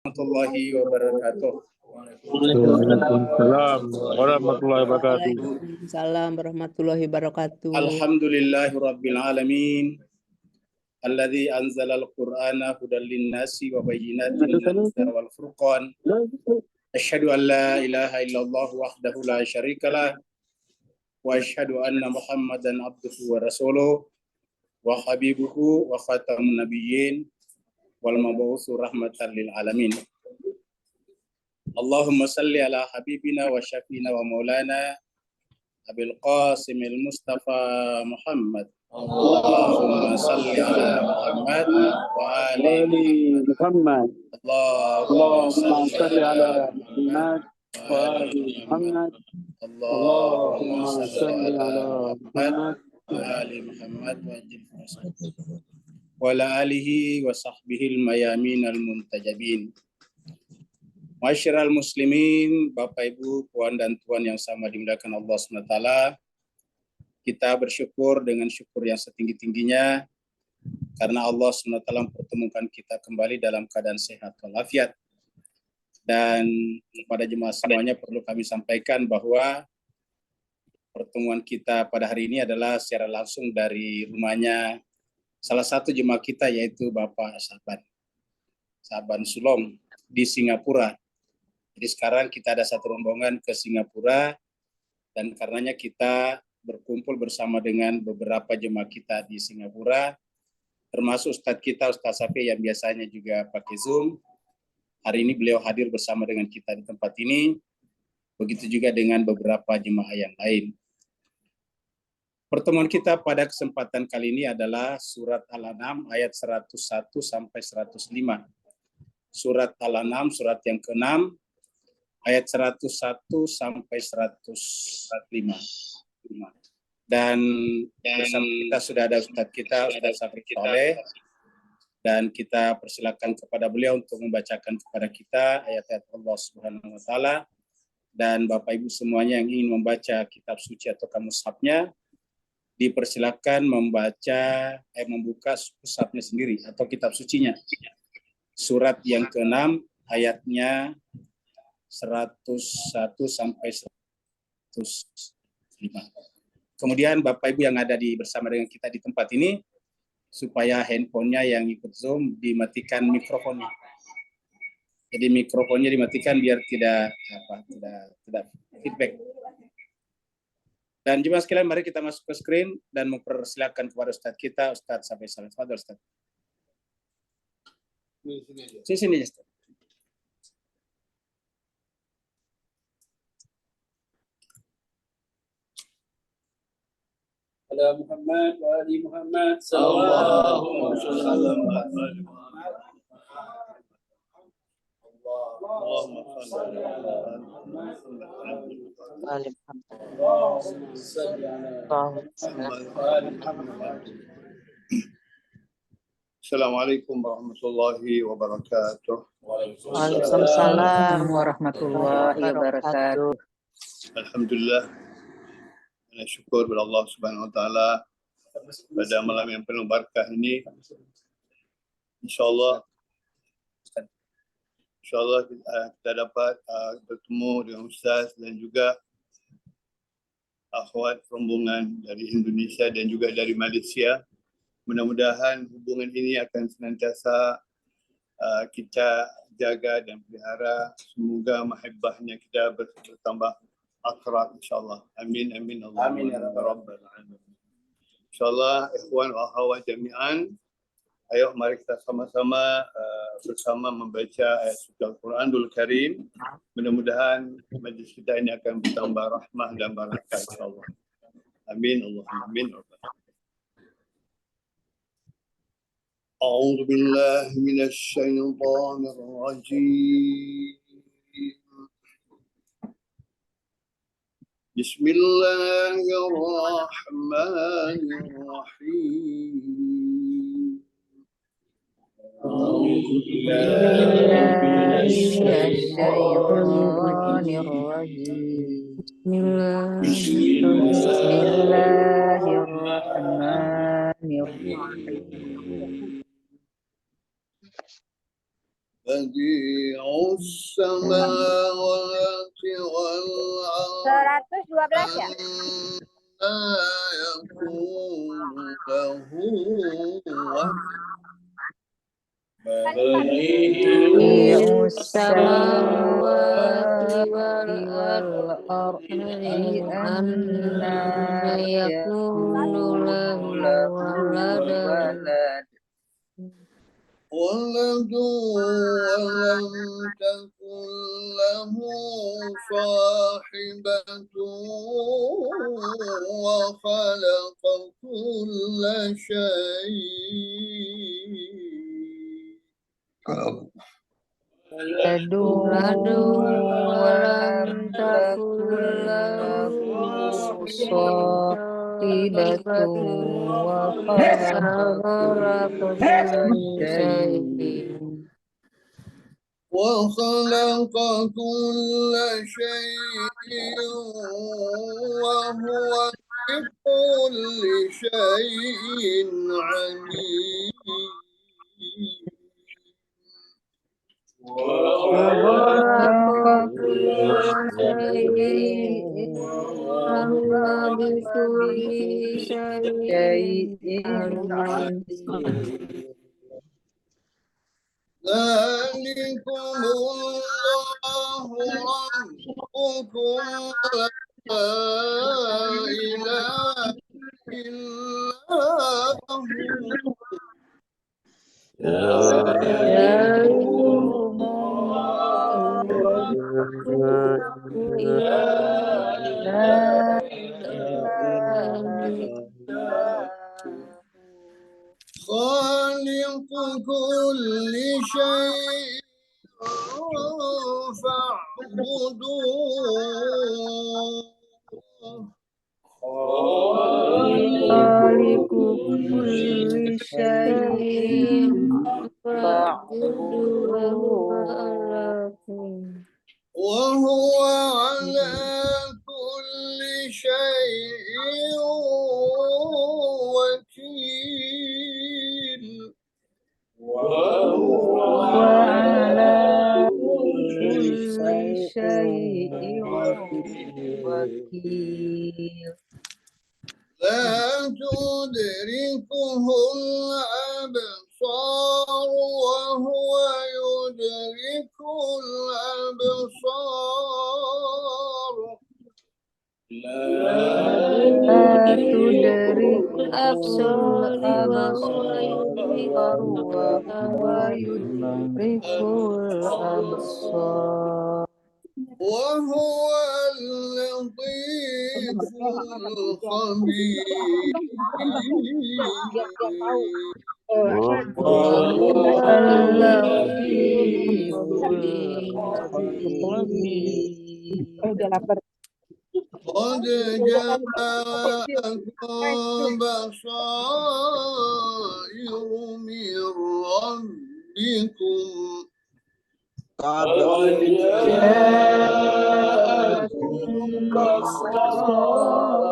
Warahmatullahi wabarakatuh. Waalaikumsalam warahmatullahi wabarakatuh. Waalaikumsalam warahmatullahi wabarakatuh. Alhamdulillahi rabbil alamin. Alladzi anzala al-Qur'ana hudan lin-nasi wa bayyinatin minal huda wal furqan. Asyhadu an la ilaha illallah wahdahu la syarikalah wa asyhadu anna Muhammadan abduhu wa rasuluh wa habibuhu wa khatamun nabiyyin wal mab'utsu rahmatan lil alamin. Allahumma salli ala habibina wa syafina wa maulana Abil Qasimil Mustafa Muhammad. Allahumma salli ala Muhammad wa ali Muhammad. Allahumma salli ala Muhammad wa ali Muhammad. Allahumma salli ala Muhammad wa ali Muhammad wa ala alihi wa sahbihi al-mayamin al-muntajabin. Masyiral muslimin, Bapak Ibu, Puan dan Tuan yang sama dimuliakan Allah SWT, kita bersyukur dengan syukur yang setinggi-tingginya karena Allah SWT mempertemukan kita kembali dalam keadaan sehat walafiat. Dan kepada jemaah semuanya perlu kami sampaikan bahwa pertemuan kita pada hari ini adalah secara langsung dari rumahnya salah satu jemaah kita, yaitu Bapak Saban Sulom di Singapura. Jadi sekarang kita ada satu rombongan ke Singapura dan karenanya kita berkumpul bersama dengan beberapa jemaah kita di Singapura, termasuk Ustadz kita, Ustadz Safi yang biasanya juga pakai Zoom. Hari ini beliau hadir bersama dengan kita di tempat ini, begitu juga dengan beberapa jemaah yang lain. Pertemuan kita pada kesempatan kali ini adalah Surat Al-An'am ayat 101 sampai 105. Surat Al-An'am, surat yang ke-6, ayat 101 sampai 105. Dan bersama kita sudah ada Ustadz kita, Ustadz Safri Soleh, dan kita persilakan kepada beliau untuk membacakan kepada kita ayat-ayat Allah Subhanahu wa Ta'ala. Dan Bapak Ibu semuanya yang ingin membaca kitab suci atau mushafnya, dipersilakan membuka mushafnya sendiri atau kitab sucinya. Surat yang ke-6 ayatnya 101 sampai 105. Kemudian Bapak Ibu yang ada bersama dengan kita di tempat ini, supaya handphonenya yang ikut Zoom dimatikan mikrofonnya. Jadi mikrofonnya dimatikan biar tidak feedback. Dan jemaah sekalian, mari kita masuk ke screen dan mempersilakan kepada Ustadz kita, Ustadz Safi Soleh. Ustadz. Sini Ustadz. Ala Muhammad wa ali Muhammad sallallahu alaihi wasallam. Allahumma salli ala Muhammad wa ali Muhammad. Assalamualaikum warahmatullahi wabarakatuh. Waalaikumsalam warahmatullahi wabarakatuh. Alhamdulillah. Syukur kepada Allah Subhanahu wa Ta'ala pada malam yang penuh barakah ini. InsyaAllah kita dapat bertemu dengan Ustaz dan juga akhwat rombongan dari Indonesia dan juga dari Malaysia. Mudah-mudahan hubungan ini akan senantiasa kita jaga dan pelihara. Semoga mahabbahnya kita bertambah akrab insyaallah. Amin amin Allahumma ya rabbal alamin. Insyaallah ikhwan wa akhwat jami'an, ayo mari kita sama-sama bersama membaca ayat suci Al-Quranul Karim. Mudah-mudahan majlis kita ini akan bertambah rahmah dan barakah insyaallah. Amin Allahumma amin. A'udzu billahi minasy syaithanir rajim. Bismillahirrahmanirrahim. أعوذ بالله من الشيطان الرجيم. بسم الله الرحمن الرحيم. بديع السماوات والأرض 112 ya? أنى يكون له ولد بديع السماوات والأرض أنى يكون له ولد ولد ولم تكن له صاحبة وخلق كل شيء ولد ولم تكن له صاحبة وخلق كل شيء وخلق كل شيء وهو بكل شيء عليم وخلق كل شيء وهو بكل شيء عليم ذلكم الله ربكم لا إله إلا هو ذلكم الله ربكم لا إله إلا خالق كل شيء فاعبدوه خالق كل شيء فاعبدوه وهو على كل شيء وكيل وعلى كل شيء وكيل لا تدركه الأبصار وهو يدرك الأبصار لا تدرك الأبصار وهو يدرك الأبصار وهو اللطيف الخبير وهو اللطيف الخبير قد جاءكم بصائر من ربكم جاءكم بصائر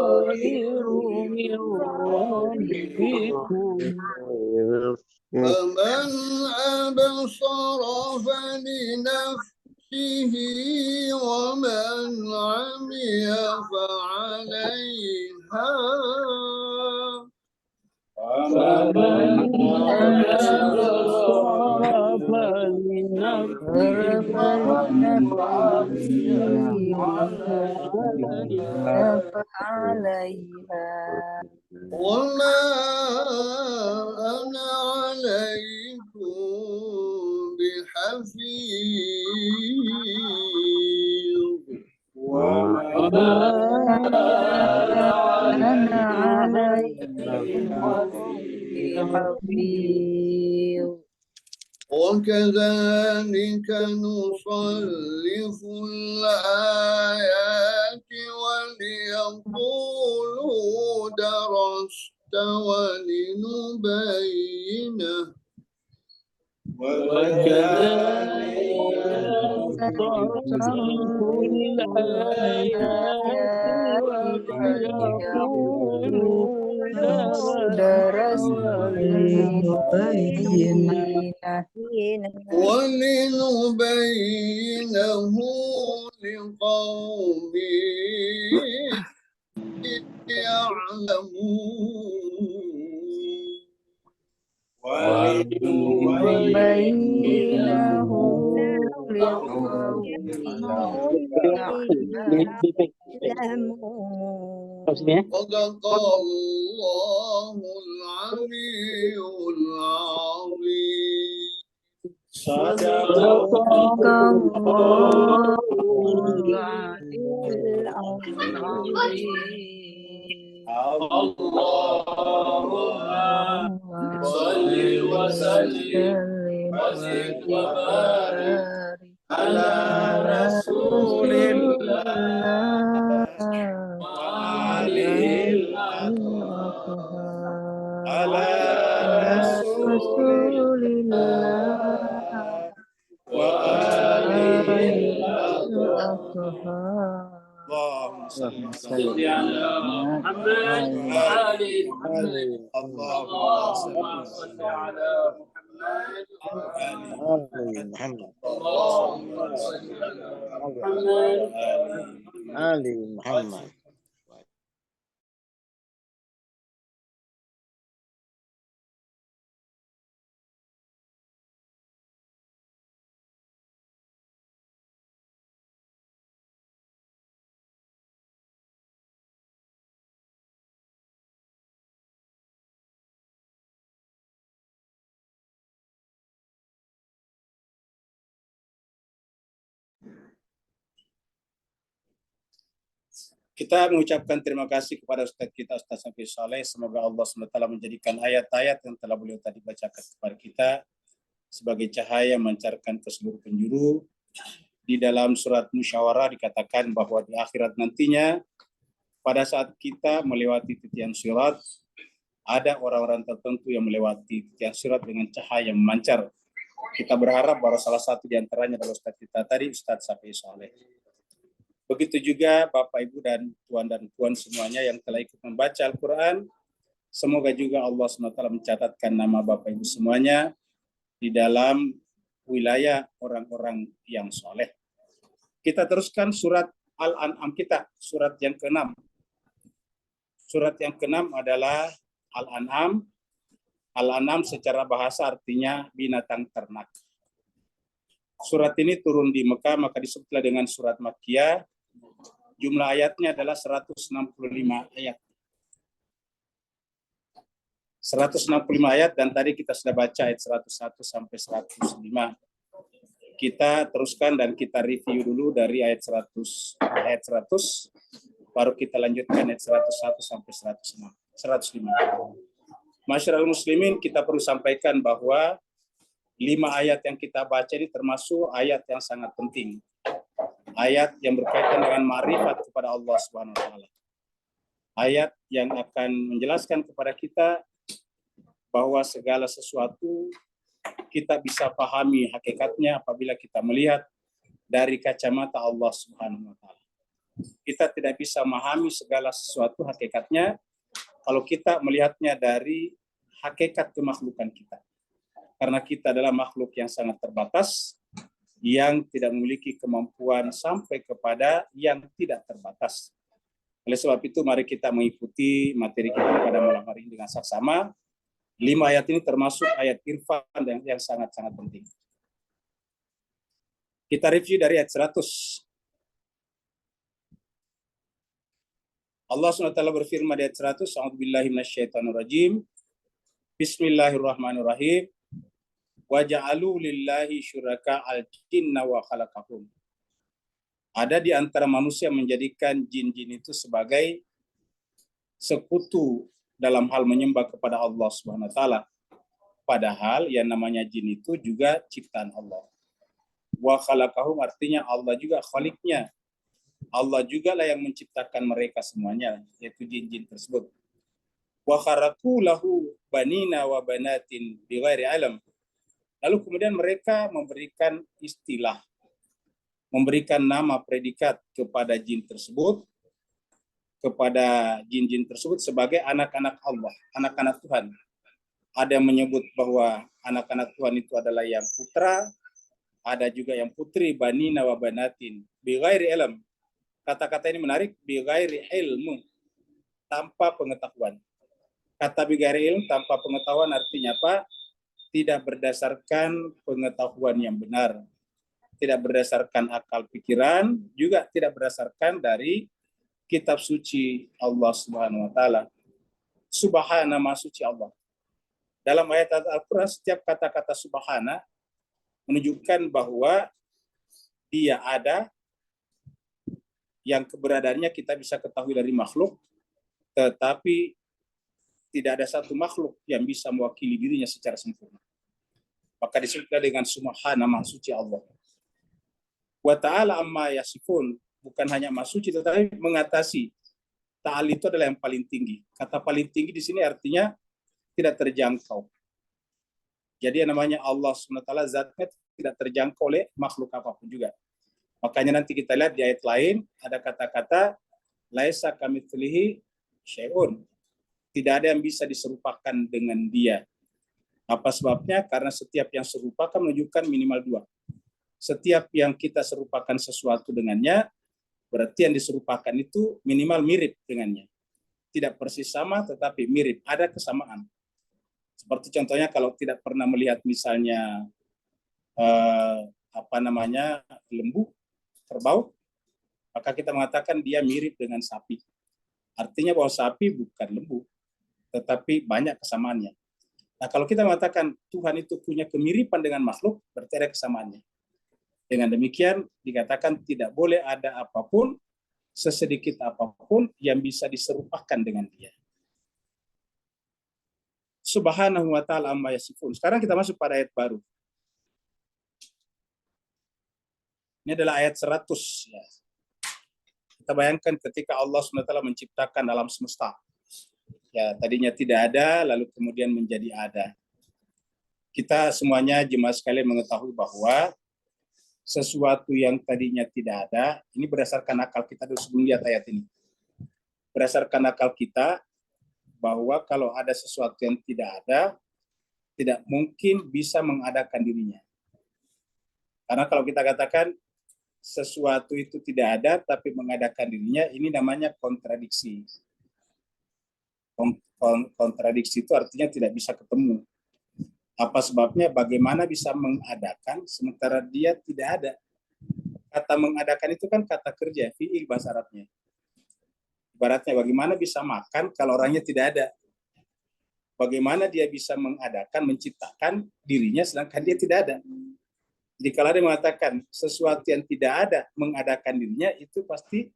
من ربكم فمن أبصر فلنفسه ومن عمي فعليها فمن أبصر فلنفسه فعليها وما أنا عليكم بحفيظ وما أنا عليكم بحفيظ وكذلك نصرف الآيات وليقولوا درست ولنبينه وكذلك نصرف الآيات وليقولوا درست درست ولنبينه لقوم يعلمون ولنبينه لقوم صدق الله العلي العظيم صدق الله اللهم صل وسلم وزد وبارك على رسول الله وآله الأطهار على رسول الله وآله الأطهار اللهم صل صل على محمد وآل محمد اللهم صل على محمد وآل محمد اللهم صل على محمد آل محمد. Kita mengucapkan terima kasih kepada Ustaz kita, Ustaz Hafiz Saleh. Semoga Allah SWT menjadikan ayat-ayat yang telah beliau tadi bacakan kepada kita sebagai cahaya memancarkan ke seluruh penjuru. Di dalam surat Musyawarah dikatakan bahwa di akhirat nantinya, pada saat kita melewati titian sirat, ada orang-orang tertentu yang melewati titian sirat dengan cahaya yang memancar. Kita berharap bahwa salah satu di antaranya adalah Ustaz kita tadi, Ustaz Hafiz Saleh. Begitu juga Bapak, Ibu, dan Tuan semuanya yang telah ikut membaca Al-Quran. Semoga juga Allah SWT mencatatkan nama Bapak Ibu semuanya di dalam wilayah orang-orang yang soleh. Kita teruskan surat Al-An'am kita, surat yang ke-6. Surat yang ke-6 adalah Al-An'am. Al-An'am secara bahasa artinya binatang ternak. Surat ini turun di Mekah, maka disebutlah dengan surat Makkiyah. Jumlah ayatnya adalah 165 ayat. 165 ayat, dan tadi kita sudah baca ayat 101 sampai 105. Kita teruskan dan kita review dulu dari ayat 100, baru kita lanjutkan ayat 101 sampai 105. Masyarakat muslimin, kita perlu sampaikan bahwa 5 ayat yang kita baca ini termasuk ayat yang sangat penting. Ayat yang berkaitan dengan ma'rifat kepada Allah Subhanahu wa taala. Ayat yang akan menjelaskan kepada kita bahwa segala sesuatu kita bisa pahami hakikatnya apabila kita melihat dari kacamata Allah Subhanahu wa taala. Kita tidak bisa memahami segala sesuatu hakikatnya kalau kita melihatnya dari hakikat kemakhlukan kita. Karena kita adalah makhluk yang sangat terbatas, yang tidak memiliki kemampuan sampai kepada yang tidak terbatas. Oleh sebab itu, mari kita mengikuti materi kita pada malam hari ini dengan saksama. 5 ayat ini termasuk ayat irfan yang sangat-sangat penting. Kita review dari ayat 100. Allah SWT berfirman di ayat 100, A'udzubillahi minasyaitonirrajim. Bismillahirrahmanirrahim. Wa ja'alu lillahi syuraka al-jinna wa khalaqahum. Ada di antara manusia menjadikan jin-jin itu sebagai sekutu dalam hal menyembah kepada Allah Subhanahu wa taala. Padahal yang namanya jin itu juga ciptaan Allah. Wa khalaqahum artinya Allah juga khaliknya. Allah juga lah yang menciptakan mereka semuanya, yaitu jin-jin tersebut. Wa kharaqu lahu banina wa banatin bighairi alam. Lalu kemudian mereka memberikan istilah, memberikan nama predikat kepada jin tersebut, kepada jin-jin tersebut sebagai anak-anak Allah, anak-anak Tuhan. Ada yang menyebut bahwa anak-anak Tuhan itu adalah yang putra, ada juga yang putri, banina wa banatin, bighairi ilm. Kata-kata ini menarik, bighairi ilmu, tanpa pengetahuan. Kata bighairi ilm, tanpa pengetahuan artinya apa? Tidak berdasarkan pengetahuan yang benar, tidak berdasarkan akal pikiran, juga tidak berdasarkan dari kitab suci Allah Subhanahu wa taala. Subhana, maha suci Allah. Dalam ayat Al-Qur'an setiap kata-kata subhana menunjukkan bahwa dia ada, yang keberadaannya kita bisa ketahui dari makhluk, tetapi tidak ada satu makhluk yang bisa mewakili dirinya secara sempurna. Maka disebutkan dengan subhana, maha suci Allah. Wa ta'ala amma yasifun, bukan hanya maha suci tetapi mengatasi. Ta'ala itu adalah yang paling tinggi. Kata paling tinggi di sini artinya tidak terjangkau. Jadi yang namanya Allah SWT zatnya tidak terjangkau oleh makhluk apapun juga. Makanya nanti kita lihat di ayat lain ada kata-kata laisa kamitslihi syai'un. Tidak ada yang bisa diserupakan dengan dia. Apa sebabnya? Karena setiap yang serupa kan menunjukkan minimal dua. Setiap yang kita serupakan sesuatu dengannya, berarti yang diserupakan itu minimal mirip dengannya. Tidak persis sama, tetapi mirip. Ada kesamaan. Seperti contohnya kalau tidak pernah melihat misalnya lembu, kerbau, maka kita mengatakan dia mirip dengan sapi. Artinya bahwa sapi bukan lembu, tetapi banyak kesamaannya. Nah, kalau kita mengatakan Tuhan itu punya kemiripan dengan makhluk, berarti ada kesamaannya. Dengan demikian dikatakan tidak boleh ada apapun, sesedikit apapun yang bisa diserupakan dengan dia. Subhanahu wa ta'ala amma yasifun. Sekarang kita masuk pada ayat baru. Ini adalah ayat 100. Ya. Kita bayangkan ketika Allah SWT menciptakan alam semesta. Ya, tadinya tidak ada, lalu kemudian menjadi ada. Kita semuanya jemaah sekalian mengetahui bahwa sesuatu yang tadinya tidak ada, ini berdasarkan akal kita dulu sebelum lihat ayat ini. Berdasarkan akal kita, bahwa kalau ada sesuatu yang tidak ada, tidak mungkin bisa mengadakan dirinya. Karena kalau kita katakan sesuatu itu tidak ada, tapi mengadakan dirinya, ini namanya kontradiksi. Kontradiksi itu artinya tidak bisa ketemu. Apa sebabnya? Bagaimana bisa mengadakan sementara dia tidak ada? Kata mengadakan itu kan kata kerja, fi'il bahasa Arabnya. Ibaratnya bagaimana bisa makan kalau orangnya tidak ada? Bagaimana dia bisa mengadakan, menciptakan dirinya sedangkan dia tidak ada? Jadi kalau dia mengatakan sesuatu yang tidak ada mengadakan dirinya, itu pasti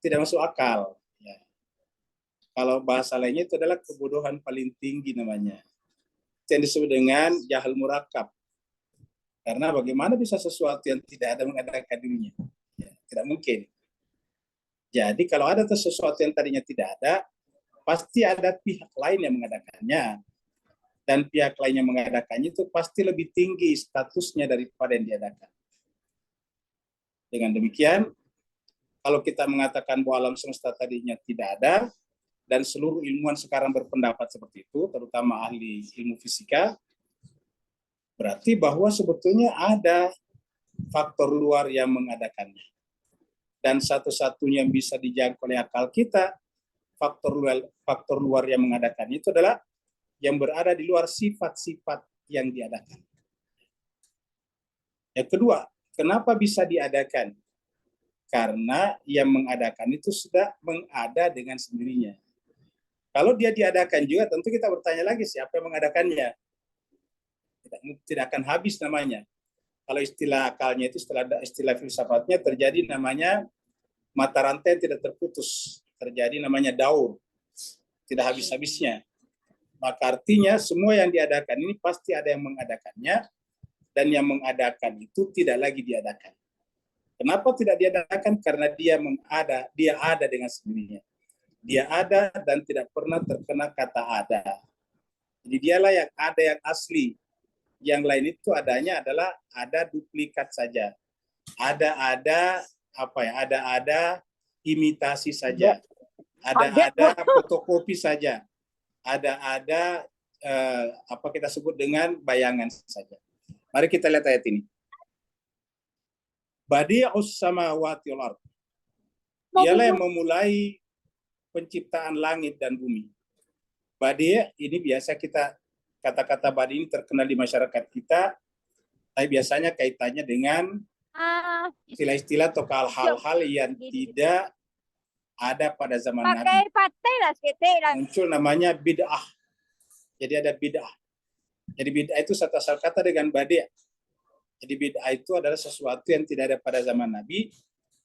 tidak masuk akal. Ya. Kalau bahasa lainnya itu adalah kebodohan paling tinggi namanya. Yang disebut dengan jahal murakab. Karena bagaimana bisa sesuatu yang tidak ada mengadakan dirinya? Ya, tidak mungkin. Jadi kalau ada sesuatu yang tadinya tidak ada, pasti ada pihak lain yang mengadakannya. Dan pihak lain yang mengadakannya itu pasti lebih tinggi statusnya daripada yang diadakan. Dengan demikian, kalau kita mengatakan bahwa alam semesta tadinya tidak ada, dan seluruh ilmuwan sekarang berpendapat seperti itu, terutama ahli ilmu fisika, berarti bahwa sebetulnya ada faktor luar yang mengadakannya. Dan satu-satunya yang bisa dijangkau oleh akal kita, faktor luar yang mengadakannya itu adalah yang berada di luar sifat-sifat yang diadakan. Yang kedua, kenapa bisa diadakan? Karena yang mengadakan itu sudah mengada dengan sendirinya. Kalau dia diadakan juga, tentu kita bertanya lagi siapa yang mengadakannya. Tidak akan habis namanya. Kalau istilah akalnya itu, istilah filsafatnya terjadi namanya mata rantai tidak terputus. Terjadi namanya daur. Tidak habis-habisnya. Maka artinya semua yang diadakan ini pasti ada yang mengadakannya, dan yang mengadakan itu tidak lagi diadakan. Kenapa tidak diadakan? Karena dia ada dengan sendirinya. Dia ada dan tidak pernah terkena kata ada. Jadi dialah yang ada yang asli. Yang lain itu adanya adalah ada duplikat saja. Ada imitasi saja. Ada fotokopi saja. Ada apa kita sebut dengan bayangan saja. Mari kita lihat ayat ini. Badi'us samawati wal ardh. Dialah yang memulai penciptaan langit dan bumi. Badi' ini biasa kita, kata-kata badi ini terkenal di masyarakat kita, tapi biasanya kaitannya dengan istilah-istilah atau hal-hal yang tidak ada pada zaman Nabi. Muncul namanya bid'ah. Jadi ada bid'ah. Jadi bid'ah itu satu asal kata dengan badi'. Jadi bid'ah itu adalah sesuatu yang tidak ada pada zaman Nabi,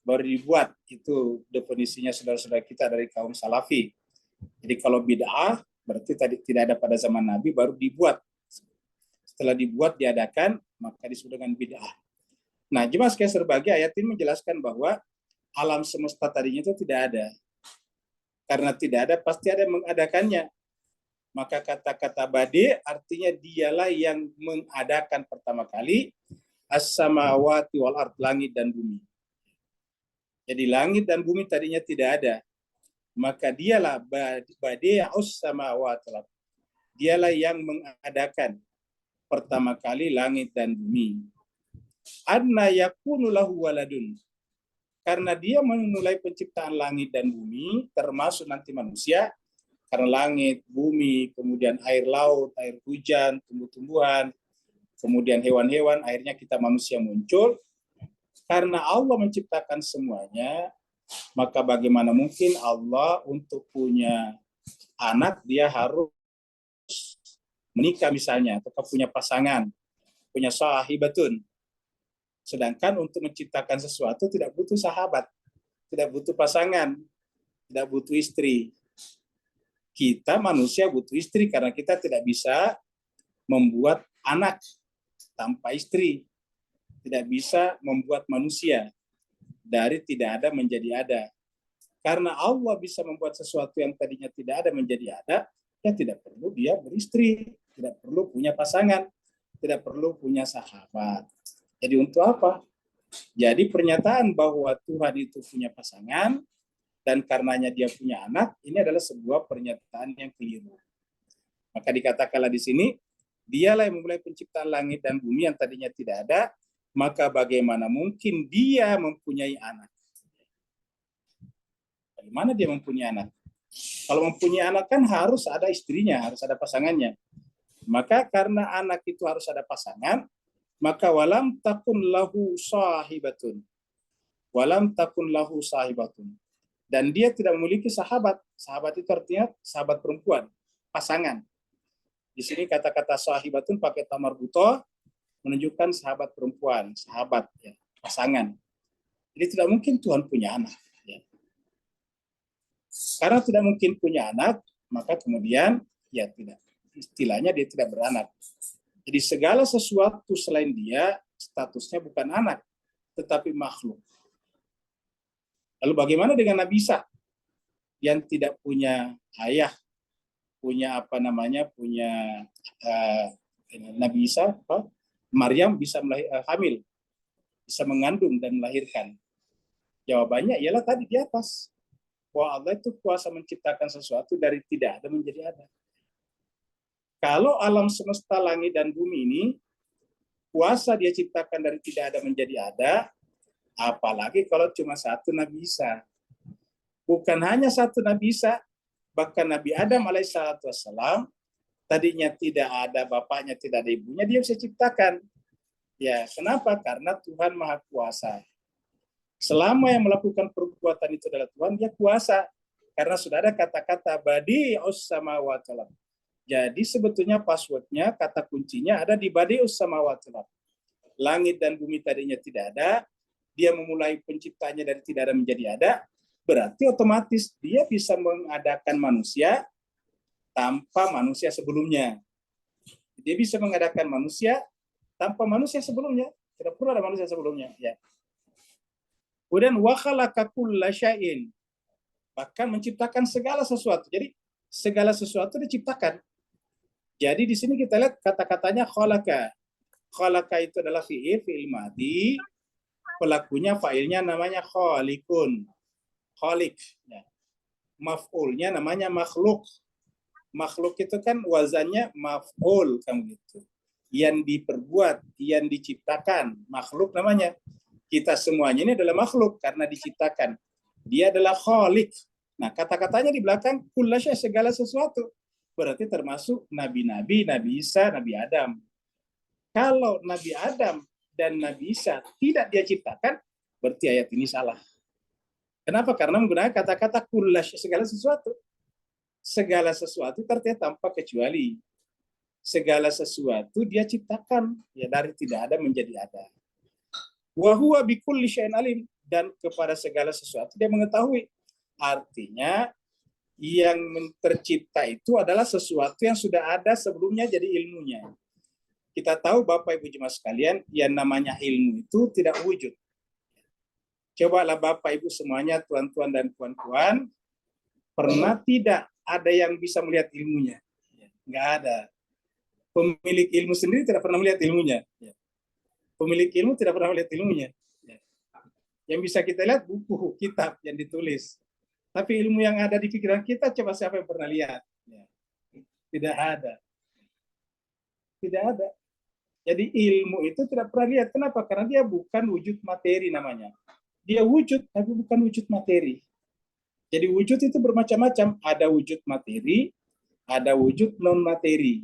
baru dibuat. Itu definisinya saudara-saudara kita dari kaum Salafi. Jadi kalau bid'ah berarti tadi tidak ada pada zaman Nabi, baru dibuat. Setelah dibuat, diadakan, maka disebut dengan bid'ah. Nah, jemaah sekalian serbagi, ayat ini menjelaskan bahwa alam semesta tadinya itu tidak ada. Karena tidak ada, pasti ada yang mengadakannya. Maka kata-kata badi artinya dialah yang mengadakan pertama kali as-samawati wal ardh, langit dan bumi. Jadi langit dan bumi tadinya tidak ada. Maka dialah badi'us samawati wal ardh. Dialah yang mengadakan pertama kali langit dan bumi. Anna yakunu lahu waladun. Karena dia memulai penciptaan langit dan bumi, termasuk nanti manusia, karena langit, bumi, kemudian air laut, air hujan, tumbuh-tumbuhan, kemudian hewan-hewan, akhirnya kita manusia muncul. Karena Allah menciptakan semuanya, maka bagaimana mungkin Allah untuk punya anak, dia harus menikah misalnya, atau punya pasangan, punya sahibatun. Sedangkan untuk menciptakan sesuatu tidak butuh sahabat, tidak butuh pasangan, tidak butuh istri. Kita manusia butuh istri karena kita tidak bisa membuat anak tanpa istri. Tidak bisa membuat manusia dari tidak ada menjadi ada. Karena Allah bisa membuat sesuatu yang tadinya tidak ada menjadi ada, ya tidak perlu dia beristri, tidak perlu punya pasangan, tidak perlu punya sahabat. Jadi untuk apa? Jadi pernyataan bahwa Tuhan itu punya pasangan dan karenanya dia punya anak, ini adalah sebuah pernyataan yang keliru. Maka dikatakanlah di sini, dialah yang memulai penciptaan langit dan bumi yang tadinya tidak ada, maka bagaimana mungkin dia mempunyai anak? Bagaimana dia mempunyai anak? Kalau mempunyai anak kan harus ada istrinya, harus ada pasangannya. Maka karena anak itu harus ada pasangan, maka walam takun lahu sahibatun. Walam takun lahu sahibatun. Dan dia tidak memiliki sahabat. Sahabat itu artinya sahabat perempuan, pasangan. Di sini kata-kata sahibatun pakai tamar buto menunjukkan sahabat perempuan, sahabat, ya, pasangan. Jadi tidak mungkin Tuhan punya anak. Ya. Karena tidak mungkin punya anak, maka kemudian ya tidak. Istilahnya dia tidak beranak. Jadi segala sesuatu selain dia statusnya bukan anak, tetapi makhluk. Lalu bagaimana dengan Nabi Isa yang tidak punya ayah, punya punya Nabi Isa, Maryam bisa hamil, bisa mengandung dan melahirkan. Jawabannya ialah tadi di atas, bahwa Allah itu kuasa menciptakan sesuatu dari tidak ada menjadi ada. Kalau alam semesta langit dan bumi ini kuasa dia ciptakan dari tidak ada menjadi ada, apalagi kalau cuma satu Nabi Isa. Bukan hanya satu Nabi Isa, bahkan Nabi Adam alaihissalam tadinya tidak ada bapaknya, tidak ada ibunya, dia bisa ciptakan. Ya, kenapa? Karena Tuhan Maha Kuasa. Selama yang melakukan perbuatan itu adalah Tuhan, dia kuasa. Karena sudah ada kata-kata badi'us samawati wal ardh. Jadi sebetulnya passwordnya, kata kuncinya ada di badi'us samawati wal ardh. Langit dan bumi tadinya tidak ada, dia memulai penciptanya dari tidak ada menjadi ada, berarti otomatis dia bisa mengadakan manusia tanpa manusia sebelumnya. Dia bisa mengadakan manusia tanpa manusia sebelumnya. Tidak perlu ada manusia sebelumnya. Ya. Kemudian wa khalaqa kulla syai'in. Bahkan menciptakan segala sesuatu. Jadi segala sesuatu diciptakan. Jadi di sini kita lihat kata-katanya khalaqa. Khalaqa itu adalah fi'il madhi. Pelakunya, fa'ilnya namanya khaliqun. Khaliq. Ya. Maf'ulnya namanya makhluk. Makhluk itu kan wazannya maf'ul kan gitu. Yang diperbuat, yang diciptakan, makhluk namanya. Kita semuanya ini adalah makhluk karena diciptakan. Dia adalah khaliq. Nah, kata-katanya di belakang kullasya, segala sesuatu. Berarti termasuk nabi-nabi, Nabi Isa, Nabi Adam. Kalau Nabi Adam dan Nabi Isa tidak dia ciptakan, berarti ayat ini salah. Kenapa? Karena menggunakan kata-kata kullasya, segala sesuatu. Segala sesuatu ternyata tanpa kecuali. Segala sesuatu dia ciptakan, ya dari tidak ada menjadi ada. Wa huwa bikulli syai'in alim, dan kepada segala sesuatu dia mengetahui. Artinya yang tercipta itu adalah sesuatu yang sudah ada sebelumnya jadi ilmunya. Kita tahu Bapak Ibu jemaah sekalian, yang namanya ilmu itu tidak wujud. Cobalah Bapak Ibu semuanya, tuan-tuan dan puan-puan, pernah tidak ada yang bisa melihat ilmunya? Nggak ada. Pemilik ilmu sendiri tidak pernah melihat ilmunya. Pemilik ilmu tidak pernah melihat ilmunya. Yang bisa kita lihat buku, kitab yang ditulis. Tapi ilmu yang ada di pikiran kita, coba siapa yang pernah lihat? Tidak ada. Tidak ada. Jadi ilmu itu tidak pernah lihat. Kenapa? Karena dia bukan wujud materi namanya. Dia wujud, tapi bukan wujud materi. Jadi wujud itu bermacam-macam. Ada wujud materi, ada wujud non-materi.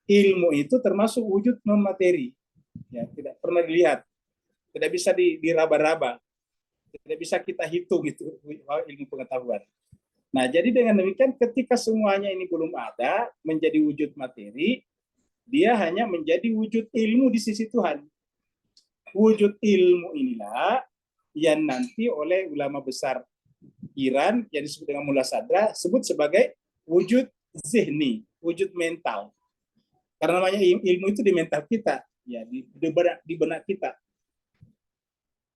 Ilmu itu termasuk wujud non-materi. Ya, tidak pernah dilihat. Tidak bisa diraba-raba. Tidak bisa kita hitung itu ilmu pengetahuan. Nah, jadi dengan demikian ketika semuanya ini belum ada, menjadi wujud materi, dia hanya menjadi wujud ilmu di sisi Tuhan. Wujud ilmu inilah yang nanti oleh ulama besar Iran yang disebut dengan Mullah Sadra sebut sebagai wujud zihni, wujud mental. Karena namanya ilmu itu di mental kita, ya di benak kita.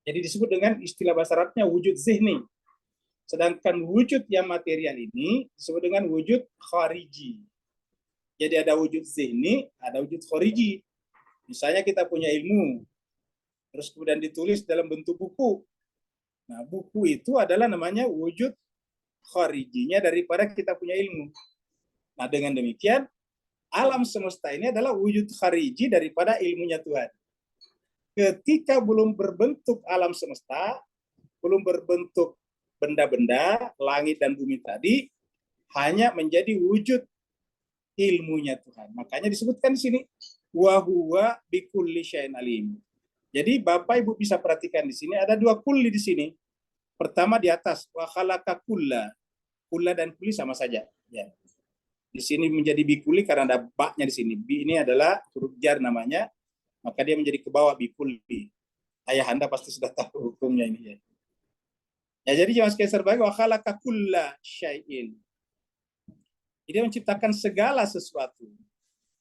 Jadi disebut dengan istilah bahasa Arabnya wujud zihni. Sedangkan wujud yang material ini disebut dengan wujud khariji. Jadi ada wujud zihni, ada wujud khariji. Misalnya kita punya ilmu, terus kemudian ditulis dalam bentuk buku. Nah, buku itu adalah namanya wujud kharijinya daripada kita punya ilmu. Nah, dengan demikian, alam semesta ini adalah wujud khariji daripada ilmunya Tuhan. Ketika belum berbentuk alam semesta, belum berbentuk benda-benda, langit dan bumi tadi, hanya menjadi wujud ilmunya Tuhan. Makanya disebutkan di sini wa huwa bikulli syai'in alim. Jadi Bapak Ibu bisa perhatikan di sini ada dua kulli di sini. Pertama di atas wa khalaqa kulla. Kulla dan kulli sama saja, ya. Di sini menjadi bikulli karena ada ba-nya di sini. Bi ini adalah huruf jar namanya, maka dia menjadi ke bawah bikulli. Ayah Anda pasti sudah tahu hukumnya ini, ya. Ya, jadi jemaah sekalian serbagi wa khalaqa kulla syai'in. Dia menciptakan segala sesuatu.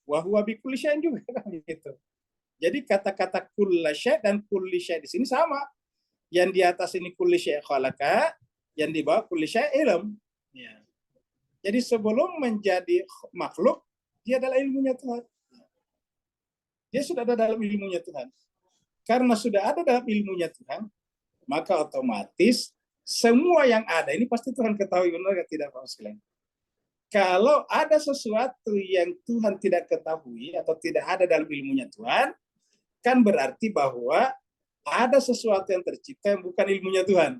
Wa huwa bikulli syai'in juga kan gitu. Jadi kata-kata kulla syai' dan kulli syai' di sini sama. Yang di atas ini kulli syai' khalaqa, yang di bawah kulli syai' ilm. Ya. Jadi sebelum menjadi makhluk, dia adalah ilmunya Tuhan. Dia sudah ada dalam ilmunya Tuhan. Karena sudah ada dalam ilmunya Tuhan, maka otomatis semua yang ada ini pasti Tuhan ketahui, benar atau tidak Pak sekalian? Kalau ada sesuatu yang Tuhan tidak ketahui atau tidak ada dalam ilmunya Tuhan, kan berarti bahwa ada sesuatu yang tercipta yang bukan ilmunya Tuhan.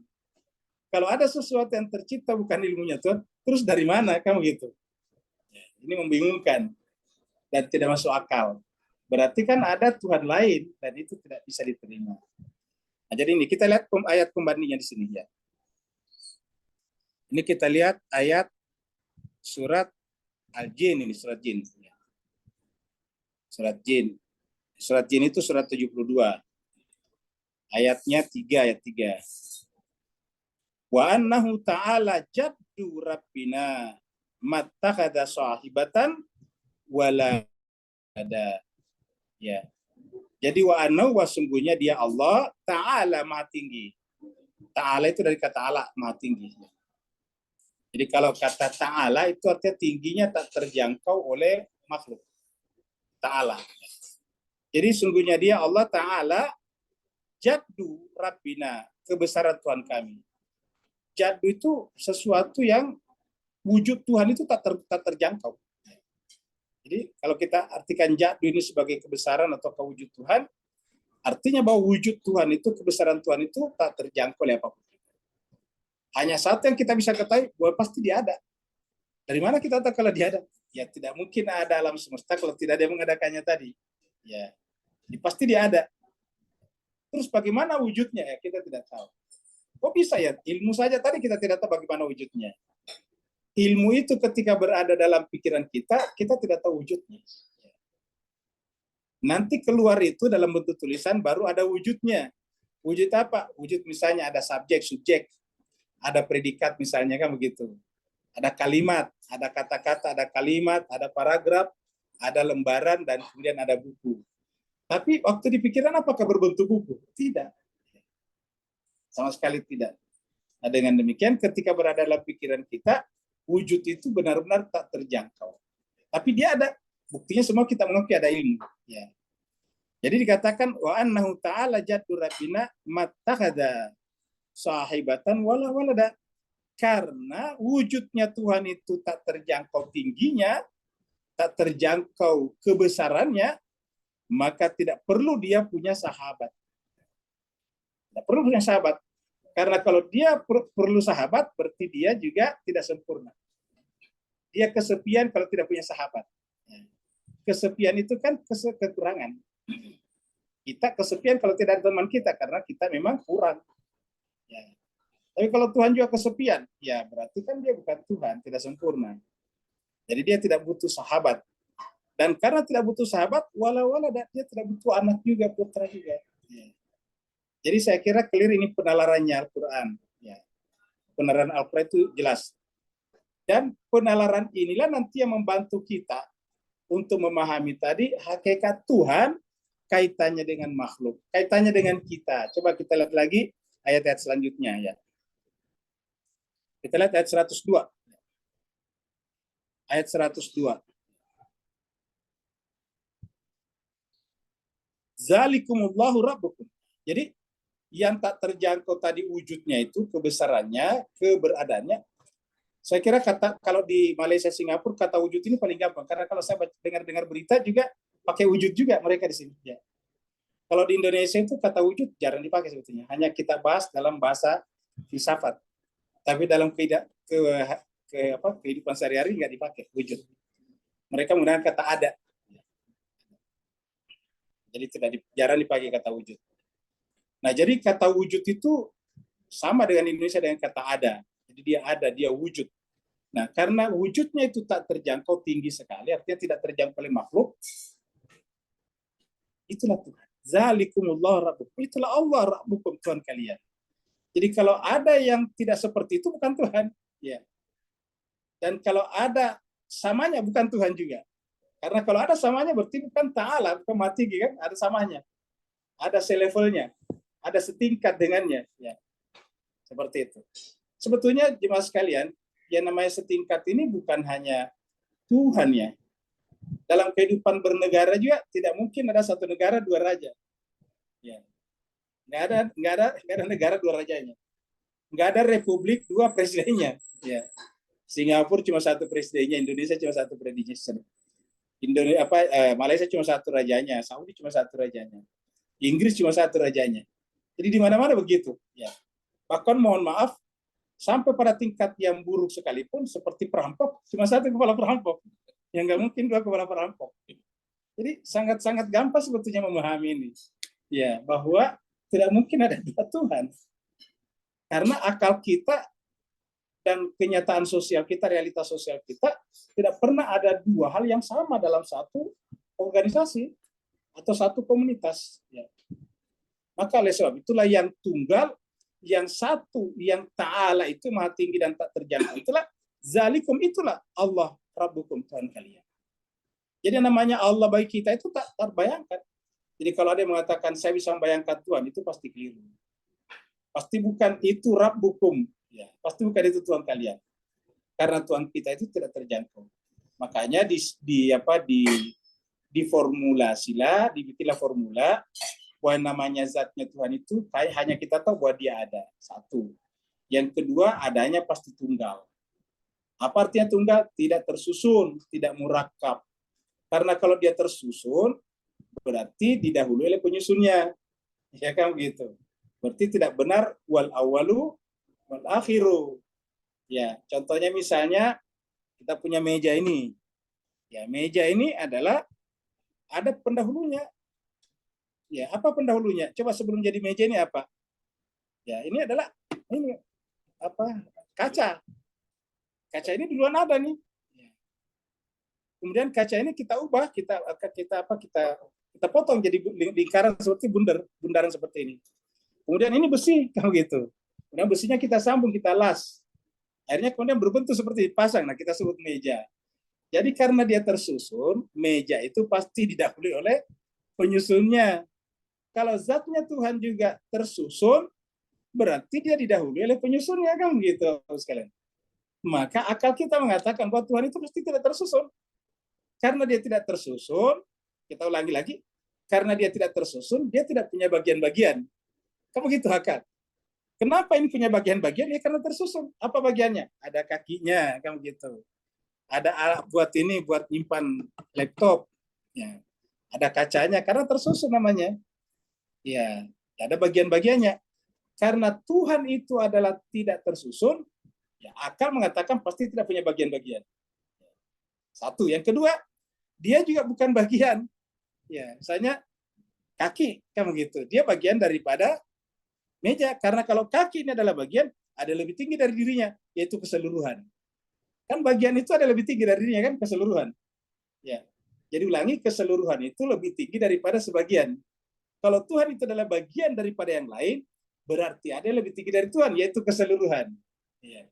Kalau ada sesuatu yang tercipta bukan ilmunya Tuhan, terus dari mana kamu gitu? Ini membingungkan dan tidak masuk akal. Berarti kan ada Tuhan lain dan itu tidak bisa diterima. Nah, jadi ini kita lihat ayat pembandingnya di sini, ya. Ini kita lihat ayat surat Al-Jin, ini surat Jin. Surat Jin. Surat Jin itu surat 72. Ayatnya 3, ayat 3. Wa annahu ta'ala jaddu rabbina mattakhadha sahibatan wala ada. Ya. Jadi wa annahu sungguhnya dia Allah ta'ala maha tinggi. Ta'ala itu dari kata ala, maha tinggi. Jadi kalau kata ta'ala itu artinya tingginya tak terjangkau oleh makhluk. Ta'ala. Jadi sungguhnya dia Allah Ta'ala jaddu Rabbina, kebesaran Tuhan kami. Jaddu itu sesuatu yang wujud Tuhan itu tak terjangkau. Jadi kalau kita artikan jadu ini sebagai kebesaran atau wujud Tuhan, artinya bahwa wujud Tuhan itu, kebesaran Tuhan itu tak terjangkau oleh apapun. Hanya satu yang kita bisa ketahui, bahwa pasti dia ada. Dari mana kita tahu kalau dia ada? Ya tidak mungkin ada alam semesta kalau tidak ada yang mengadakannya tadi. Ya, pasti dia ada. Terus bagaimana wujudnya? Ya kita tidak tahu. Kok bisa ya? Ilmu saja tadi kita tidak tahu bagaimana wujudnya. Ilmu itu ketika berada dalam pikiran kita, kita tidak tahu wujudnya. Nanti keluar itu dalam bentuk tulisan baru ada wujudnya. Wujud apa? Wujud misalnya ada subjek, subjek, ada predikat misalnya kan begitu. Ada kalimat, ada kata-kata, ada kalimat, ada paragraf, ada lembaran, dan kemudian ada buku. Tapi waktu di pikiran apakah berbentuk buku? Tidak. Sama sekali tidak. Nah, dengan demikian ketika berada dalam pikiran kita, wujud itu benar-benar tak terjangkau. Tapi dia ada. Buktinya semua kita mengerti ada ilmu. Ya. Jadi dikatakan wa annahu ta'ala jaddu rabbina mattakhadha sahibatan wala walada. Karena wujudnya Tuhan itu tak terjangkau tingginya, tak terjangkau kebesarannya, maka tidak perlu dia punya sahabat. Tidak perlu punya sahabat. Karena kalau dia perlu sahabat, berarti dia juga tidak sempurna. Dia kesepian kalau tidak punya sahabat. Kesepian itu kan kekurangan. Kita kesepian kalau tidak ada teman kita, karena kita memang kurang. Ya. Tapi kalau Tuhan juga kesepian, ya berarti kan dia bukan Tuhan, tidak sempurna. Jadi dia tidak butuh sahabat. Dan karena tidak butuh sahabat, walau dia tidak butuh anak juga, putra juga. Ya. Jadi saya kira clear ini penalarannya Al-Quran. Ya. Penalaran Al-Quran itu jelas. Dan penalaran inilah nanti yang membantu kita untuk memahami tadi hakikat Tuhan, kaitannya dengan makhluk, kaitannya dengan kita. Coba kita lihat lagi ayat-ayat selanjutnya ya. Kita lihat ayat 102. Ayat 102. Zalikumullahu rabbukum. Jadi yang tak terjangkau tadi wujudnya itu, kebesarannya, keberadaannya. Saya kira kalau di Malaysia, Singapura kata wujud ini paling gampang, karena kalau saya dengar berita juga pakai wujud juga mereka di sini. Ya. Kalau di Indonesia itu kata wujud jarang dipakai sebetulnya, hanya kita bahas dalam bahasa filsafat. Tapi dalam kehidupan sehari-hari nggak dipakai wujud. Mereka menggunakan kata ada. Jadi jarang dipakai kata wujud. Nah, jadi kata wujud itu sama dengan Indonesia dengan kata ada. Jadi dia ada, dia wujud. Nah, karena wujudnya itu tak terjangkau tinggi sekali, artinya tidak terjangkau oleh makhluk, itulah Tuhan. Zalikumullah rabbukum. Itulah Allah rabbukum, Tuhan kalian. Jadi kalau ada yang tidak seperti itu bukan Tuhan. Ya. Dan kalau ada samanya bukan Tuhan juga. Karena kalau ada samanya berarti bukan ta'ala, bukan mati kan, ada samanya. Ada selevelnya. Ada setingkat dengannya, ya. Seperti itu. Sebetulnya jemaah sekalian, yang namanya setingkat ini bukan hanya Tuhan ya. Dalam kehidupan bernegara juga tidak mungkin ada satu negara dua raja. Ya. Nggak ada negara dua rajanya. Nggak ada republik dua presidennya. Ya. Singapura cuma satu presidennya, Indonesia cuma satu presidennya. Malaysia cuma satu rajanya, Saudi cuma satu rajanya, Inggris cuma satu rajanya. Jadi di mana-mana begitu. Ya. Bahkan mohon maaf, sampai pada tingkat yang buruk sekalipun, seperti perampok, cuma satu kepala perampok. Yang nggak mungkin dua kepala perampok. Jadi sangat-sangat gampang sebetulnya memahami ini. Ya, bahwa tidak mungkin ada dua Tuhan. Karena akal kita dan kenyataan sosial kita, realitas sosial kita, tidak pernah ada dua hal yang sama dalam satu organisasi atau satu komunitas. Ya. Maka oleh sebab itulah yang tunggal, yang satu, yang ta'ala itu maha tinggi dan tak terjangkau. Itulah zalikum, itulah Allah rabbukum, Tuhan kalian. Jadi namanya Allah bagi kita itu tak terbayangkan. Jadi kalau ada yang mengatakan saya bisa membayangkan Tuhan, itu pasti keliru. Pasti bukan itu rabbukum, ya. Pasti bukan itu Tuhan kalian. Karena Tuhan kita itu tidak terjangkau. Makanya diformulasilah, dibikinlah formula bahwa namanya zatnya Tuhan itu hanya kita tahu bahwa dia ada. Satu. Yang kedua, adanya pasti tunggal. Apa artinya tunggal? Tidak tersusun, tidak murakkab. Karena kalau dia tersusun, berarti didahului oleh penyusunnya. Ya kan begitu. Berarti tidak benar wal awalu wal akhiru. Ya, contohnya misalnya kita punya meja ini. Ya, meja ini adalah ada pendahulunya. Ya, apa pendahulunya? Coba sebelum jadi meja ini apa? Ya, ini adalah ini apa? Kaca. Kaca ini duluan ada nih. Kemudian kaca ini kita ubah, kita potong jadi lingkaran seperti bundaran seperti ini. Kemudian ini besi, kalau gitu. Kemudian besinya kita sambung, kita las. Akhirnya kemudian berbentuk seperti dipasang. Nah, kita sebut meja. Jadi karena dia tersusun, meja itu pasti didahului oleh penyusunnya. Kalau zatnya Tuhan juga tersusun, berarti dia didahului oleh penyusunnya, kan gitu sekalian. Maka akal kita mengatakan bahwa Tuhan itu pasti tidak tersusun. Karena dia tidak tersusun, kita ulangi lagi, karena dia tidak tersusun, dia tidak punya bagian-bagian. Kamu gitu akal. Kenapa ini punya bagian-bagian? Ya karena tersusun. Apa bagiannya? Ada kakinya, kamu gitu. Ada alat buat ini, buat nyimpan laptop. Ya. Ada kacanya, karena tersusun namanya. Ya, ada bagian-bagiannya. Karena Tuhan itu adalah tidak tersusun, ya akal mengatakan pasti tidak punya bagian-bagian. Satu. Yang kedua, dia juga bukan bagian. Ya, misalnya kaki, kamu gitu. Dia bagian daripada meja. Karena kalau kaki ini adalah bagian, ada lebih tinggi dari dirinya, yaitu keseluruhan. Kan bagian itu ada lebih tinggi dari dirinya, kan keseluruhan. Ya. Jadi ulangi, keseluruhan itu lebih tinggi daripada sebagian. Kalau Tuhan itu adalah bagian daripada yang lain, berarti ada yang lebih tinggi dari Tuhan, yaitu keseluruhan. Ya.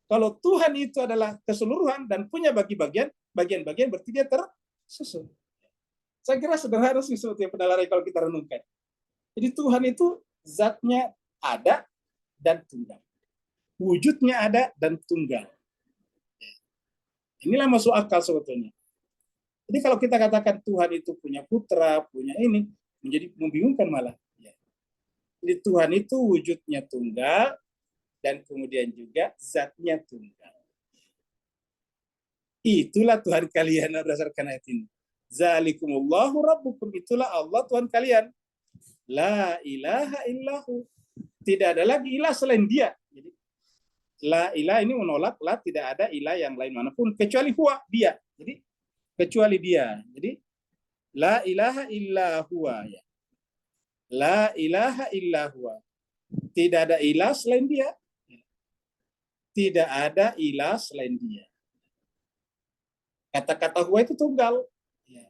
Kalau Tuhan itu adalah keseluruhan dan punya bagian-bagian berarti dia tersusun. Saya kira sederhana sih seperti yang penalaran kalau kita renungkan. Jadi Tuhan itu zatnya ada dan tunggal. Wujudnya ada dan tunggal. Inilah masuk akal sebetulnya. Jadi kalau kita katakan Tuhan itu punya putra, punya ini, menjadi membingungkan malah. Jadi Tuhan itu wujudnya tunggal, dan kemudian juga zatnya tunggal. Itulah Tuhan kalian berdasarkan ayat ini. Zalikumullahu rabbukum, itulah Allah Tuhan kalian. La ilaha illahu. Tidak ada lagi ilah selain dia. Jadi, la ilah ini menolak, la tidak ada ilah yang lain manapun kecuali huwa, dia. Jadi kecuali dia. Jadi la ilaha illa huwa, ya. La ilaha illa huwa. Tidak ada ilah selain dia. Tidak ada ilah selain dia. Kata-kata huwa itu tunggal. Ya.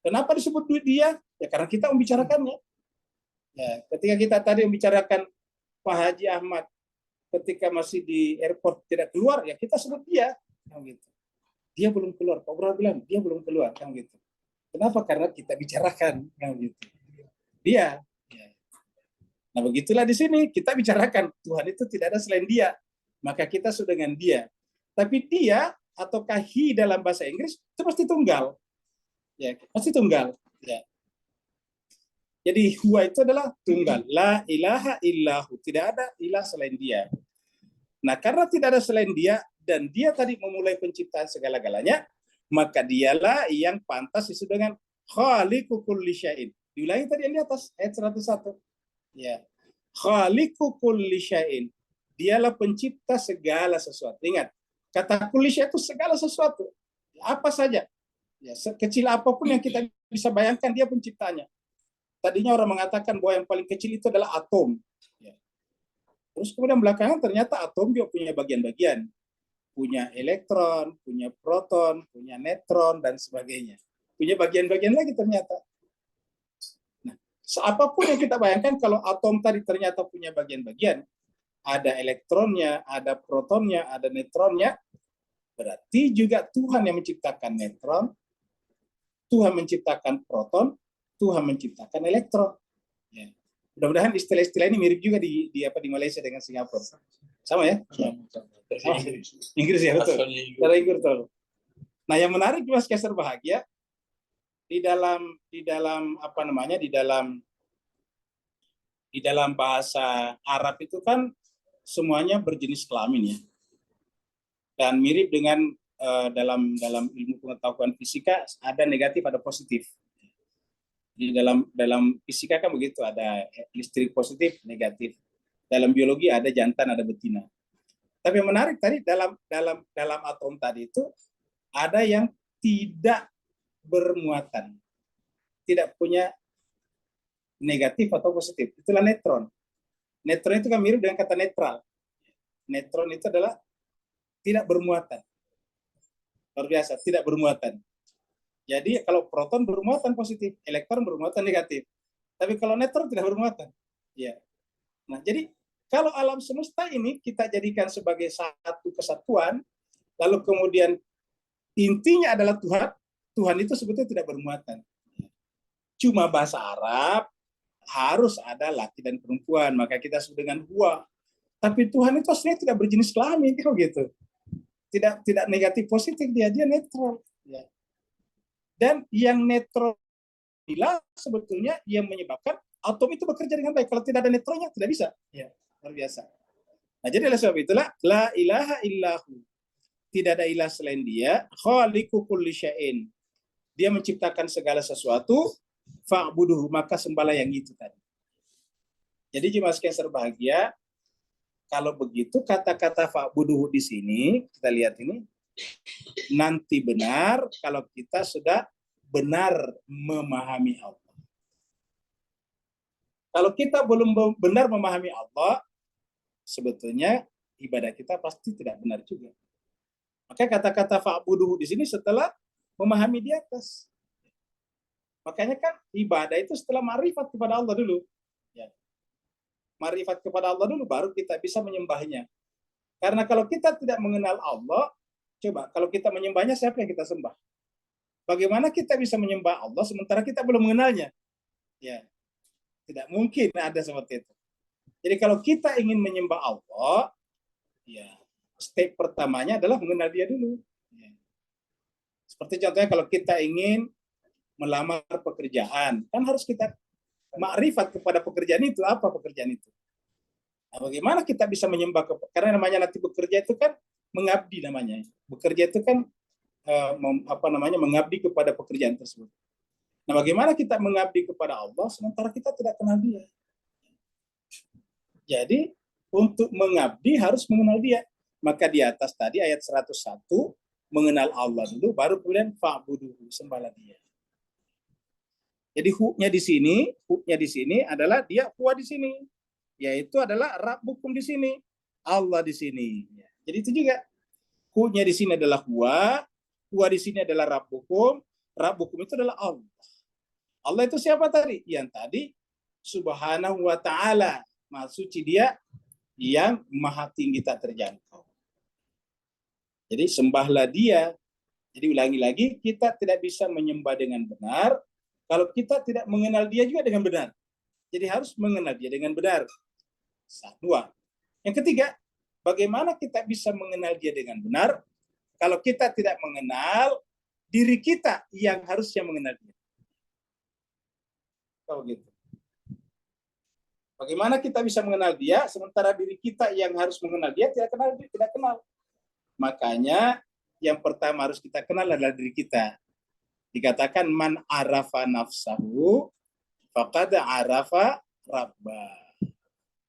Kenapa disebut dia? Ya karena kita membicarakannya. Ya, ketika kita tadi membicarakan Pak Haji Ahmad ketika masih di airport tidak keluar, ya kita sebut dia. Gitu. Dia belum keluar. Pak Bro bilang dia belum keluar. Gitu. Kenapa? Karena kita bicarakan. Gitu. Dia. Ya. Nah begitulah di sini kita bicarakan Tuhan itu tidak ada selain dia. Maka kita sudah dengan dia. Tapi dia ataukah he dalam bahasa Inggris itu pasti tunggal. Ya, pasti tunggal. Ya. Jadi huwa itu adalah tunggal. La ilaha illahu. Tidak ada ilah selain dia. Nah, karena tidak ada selain dia dan dia tadi memulai penciptaan segala-galanya, maka dialah yang pantas disebut dengan khaliqu kulli syai'in. Diulangi tadi yang di atas ayat 101. Ya. Khaliqu kulli syai'in. Dialah pencipta segala sesuatu. Ingat, kata kulisya itu segala sesuatu. Apa saja. Ya, sekecil apapun yang kita bisa bayangkan, dia penciptanya. Tadinya orang mengatakan bahwa yang paling kecil itu adalah atom. Ya. Terus kemudian belakangan ternyata atom juga punya bagian-bagian. Punya elektron, punya proton, punya neutron, dan sebagainya. Punya bagian-bagian lagi ternyata. Nah, apapun yang kita bayangkan, kalau atom tadi ternyata punya bagian-bagian, ada elektronnya, ada protonnya, ada neutronnya, berarti juga Tuhan yang menciptakan neutron, Tuhan menciptakan proton, Tuhan menciptakan elektron. Ya. Mudah-mudahan istilah-istilah ini mirip juga di Malaysia dengan Singapura. Sama ya? Sama. Inggris ya, betul. Cara Inggris betul. Nah, yang menarik Mas Keser Bahagia di dalam bahasa Arab itu kan semuanya berjenis kelamin ya. Dan mirip dengan dalam ilmu pengetahuan fisika ada negatif ada positif. Di dalam fisika kan begitu, ada listrik positif negatif. Dalam biologi ada jantan ada betina. Tapi yang menarik tadi dalam atom tadi itu ada yang tidak bermuatan, tidak punya negatif atau positif. Itulah neutron. Neutron itu kan mirip dengan kata netral. Neutron itu adalah tidak bermuatan. Luar biasa, tidak bermuatan. Jadi kalau proton bermuatan positif, elektron bermuatan negatif. Tapi kalau neutron tidak bermuatan. Ya. Nah, jadi kalau alam semesta ini kita jadikan sebagai satu kesatuan, lalu kemudian intinya adalah Tuhan, Tuhan itu sebetulnya tidak bermuatan. Cuma bahasa Arab harus ada laki dan perempuan, maka kita sebut dengan huwa. Tapi Tuhan itu aslinya tidak berjenis kelamin, gitu. Tidak negatif positif, dia netral. Ya. Dan yang netral inilah sebetulnya yang menyebabkan atom itu bekerja dengan baik. Kalau tidak ada neutronnya tidak bisa. Ya, luar biasa. Nah, jadi oleh sebab itulah la ilaha illahu. Tidak ada ilah selain dia, khaliqu kulli syai'in. Dia menciptakan segala sesuatu, fa'buduhu, maka sembahlah yang itu tadi. Jadi jemaah sekalian berbahagia, kalau begitu kata-kata fa'buduhu di sini, kita lihat ini, nanti benar kalau kita sudah benar memahami Allah. Kalau kita belum benar memahami Allah, sebetulnya ibadah kita pasti tidak benar juga. Maka kata-kata fa'buduhu di sini setelah memahami di atas. Makanya kan ibadah itu setelah ma'rifat kepada Allah dulu. Ya. Ma'rifat kepada Allah dulu baru kita bisa menyembahnya. Karena kalau kita tidak mengenal Allah, coba kalau kita menyembahnya siapa yang kita sembah? Bagaimana kita bisa menyembah Allah sementara kita belum mengenalnya? Ya. Tidak mungkin ada seperti itu. Jadi kalau kita ingin menyembah Allah, ya step pertamanya adalah mengenal dia dulu. Ya. Seperti contohnya kalau kita ingin melamar pekerjaan, kan harus kita makrifat kepada pekerjaan itu, apa pekerjaan itu. Nah, bagaimana kita bisa menyembah, karena namanya nanti bekerja itu kan mengabdi namanya. Bekerja itu kan mengabdi kepada pekerjaan tersebut. Nah, bagaimana kita mengabdi kepada Allah sementara kita tidak kenal dia? Jadi, untuk mengabdi harus mengenal dia. Maka di atas tadi ayat 101, mengenal Allah dulu, baru kemudian fa'buduhu, sembahlah dia. Jadi hu-nya di sini adalah dia huwa di sini, yaitu adalah rabbukum di sini, Allah di sini. Jadi itu juga hu-nya di sini adalah huwa di sini adalah rabbukum itu adalah Allah. Allah itu siapa tadi? Yang tadi subhanahu wa ta'ala, maha suci dia yang maha tinggi tak terjangkau. Jadi sembahlah dia. Jadi ulangi lagi, kita tidak bisa menyembah dengan benar kalau kita tidak mengenal dia juga dengan benar. Jadi harus mengenal dia dengan benar. Dua. Yang ketiga, bagaimana kita bisa mengenal dia dengan benar kalau kita tidak mengenal diri kita yang harusnya mengenal dia. Kalau gitu. Bagaimana kita bisa mengenal dia sementara diri kita yang harus mengenal dia tidak kenal. Makanya yang pertama harus kita kenal adalah diri kita. Dikatakan man arafa nafsahu faqad arafa rabbah.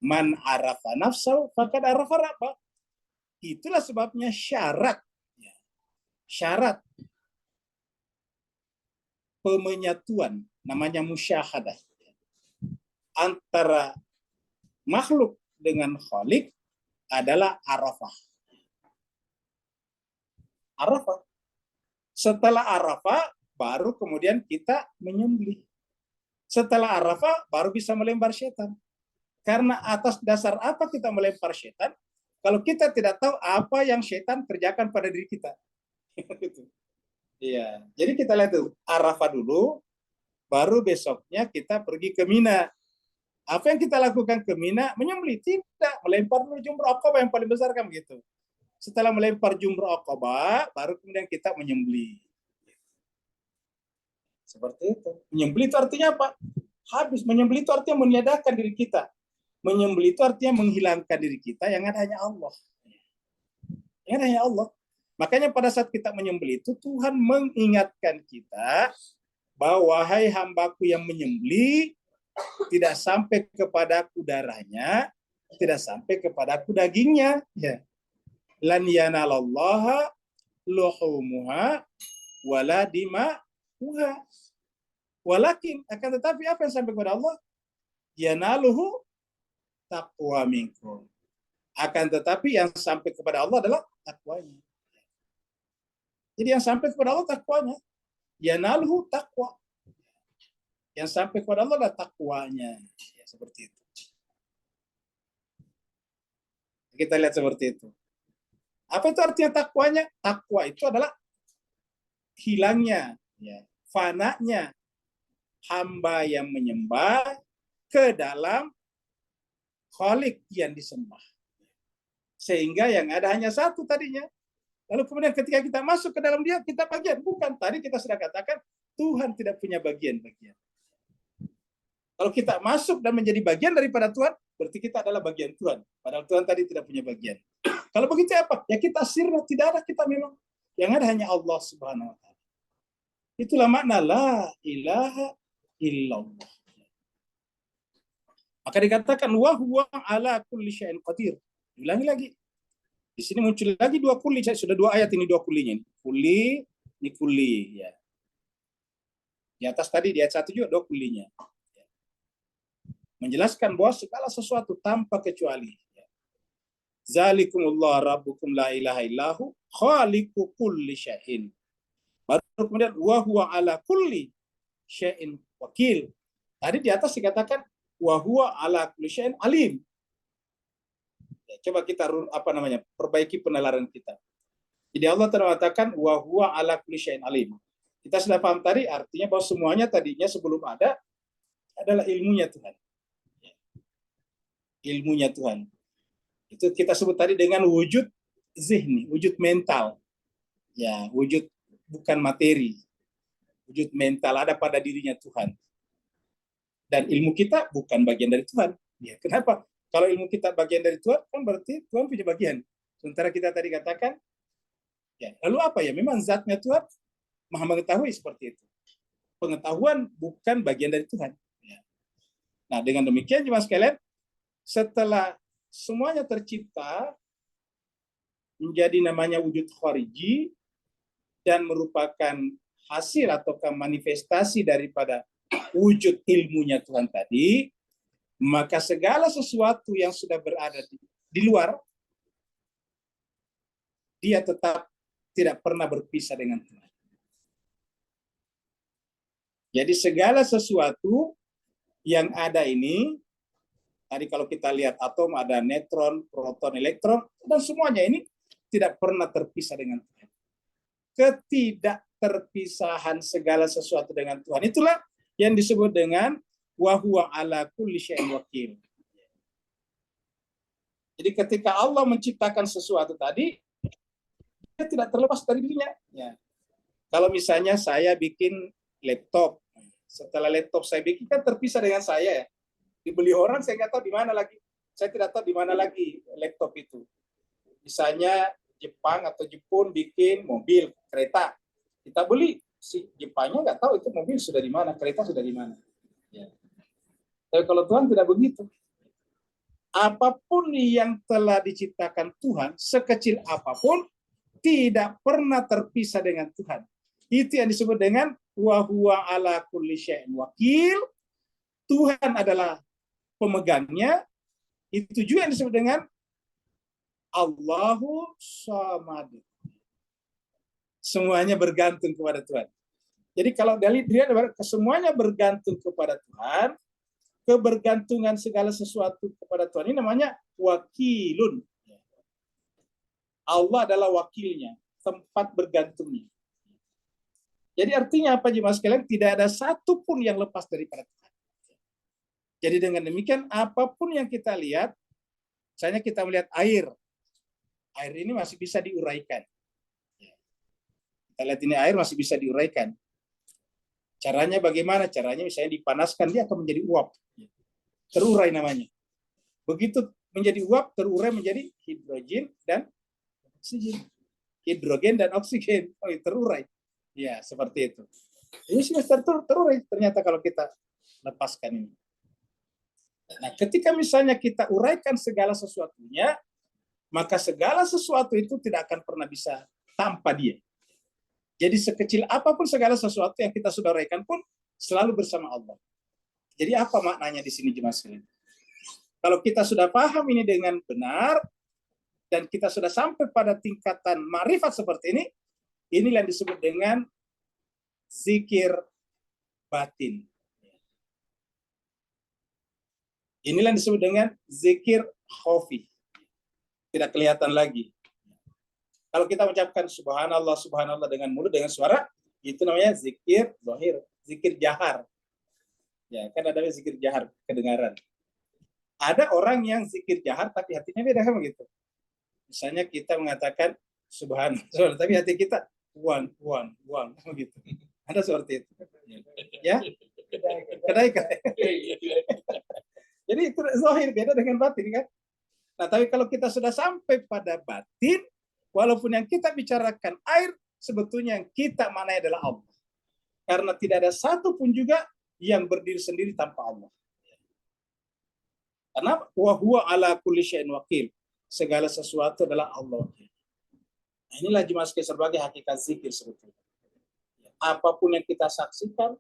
Man arafa nafsahu faqad arafa rabbah. Itulah sebabnya syarat pemenyatuan namanya musyahadah antara makhluk dengan khalik adalah arafah. Arafah. Setelah Arafah, baru kemudian kita menyembelih. Setelah Arafah, baru bisa melempar setan. Karena atas dasar apa kita melempar setan? Kalau kita tidak tahu apa yang setan kerjakan pada diri kita. Iya. Jadi kita lihat tuh, Arafah dulu, baru besoknya kita pergi ke Mina. Apa yang kita lakukan ke Mina? Menyembelih. Tidak. Melempar dulu jumrah Aqabah yang paling besar kan begitu. Setelah melempar jumrah Aqabah, baru kemudian kita menyembelih. Seperti itu. Menyembelih itu artinya apa? Habis. Menyembelih itu artinya meniadakan diri kita. Menyembelih itu artinya menghilangkan diri kita yang ada hanya Allah. Yang ada hanya Allah. Makanya pada saat kita menyembelih itu Tuhan mengingatkan kita bahwa wahai hambaku yang menyembelih, tidak sampai kepadaku darahnya, tidak sampai kepadaku dagingnya. Ya. Lan yanalallaha luhumuha wala dima'uha. Walakin, akan tetapi apa yang sampai kepada Allah? Yanaluhu taqwa minkum. Akan tetapi yang sampai kepada Allah adalah takwanya. Jadi yang sampai kepada Allah takwanya. Yanaluhu taqwa. Yang sampai kepada Allah adalah takwanya. Ya, seperti itu. Kita lihat seperti itu. Apa itu artinya takwanya? Takwa itu adalah hilangnya, ya, fananya hamba yang menyembah ke dalam khalik yang disembah. Sehingga yang ada hanya satu tadinya. Lalu kemudian ketika kita masuk ke dalam dia, kita bagian. Bukan, tadi kita sudah katakan Tuhan tidak punya bagian-bagian. Kalau kita masuk dan menjadi bagian daripada Tuhan, berarti kita adalah bagian Tuhan. Padahal Tuhan tadi tidak punya bagian. Kalau begitu apa? Ya kita sirna, tidak ada kita memang. Yang ada hanya Allah Subhanahu wa Ta'ala. Itulah makna la ilaha illallah. Maka dikatakan wa huwa ala kulli syai'in qadir. Ulangi lagi. Di sini muncul lagi dua kuli. Sudah dua ayat ini, dua kulinya. Kuli, ini kuli. Ya. Di atas tadi, di ayat 1 juga dua kulinya. Menjelaskan bahwa segala sesuatu tanpa kecuali. Zalikumullah rabbukum la ilaha illahu khaliqu kulli syai'in. Baru kemudian wa huwa ala kulli syai'in wakil. Tadi di atas dikatakan wa huwa ala kulli syai'in alim. Ya, coba kita perbaiki penalaran kita. Jadi Allah telah mengatakan wa huwa ala kulli syai'in alim. Kita sudah paham tadi artinya bahwa semuanya tadinya sebelum ada adalah ilmunya Tuhan. Ilmunya Tuhan. Itu kita sebut tadi dengan wujud zihni, wujud mental. Ya, wujud bukan materi. Wujud mental ada pada dirinya Tuhan. Dan ilmu kita bukan bagian dari Tuhan. Ya, kenapa? Kalau ilmu kita bagian dari Tuhan, kan berarti Tuhan punya bagian. Sementara kita tadi katakan, ya, lalu apa ya? Memang zatnya Tuhan Maha mengetahui seperti itu. Pengetahuan bukan bagian dari Tuhan. Ya. Nah, dengan demikian jemaah sekalian, setelah semuanya tercipta menjadi namanya wujud khariji dan merupakan hasil atau manifestasi daripada wujud ilmunya Tuhan tadi, maka segala sesuatu yang sudah berada di luar, dia tetap tidak pernah berpisah dengan Tuhan. Jadi segala sesuatu yang ada ini, tadi kalau kita lihat atom ada neutron, proton, elektron, dan semuanya ini tidak pernah terpisah dengan Tuhan. Ketidakterpisahan segala sesuatu dengan Tuhan. Itulah yang disebut dengan wa huwa ala kulli syai'in wakil. Jadi ketika Allah menciptakan sesuatu tadi, dia tidak terlepas dari dirinya. Ya. Kalau misalnya saya bikin laptop, setelah laptop saya bikin kan terpisah dengan saya ya. Dibeli orang, saya nggak tahu di mana lagi. Saya tidak tahu di mana lagi laptop itu. Misalnya Jepang atau Jepun bikin mobil, kereta. Kita beli, si Jepangnya nggak tahu itu mobil sudah di mana, kereta sudah di mana. Ya. Tapi kalau Tuhan tidak begitu. Apapun yang telah diciptakan Tuhan, sekecil apapun, tidak pernah terpisah dengan Tuhan. Itu yang disebut dengan wa huwa ala kulli syai'in wakil. Tuhan adalah pemegangnya. Itu juga yang disebut dengan Allahu Samad. Semuanya bergantung kepada Tuhan. Jadi kalau dari dia semuanya bergantung kepada Tuhan, kebergantungan segala sesuatu kepada Tuhan ini namanya wakilun. Allah adalah wakilnya, tempat bergantungnya. Jadi artinya apa jemaah sekalian? Tidak ada satu pun yang lepas daripada Tuhan. Jadi dengan demikian apapun yang kita lihat, misalnya kita melihat air ini masih bisa diuraikan. Kita lihat ini air masih bisa diuraikan. Caranya bagaimana? Caranya misalnya dipanaskan, dia akan menjadi uap. Terurai namanya. Begitu menjadi uap, terurai menjadi hidrogen dan oksigen. hidrogen dan oksigen. Oh, terurai. Ya, seperti itu. Ini semester terurai ternyata kalau kita lepaskan ini. Nah, ketika misalnya kita uraikan segala sesuatunya, maka segala sesuatu itu tidak akan pernah bisa tanpa dia. Jadi sekecil apapun segala sesuatu yang kita sudah uraikan pun selalu bersama Allah. Jadi apa maknanya di sini jemaah sekalian? Kalau kita sudah paham ini dengan benar dan kita sudah sampai pada tingkatan ma'rifat seperti ini, inilah yang disebut dengan zikir batin. Inilah yang disebut dengan zikir khafi. Tidak kelihatan lagi. Kalau kita mengucapkan subhanallah, subhanallah dengan mulut, dengan suara, itu namanya zikir zahir, zikir jahar. Ya, kan ada zikir jahar, kedengaran. Ada orang yang zikir jahar tapi hatinya beda kan begitu. Misalnya kita mengatakan subhanallah, tapi hati kita wan begitu. Ada seperti itu. Ya? Kedai. Jadi itu zahir beda dengan batin kan. Nah, tapi kalau kita sudah sampai pada batin, walaupun yang kita bicarakan air, sebetulnya yang kita maknai adalah Allah. Karena tidak ada satu pun juga yang berdiri sendiri tanpa Allah. Karena wa huwa ala kulli syai'in wakil. Segala sesuatu adalah Allah. Nah, inilah jemaah sekalian sebagai hakikat zikir sebetulnya. Apapun yang kita saksikan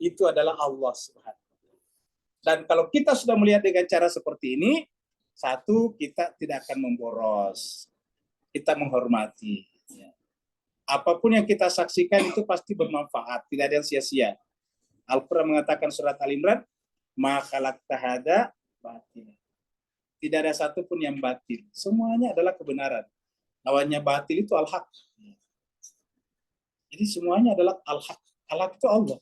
itu adalah Allah Subhanahu. Dan kalau kita sudah melihat dengan cara seperti ini, satu, kita tidak akan memboros. Kita menghormati. Apapun yang kita saksikan itu pasti bermanfaat. Tidak ada yang sia-sia. Al-Quran mengatakan surat Al-Imran, ma khalaqta hada batil. Tidak ada satupun yang batil. Semuanya adalah kebenaran. Lawannya batil itu al-haq. Jadi semuanya adalah al-haq. Al-haq itu Allah.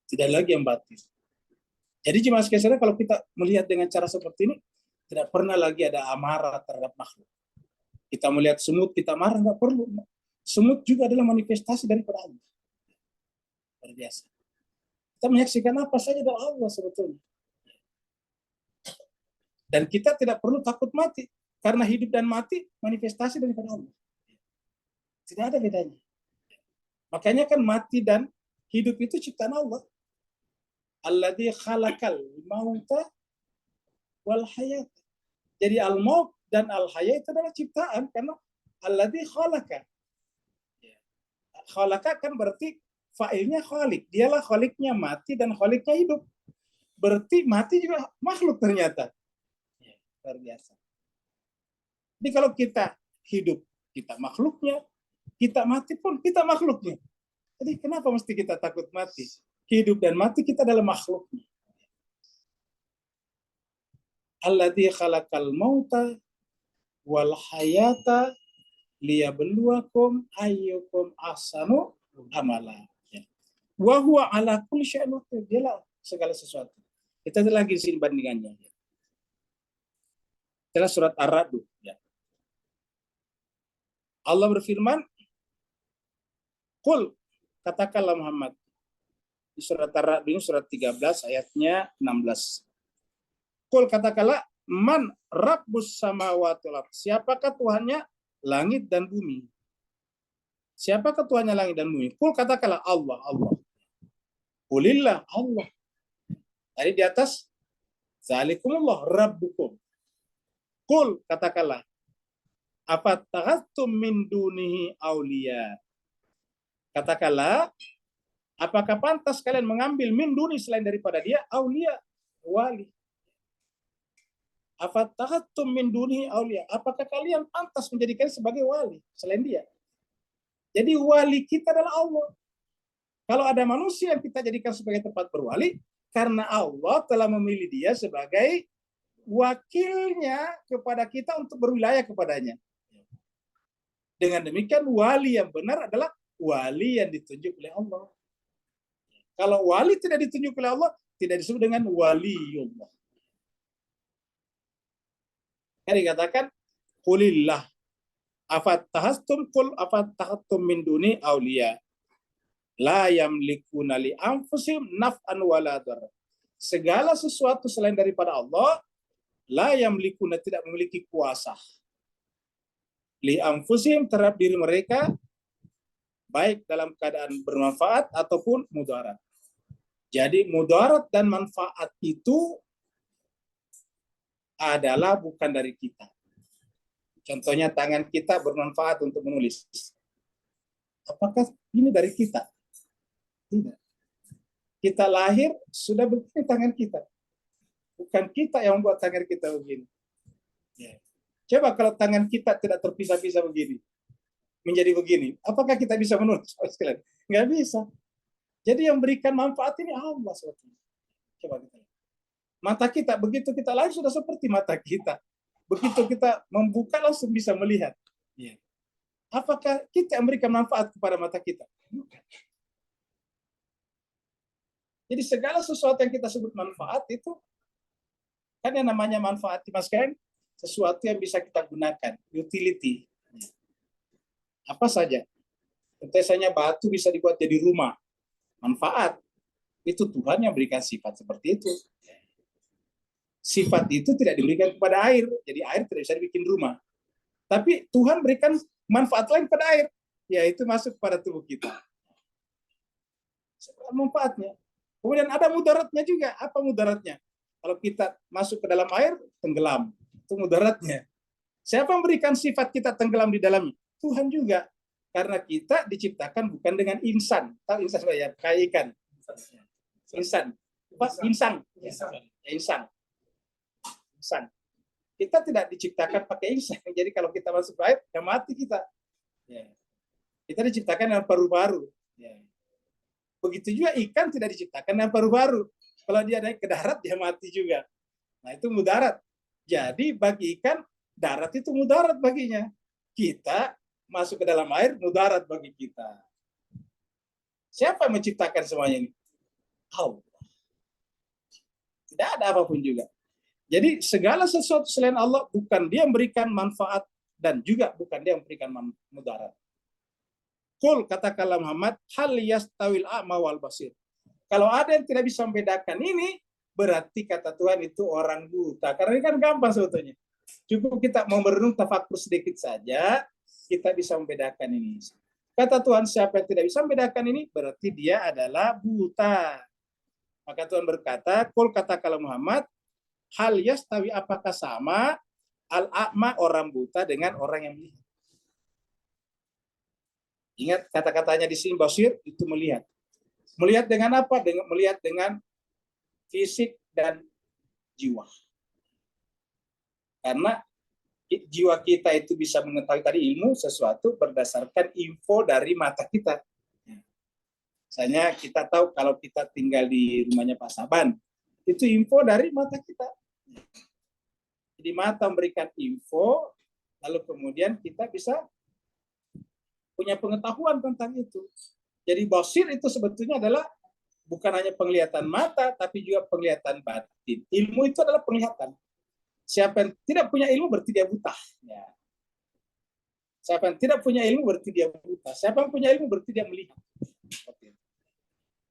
Tidak lagi yang batil. Jadi jemaah sekalian, kalau kita melihat dengan cara seperti ini, tidak pernah lagi ada amarah terhadap makhluk. Kita melihat semut, kita marah, nggak perlu. Semut juga adalah manifestasi daripada Allah. Luar biasa. Kita menyaksikan apa saja dari Allah sebetulnya. Dan kita tidak perlu takut mati. Karena hidup dan mati manifestasi daripada Allah. Tidak ada bedanya. Makanya kan mati dan hidup itu ciptaan Allah. Alladzi khalaqal mauta wal hayat. Jadi al-maut dan al-hayat itu adalah ciptaan. Karena alladzi khalaqa. Khalaqa kan berarti fa'ilnya khalik. Dialah khaliknya mati dan khaliknya hidup. Berarti mati juga makhluk ternyata. Luar biasa. Jadi kalau kita hidup, kita makhluknya. Kita mati pun, kita makhluknya. Jadi kenapa mesti kita takut mati? Hidup dan mati kita adalah makhluknya. Alladzi khalaqal mauta wal hayata liyabluwakum ayyukum ahsanu amala. Wa huwa ala kulli syai'in wakil. Dialah segala sesuatu. Kita ada lagi sini bandingannya. Adalah surat Ar-Ra'd. Allah berfirman, Qul, katakanlah Muhammad. Di surat Ar-Ra'd ini surat 13 ayatnya 16. Qul, katakanlah, man rabbus samawati wal ardh. Siapakah Tuhannya langit dan bumi? Siapakah Tuhannya langit dan bumi? Qul, katakanlah Allah, Allah. Qulillah, Allah. Tadi di atas, zalikumullah rabbukum. Qul, katakanlah, afattakhadtum min dunihi auliya. Katakanlah, apakah pantas kalian mengambil min duni selain daripada dia auliya, wali? Afattakhadtum min dunihi auliya. Apakah kalian pantas menjadikan sebagai wali selain dia? Jadi wali kita adalah Allah. Kalau ada manusia yang kita jadikan sebagai tempat berwali, karena Allah telah memilih dia sebagai wakilnya kepada kita untuk berwilayah kepadanya. Dengan demikian wali yang benar adalah wali yang ditunjuk oleh Allah. Kalau wali tidak ditunjuk oleh Allah, tidak disebut dengan waliullah. Kan dikatakan qulillah afattahastum qul afattahtum min duni auliya la yamlikuna li anfusihim naf'an wala darra. Segala sesuatu selain daripada Allah la yamlikuna tidak memiliki kuasa. li anfusihim terhadap diri mereka, baik dalam keadaan bermanfaat ataupun mudarat. Jadi mudarat dan manfaat itu adalah bukan dari kita. Contohnya tangan kita bermanfaat untuk menulis. Apakah ini dari kita? Tidak. Kita lahir sudah begini tangan kita. Bukan kita yang membuat tangan kita begini. Ya. Coba kalau tangan kita tidak terpisah-pisah begini, menjadi begini, apakah kita bisa menulis? Nggak bisa. Jadi yang berikan manfaat ini Allah SWT. Coba kita lihat. Mata kita, begitu kita lahir sudah seperti mata kita. Begitu kita membuka langsung bisa melihat. Ya. Apakah kita yang memberikan manfaat kepada mata kita? Bukan. Jadi segala sesuatu yang kita sebut manfaat itu, kan yang namanya manfaat, Mas Ken, sesuatu yang bisa kita gunakan, utility. Apa saja. Misalnya batu bisa dibuat jadi rumah. Manfaat. Itu Tuhan yang berikan sifat seperti itu. Sifat itu tidak diberikan kepada air. Jadi air tidak bisa dibikin rumah. Tapi Tuhan berikan manfaat lain pada air. Yaitu masuk pada tubuh kita. Manfaatnya. Kemudian ada mudaratnya juga. Apa mudaratnya? Kalau kita masuk ke dalam air, tenggelam. Itu mudaratnya. Siapa yang memberikan sifat kita tenggelam di dalamnya? Tuhan juga. Karena kita diciptakan bukan dengan insan. Tahu insan ya? Kayak ikan. Insan. Apa? Insang. Insang. Insan. Kita tidak diciptakan pakai insang. Jadi kalau kita masuk air, ya mati kita. Ya. Kita diciptakan dengan paru-paru. Ya. Begitu juga ikan tidak diciptakan dengan paru-paru. Kalau dia naik ke darat, dia mati juga. Nah, itu mudarat. Jadi bagi ikan, darat itu mudarat baginya. Kita masuk ke dalam air, mudarat bagi kita. Siapa yang menciptakan semuanya ini? Allah. Tidak ada apapun juga. Jadi segala sesuatu selain Allah, bukan dia yang memberikan manfaat dan juga bukan dia yang memberikan mudarat. Qul, katakanlah Muhammad, hal yastawil a'ma wal basir. Kalau ada yang tidak bisa membedakan ini, berarti kata Tuhan itu orang buta. Karena ini kan gampang sebetulnya. Cukup kita mau merenung tafakur sedikit saja, kita bisa membedakan ini. Kata Tuhan, siapa yang tidak bisa membedakan ini, berarti dia adalah buta. Maka Tuhan berkata, Qul, katakanlah Muhammad, hal yastawi, apakah sama al-a'ma orang buta dengan orang yang melihat? Ingat kata-katanya di sini, basir itu melihat. Melihat dengan apa? Melihat dengan fisik dan jiwa. Karena jiwa kita itu bisa mengetahui tadi ilmu sesuatu berdasarkan info dari mata kita. Misalnya kita tahu kalau kita tinggal di rumahnya Pak Saban, itu info dari mata kita. Jadi mata memberikan info, lalu kemudian kita bisa punya pengetahuan tentang itu. Jadi basir itu sebetulnya adalah bukan hanya penglihatan mata, tapi juga penglihatan batin. Ilmu itu adalah penglihatan. Siapa yang tidak punya ilmu berarti dia buta. Ya. Siapa yang tidak punya ilmu berarti dia buta. Siapa yang punya ilmu berarti dia melihat.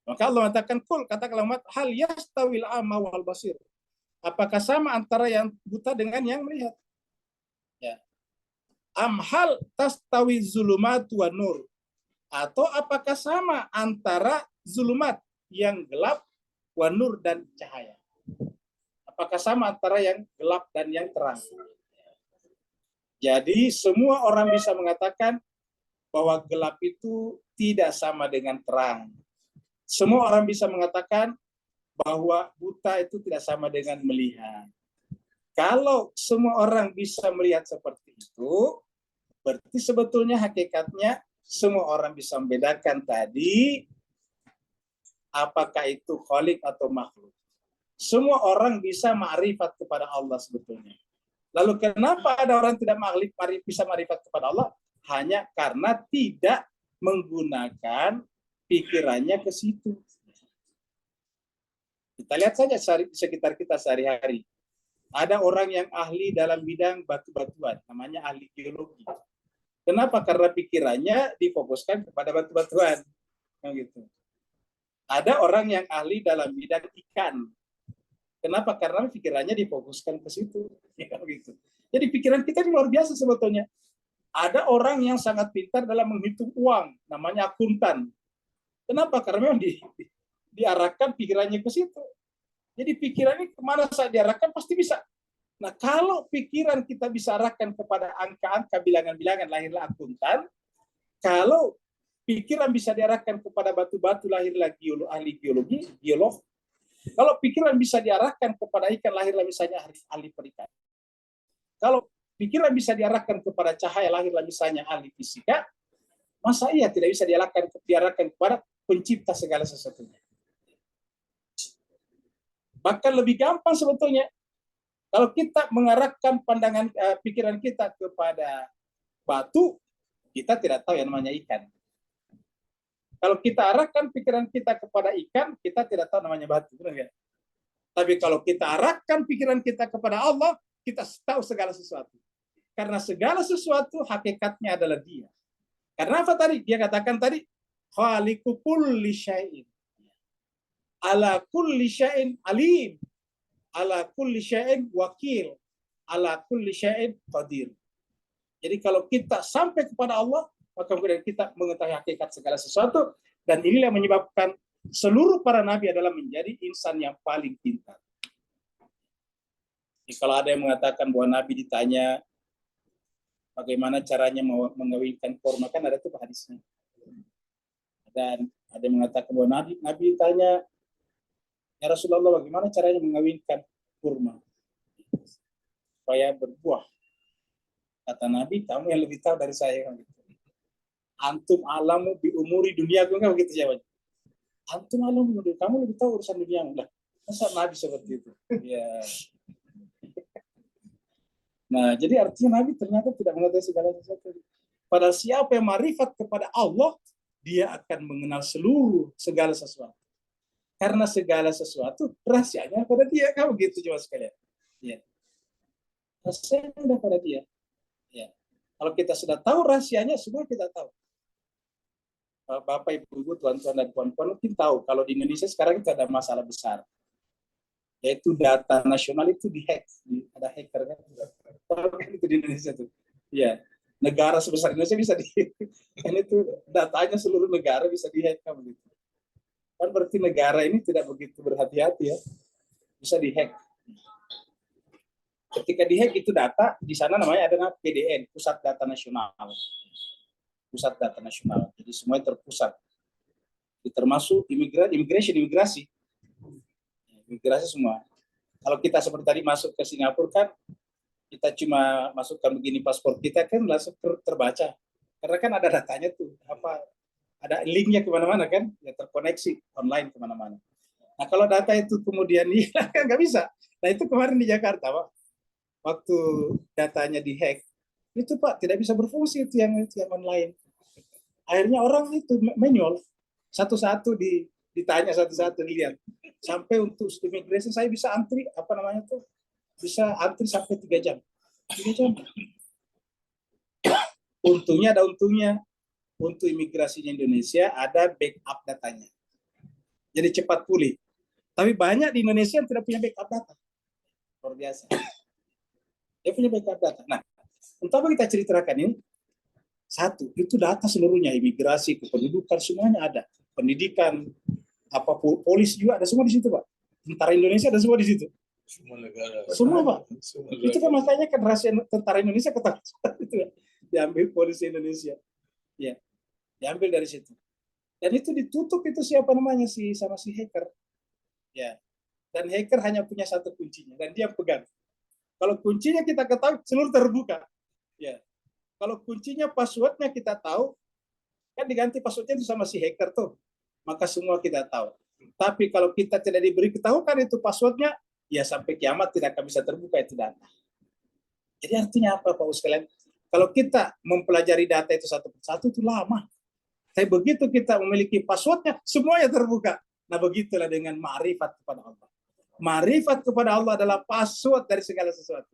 Maka Allah mengatakan, Qul, katakanlah Muhammad, hal yastawil a'ma wal basir. Apakah sama antara yang buta dengan yang melihat? Ya. Amhal tastawi zulumat wa nur. Atau apakah sama antara zulumat yang gelap wa nur dan cahaya? Apakah sama antara yang gelap dan yang terang? Jadi semua orang bisa mengatakan bahwa gelap itu tidak sama dengan terang. Semua orang bisa mengatakan bahwa buta itu tidak sama dengan melihat. Kalau semua orang bisa melihat seperti itu, berarti sebetulnya hakikatnya semua orang bisa membedakan tadi apakah itu khalik atau makhluk. Semua orang bisa ma'rifat kepada Allah sebetulnya. Lalu kenapa ada orang tidak bisa ma'rifat kepada Allah? Hanya karena tidak menggunakan pikirannya ke situ. Kita lihat saja di sekitar kita sehari-hari. Ada orang yang ahli dalam bidang batu-batuan, namanya ahli geologi. Kenapa? Karena pikirannya difokuskan kepada batu-batuan. Gitu. Ada orang yang ahli dalam bidang ikan. Kenapa? Karena pikirannya difokuskan ke situ. Gitu. Jadi pikiran kita luar biasa sebetulnya. Ada orang yang sangat pintar dalam menghitung uang, namanya akuntan. Kenapa? Karena memang diarahkan pikirannya ke situ. Jadi pikirannya kemana saja diarahkan pasti bisa. Nah, kalau pikiran kita bisa arahkan kepada angka-angka, bilangan-bilangan, lahirlah akuntan. Kalau pikiran bisa diarahkan kepada batu-batu, lahirlah ahli geologi, geolog. Kalau pikiran bisa diarahkan kepada ikan, lahirlah misalnya ahli perikan. Kalau pikiran bisa diarahkan kepada cahaya, lahirlah misalnya ahli fisika. Masa iya tidak bisa diarahkan kepada pencipta segala sesuatunya? Bahkan lebih gampang sebetulnya. Kalau kita mengarahkan pandangan pikiran kita kepada batu, kita tidak tahu yang namanya ikan. Kalau kita arahkan pikiran kita kepada ikan, kita tidak tahu namanya batu. Benar? Tapi kalau kita arahkan pikiran kita kepada Allah, kita tahu segala sesuatu. Karena segala sesuatu hakikatnya adalah Dia. Karena apa tadi? Dia katakan tadi, khaliqu kulli syai'in. Ala kulli syai'in alim. Ala kulli syai'in wakil. Ala kulli syai'in qadir. Jadi kalau kita sampai kepada Allah, maka kemudian kita mengetahui hakikat segala sesuatu, dan inilah yang menyebabkan seluruh para nabi adalah menjadi insan yang paling pintar. Jadi kalau ada yang mengatakan bahwa nabi ditanya bagaimana caranya mengawinkan kurma, kan ada tuh hadisnya. Dan ada yang mengatakan bahwa nabi ditanya, ya Rasulullah, bagaimana caranya mengawinkan kurma supaya berbuah? Kata Nabi, kamu yang lebih tahu dari saya. Antum alamu bi umuri dunia, enggak begitu jawabnya. Antum alamu, kamu lebih tahu urusan dunia. Lah, masa Nabi seperti itu? Ya. Nah, jadi artinya Nabi ternyata tidak mengetahui segala sesuatu. Padahal siapa yang ma'rifat kepada Allah, dia akan mengenal segala sesuatu. Karena segala sesuatu rahasianya pada Dia. Kamu gitu coba sekalian. Ya. Rahasianya ada pada Dia. Ya. Kalau kita sudah tahu rahasianya, semua kita tahu. Bapak, Ibu, tuan-tuan dan puan-puan mungkin tahu kalau di Indonesia sekarang itu ada masalah besar, yaitu data nasional itu dihack, ada hacker kan? Itu di Indonesia tuh. Ya, negara sebesar Indonesia bisa kan itu datanya seluruh negara bisa dihack kan begitu. Kan berarti negara ini tidak begitu berhati-hati ya, bisa dihack. Ketika dihack itu data, di sana namanya ada PDN, Pusat Data Nasional. Pusat Data Nasional. Jadi semuanya terpusat. Termasuk imigrasi semua. Kalau kita seperti tadi masuk ke Singapura kan, kita cuma masukkan begini paspor kita kan langsung terbaca. Karena kan ada datanya tuh, ada linknya kemana-mana kan, ya terkoneksi online kemana-mana. Nah kalau data itu kemudian hilang kan nggak bisa. Nah itu kemarin di Jakarta Pak, waktu datanya dihack, itu Pak tidak bisa berfungsi itu yang online. Akhirnya orang itu manual, satu-satu ditanya, satu-satu dilihat. Sampai untuk imigrasi saya bisa antri, bisa antri sampai 3 jam. 3 jam. Untungnya ada untungnya. Untuk imigrasinya Indonesia ada backup datanya. Jadi cepat pulih. Tapi banyak di Indonesia yang tidak punya backup data. Luar biasa. Dia punya backup data. Nah, untuk apa kita ceritakan ini? Satu, itu data seluruhnya, imigrasi, kependudukan, semuanya ada. Pendidikan, polis juga ada semua di situ, Pak. Tentara Indonesia ada semua di situ. Semua negara. Semua, Pak. Itu kan makanya kan rahasia tentara Indonesia ketahuan itu ya. Diambil polisi Indonesia. Ya. Diambil dari situ. Dan itu ditutup itu siapa namanya sama si hacker. Ya. Dan hacker hanya punya satu kuncinya dan dia pegang. Kalau kuncinya kita ketahui, seluruh terbuka. Ya. Kalau kuncinya passwordnya kita tahu, kan diganti passwordnya itu sama si hacker tuh, maka semua kita tahu. Tapi kalau kita tidak diberi ketahuan itu passwordnya, ya sampai kiamat tidak akan bisa terbuka itu data. Jadi artinya apa Pak sekalian? Kalau kita mempelajari data itu satu persatu itu lama. Tapi begitu kita memiliki passwordnya, semuanya terbuka. Nah begitulah dengan ma'rifat kepada Allah. Ma'rifat kepada Allah adalah password dari segala sesuatu.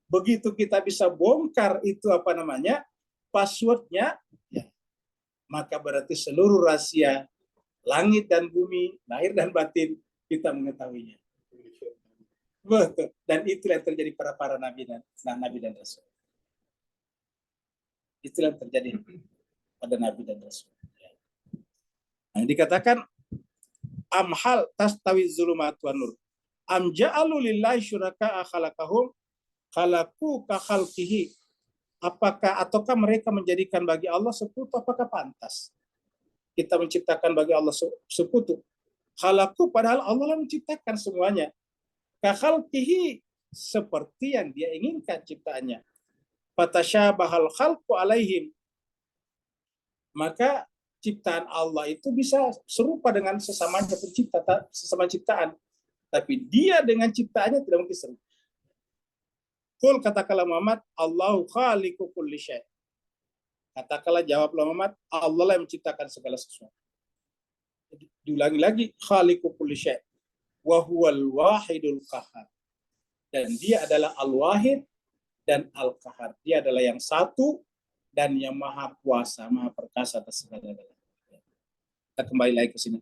Begitu kita bisa bongkar itu passwordnya, ya, maka berarti seluruh rahasia langit dan bumi, lahir dan batin, kita mengetahuinya. Betul. Dan itulah yang terjadi para nabi dan rasul. Itulah yang terjadi pada Nabi dan Rasul. Nah, dikatakan amhal tastawi zulumat wan nur. Am ja'alu lillahi syuraka'a khalaqahum khalaqu ka khalqihi. Apakah ataukah mereka menjadikan bagi Allah sekutu? Apakah pantas kita menciptakan bagi Allah sekutu? Khalaqu padahal Allah yang menciptakan semuanya. Ka khalqihi seperti yang dia inginkan ciptaannya. Fatasyabahal khalqu alaihim. Maka ciptaan Allah itu bisa serupa dengan sesama ciptaan. Tapi dia dengan ciptaannya tidak mungkin serupa. Qul katakanlah Muhammad, Allahu khaliqu kulli syai'. Katakanlah jawablah Muhammad, Allah yang menciptakan segala sesuatu. Diulangi lagi, khaliqu kulli syai'. Wa huwal wahidul qahhar. Dan dia adalah al-wahid dan al-qahhar. Dia adalah yang satu dan yang maha kuasa, maha perkasa atas segala-galanya. Kita kembali lagi ke sini.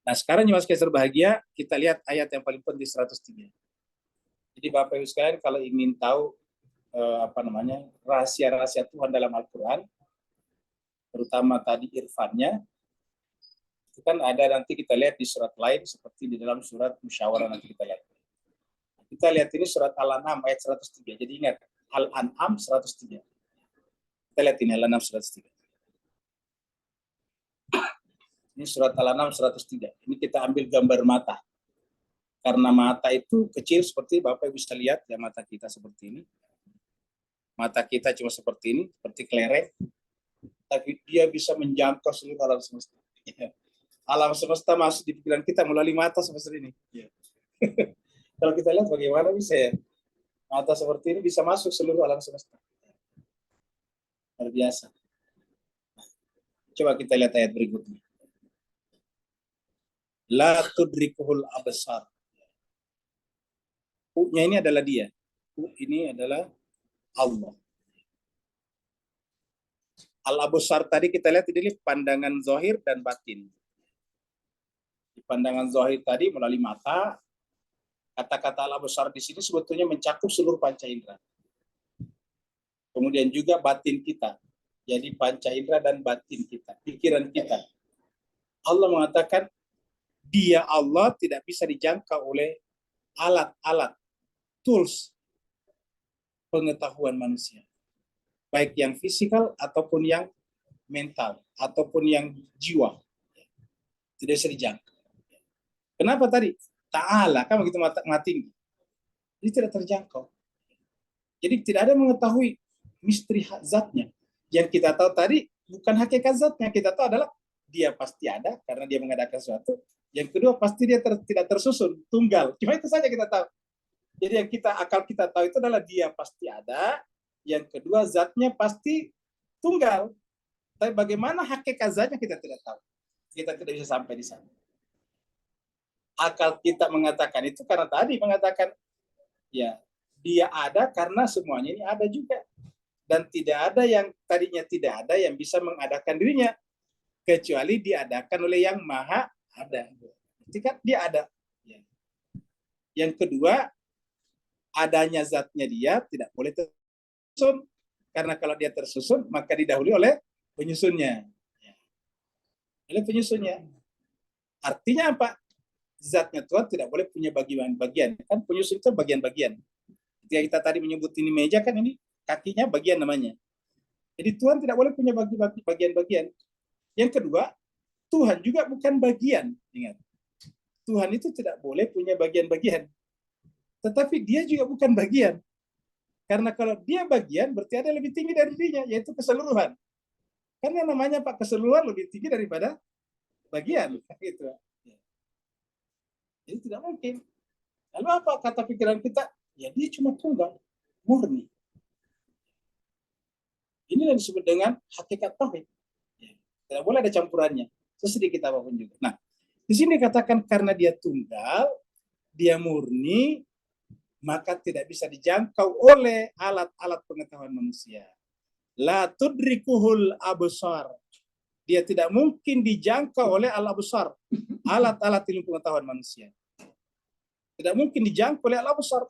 Nah, sekarang jemaah sekalian berbahagia, kita lihat ayat yang paling penting 103. Jadi Bapak Ibu sekalian kalau ingin tahu rahasia-rahasia Tuhan dalam Al-Quran, terutama tadi irfannya, itu kan ada nanti kita lihat di surat lain seperti di dalam surat Musyawarah nanti kita lihat. Kita lihat ini surat Al-An'am ayat 103. Jadi ingat, Al-An'am 103. Kita lihat ini Al-An'am 103. Ini surat Al-An'am 103. Ini kita ambil gambar mata. Karena mata itu kecil seperti Bapak bisa lihat ya, mata kita seperti ini. Mata kita cuma seperti ini, seperti kelereng. Tapi dia bisa menjangkau seluruh alam semesta. Alam semesta masuk di pikiran kita melalui mata seperti ini. Kalau kita lihat bagaimana bisa ya, mata seperti ini bisa masuk seluruh alam semesta. Luar biasa. Coba kita lihat ayat berikutnya. La tudrikuhul absar. U-nya ini adalah dia. U ini adalah Allah. Al-absar tadi kita lihat ini pandangan zahir dan batin. Di pandangan zahir tadi melalui mata. Kata-kata al-absar di sini sebetulnya mencakup seluruh panca indera. Kemudian juga batin kita. Jadi panca indera dan batin kita, pikiran kita. Allah mengatakan dia Allah tidak bisa dijangkau oleh alat-alat, tools pengetahuan manusia. Baik yang fisikal ataupun yang mental, ataupun yang jiwa. Tidak bisa dijangkau. Kenapa tadi? Ta'ala, kan begitu tinggi. Jadi tidak terjangkau. Jadi tidak ada mengetahui misteri zatnya. Yang kita tahu tadi bukan hakikat zatnya. Kita tahu adalah dia pasti ada karena dia mengadakan sesuatu. Yang kedua pasti dia tidak tersusun, tunggal. Cuma itu saja kita tahu. Jadi yang akal kita tahu itu adalah dia pasti ada. Yang kedua zatnya pasti tunggal. Tapi bagaimana hakikat zatnya kita tidak tahu. Kita tidak bisa sampai di sana. Akal kita mengatakan itu karena tadi mengatakan ya dia ada karena semuanya ini ada juga. Dan tidak ada yang tadinya tidak ada yang bisa mengadakan dirinya. Kecuali diadakan oleh yang maha ada. Ketika dia ada. Yang kedua, adanya zatnya dia tidak boleh tersusun. Karena kalau dia tersusun, maka didahului oleh penyusunnya. Oleh penyusunnya. Artinya apa? Zatnya Tuhan tidak boleh punya bagian-bagian. Kan penyusun itu bagian-bagian. Ketika kita tadi menyebut ini meja, kan ini kakinya bagian namanya. Jadi Tuhan tidak boleh punya bagian-bagian. Yang kedua, Tuhan juga bukan bagian. Ingat, Tuhan itu tidak boleh punya bagian-bagian. Tetapi dia juga bukan bagian. Karena kalau dia bagian, berarti ada lebih tinggi dari dirinya, yaitu keseluruhan. Karena namanya Pak, keseluruhan lebih tinggi daripada bagian. Gitu. Jadi tidak mungkin. Lalu apa kata pikiran kita? Ya dia cuma tunggal, murni. Ini yang disebut dengan hakikat tauhid. Tidak boleh ada campurannya, sesedikit apapun juga. Nah, di sini katakan karena dia tunggal, dia murni, maka tidak bisa dijangkau oleh alat-alat pengetahuan manusia. La tudrikuhul absar. Dia tidak mungkin dijangkau oleh al-absar, alat-alat ilmu pengetahuan manusia. Tidak mungkin dijangkau oleh al-absar.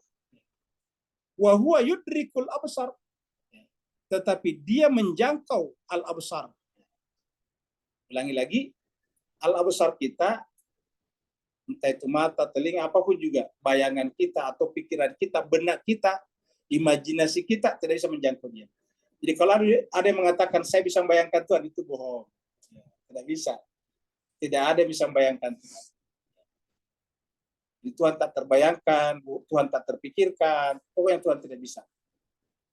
Wa huwa yudrikul absar. tetapi dia menjangkau al-absar. Ulangi lagi, al-absar kita, entah itu mata, telinga, apapun juga, bayangan kita atau pikiran kita, benak kita, imajinasi kita tidak bisa menjangkau dia. Jadi kalau ada yang mengatakan saya bisa membayangkan Tuhan, itu bohong. Tidak bisa. Tidak ada yang bisa membayangkan Tuhan. Tuhan tak terbayangkan, Tuhan tak terpikirkan, pokoknya Tuhan tidak bisa.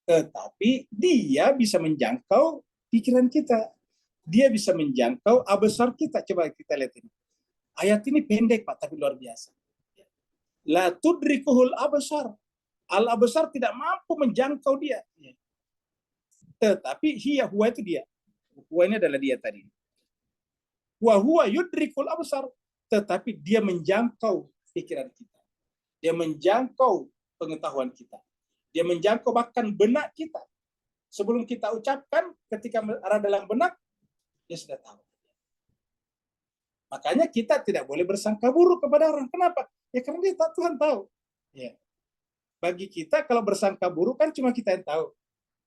Tetapi dia bisa menjangkau pikiran kita. Dia bisa menjangkau absar kita. Coba kita lihat ini. Ayat ini pendek Pak, tapi luar biasa. La tudrikuhul absar. Al-absar tidak mampu menjangkau dia. Tetapi huwa itu dia. Huwa ini adalah dia tadi. Wa huwa yudrikul absar. Tetapi dia menjangkau pikiran kita. Dia menjangkau pengetahuan kita. Dia menjangkau bahkan benak kita. Sebelum kita ucapkan, ketika ada dalam benak, dia sudah tahu. Makanya kita tidak boleh bersangka buruk kepada orang. Kenapa? Ya karena dia Tuhan tahu. Ya. Bagi kita kalau bersangka buruk kan cuma kita yang tahu.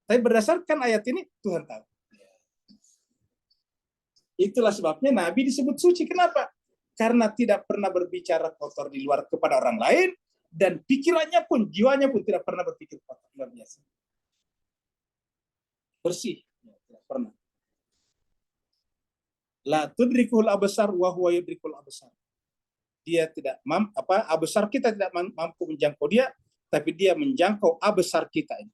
Tapi berdasarkan ayat ini, Tuhan tahu. Itulah sebabnya Nabi disebut suci. Kenapa? Karena tidak pernah berbicara kotor di luar kepada orang lain, dan pikirannya pun, jiwanya pun tidak pernah berpikir kotor. Luar biasa. Bersih. Tidak pernah. La tudrikul absar wa huwa yudrikul absar. Dia tidak absar kita tidak mampu menjangkau dia, tapi dia menjangkau absar kita ini.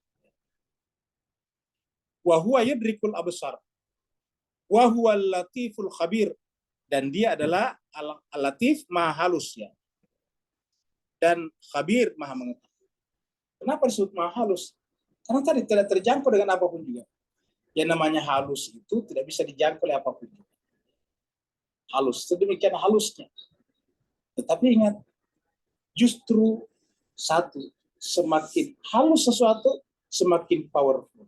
Wa huwa yudrikul absar. Wa huwa latiful khabir. Dan dia adalah al-latif, maha halus ya. Dan khabir, maha mengetahui. Kenapa disebut maha halus? Karena tadi tidak terjangkau dengan apapun juga. Yang namanya halus itu tidak bisa dijangkau oleh apapun juga. Halus, sedemikian halusnya. Tetapi ingat, justru satu, semakin halus sesuatu, semakin powerful.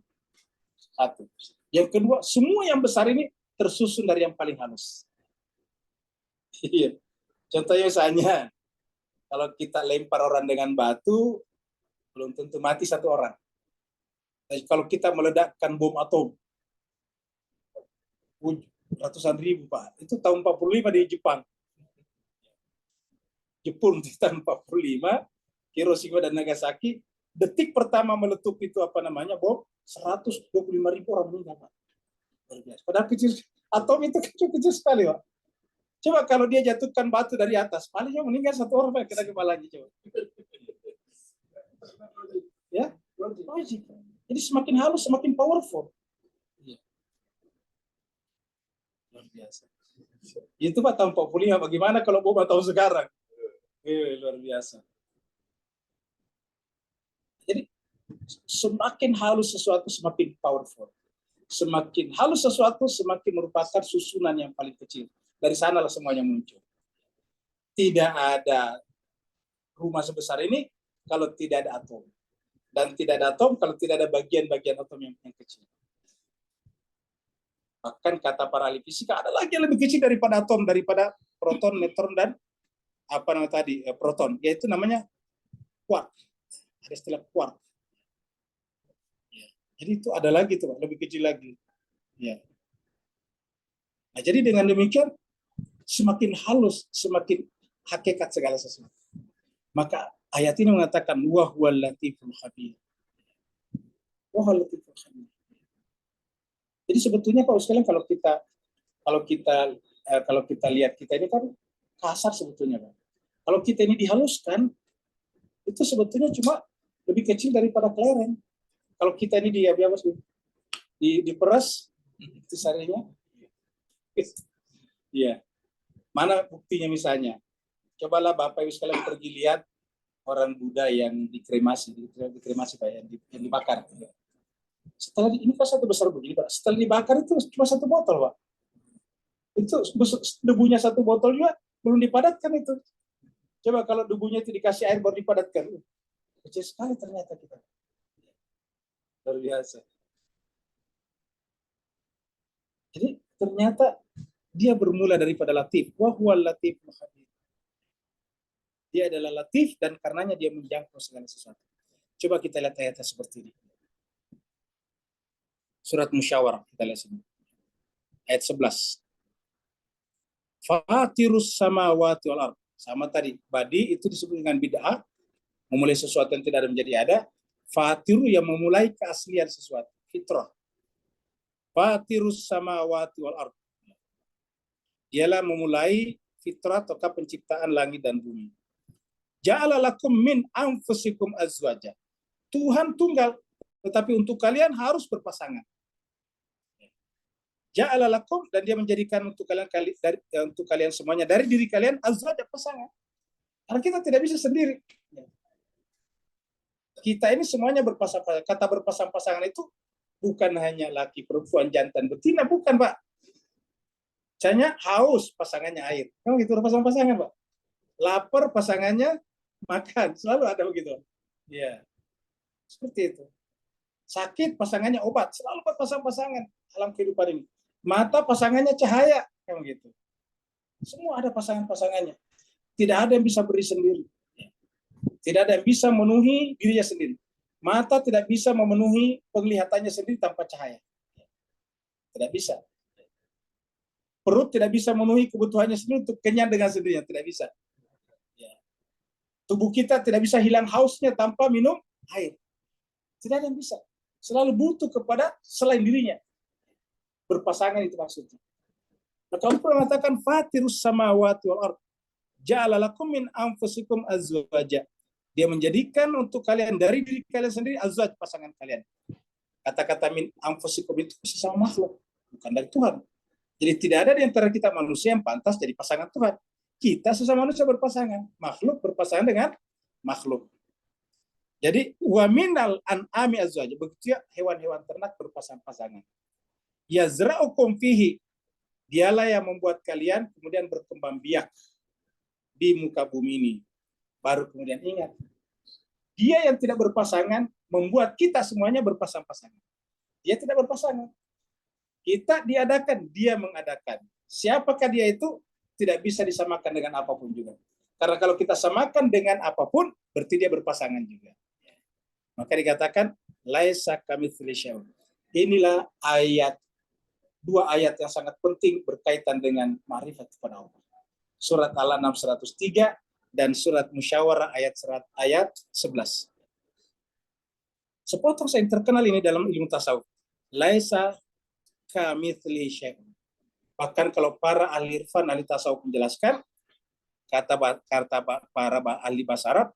Satu. Yang kedua, semua yang besar ini tersusun dari yang paling halus. Iya. Contohnya misalnya, kalau kita lempar orang dengan batu, belum tentu mati satu orang. Tapi kalau kita meledakkan bom atom, ratusan ribu Pak. Itu tahun 45 di Jepang. Jepun di tahun 45, Hiroshima dan Nagasaki, detik pertama meletup itu bom, 125.000 orang meninggal Pak. Padahal kecil, atom itu kecil sekali Pak. Coba kalau dia jatuhkan batu dari atas, palingnya meninggal satu orang Pak, kena kepalanya coba. Ya, logik. Jadi semakin halus, semakin powerful. Luar biasa. Itu Pak tahun 45, bagaimana kalau bom tahun sekarang? Luar biasa. Jadi semakin halus sesuatu semakin powerful. Semakin halus sesuatu semakin merupakan susunan yang paling kecil. Dari sanalah semuanya muncul. Tidak ada rumah sebesar ini kalau tidak ada atom. Dan tidak ada atom kalau tidak ada bagian-bagian atom yang kecil. Bahkan kata para ahli fisika, ada lagi yang lebih kecil daripada atom, daripada proton, neutron, dan proton. Yaitu namanya quark. Ada istilah quark. Jadi itu ada lagi tuh, lebih kecil lagi. Ya. Nah, jadi dengan demikian, semakin halus, semakin hakikat segala sesuatu. Maka ayat ini mengatakan, wa huwal latiful khabir. Wa huwal latiful khabir. Jadi sebetulnya Pak sekalian kalau kita lihat kita ini kan kasar sebetulnya Pak. Kalau kita ini dihaluskan, itu sebetulnya cuma lebih kecil daripada kelereng. Kalau kita ini diperas, itu sarinya. Iya. Mana buktinya misalnya? Cobalah Bapak Ibu sekalian pergi lihat orang Buddha yang dikremasi Pak, yang dibakar. Setelah ini pas satu besar begini Pak. Setelah dibakar itu cuma satu botol Pak. Itu debunya satu botol juga belum dipadatkan itu. Coba kalau debunya itu dikasih air baru dipadatkan. Kecil sekali ternyata kita. Luar biasa. Jadi ternyata dia bermula daripada latif. Wa huwal latiful khabir. Dia adalah latif dan karenanya dia menjangkau segala sesuatu. Coba kita lihat ayatnya seperti ini. Surat Musyawarah, kita lihat sini. Ayat 11. Fatirus samawati wal ardh. Sama tadi, badi itu disebut dengan bid'ah, memulai sesuatu yang tidak ada menjadi ada. Fatiru yang memulai keaslian sesuatu, fitrah. Fatirus samawati wal ardh. Dialah memulai fitrah atau penciptaan langit dan bumi. Ja'ala lakum min anfusikum azwaja. Tuhan tunggal, tetapi untuk kalian harus berpasangan. Ja'ala lakum, dan dia menjadikan untuk kalian semuanya dari diri kalian azwaja, pasangan. Karena kita tidak bisa sendiri. Kita ini semuanya berpasang-pasangan. Kata berpasang-pasangan itu bukan hanya laki, perempuan, jantan, betina, bukan, Pak. Misalnya haus, pasangannya air. Kan gitu berpasang-pasangan, Pak. Lapar, pasangannya makan. Selalu ada begitu. Ya, seperti itu. Sakit, pasangannya obat. Selalu berpasang-pasangan dalam kehidupan ini. Mata, pasangannya cahaya. Kan gitu. Semua ada pasangan-pasangannya. Tidak ada yang bisa beri sendiri. Tidak ada yang bisa memenuhi dirinya sendiri. Mata tidak bisa memenuhi penglihatannya sendiri tanpa cahaya. Tidak bisa. Perut tidak bisa memenuhi kebutuhannya sendiri untuk kenyang dengan sendirinya. Tidak bisa. Tubuh kita tidak bisa hilang hausnya tanpa minum air. Tidak ada yang bisa. Selalu butuh kepada selain dirinya. Berpasangan itu maksudnya. Maka Allah mengatakan fatirus samawati wal ardh. Ja'ala lakum min anfusikum azwaja. Dia menjadikan untuk kalian dari diri kalian sendiri azwaj, pasangan kalian. Kata-kata min anfusikum itu sesama makhluk, bukan dari Tuhan. Jadi tidak ada di antara kita manusia yang pantas jadi pasangan Tuhan. Kita sesama manusia berpasangan, makhluk berpasangan dengan makhluk. Jadi wa minal an'ami azwaj, begitu ya, hewan-hewan ternak berpasang-pasangan. Yazra'ukum fihi, dialah yang membuat kalian kemudian berkembang biak di muka bumi ini. Baru kemudian ingat, dia yang tidak berpasangan membuat kita semuanya berpasang-pasangan. Dia tidak berpasangan. Kita diadakan, dia mengadakan. Siapakah dia itu? Tidak bisa disamakan dengan apapun juga. Karena kalau kita samakan dengan apapun, berarti dia berpasangan juga. Maka dikatakan, laisa kamitsli syai'un. Inilah dua ayat yang sangat penting berkaitan dengan ma'rifat kepada Allah. Surat Al-An'am 103 dan surat Musyawarah ayat 11. Sepotong yang terkenal ini dalam ilmu tasawuf. Laisa kamitsli syai'un. Bahkan kalau para ahli irfan, ahli tasawuf menjelaskan, kata para ahli bahasa Arab,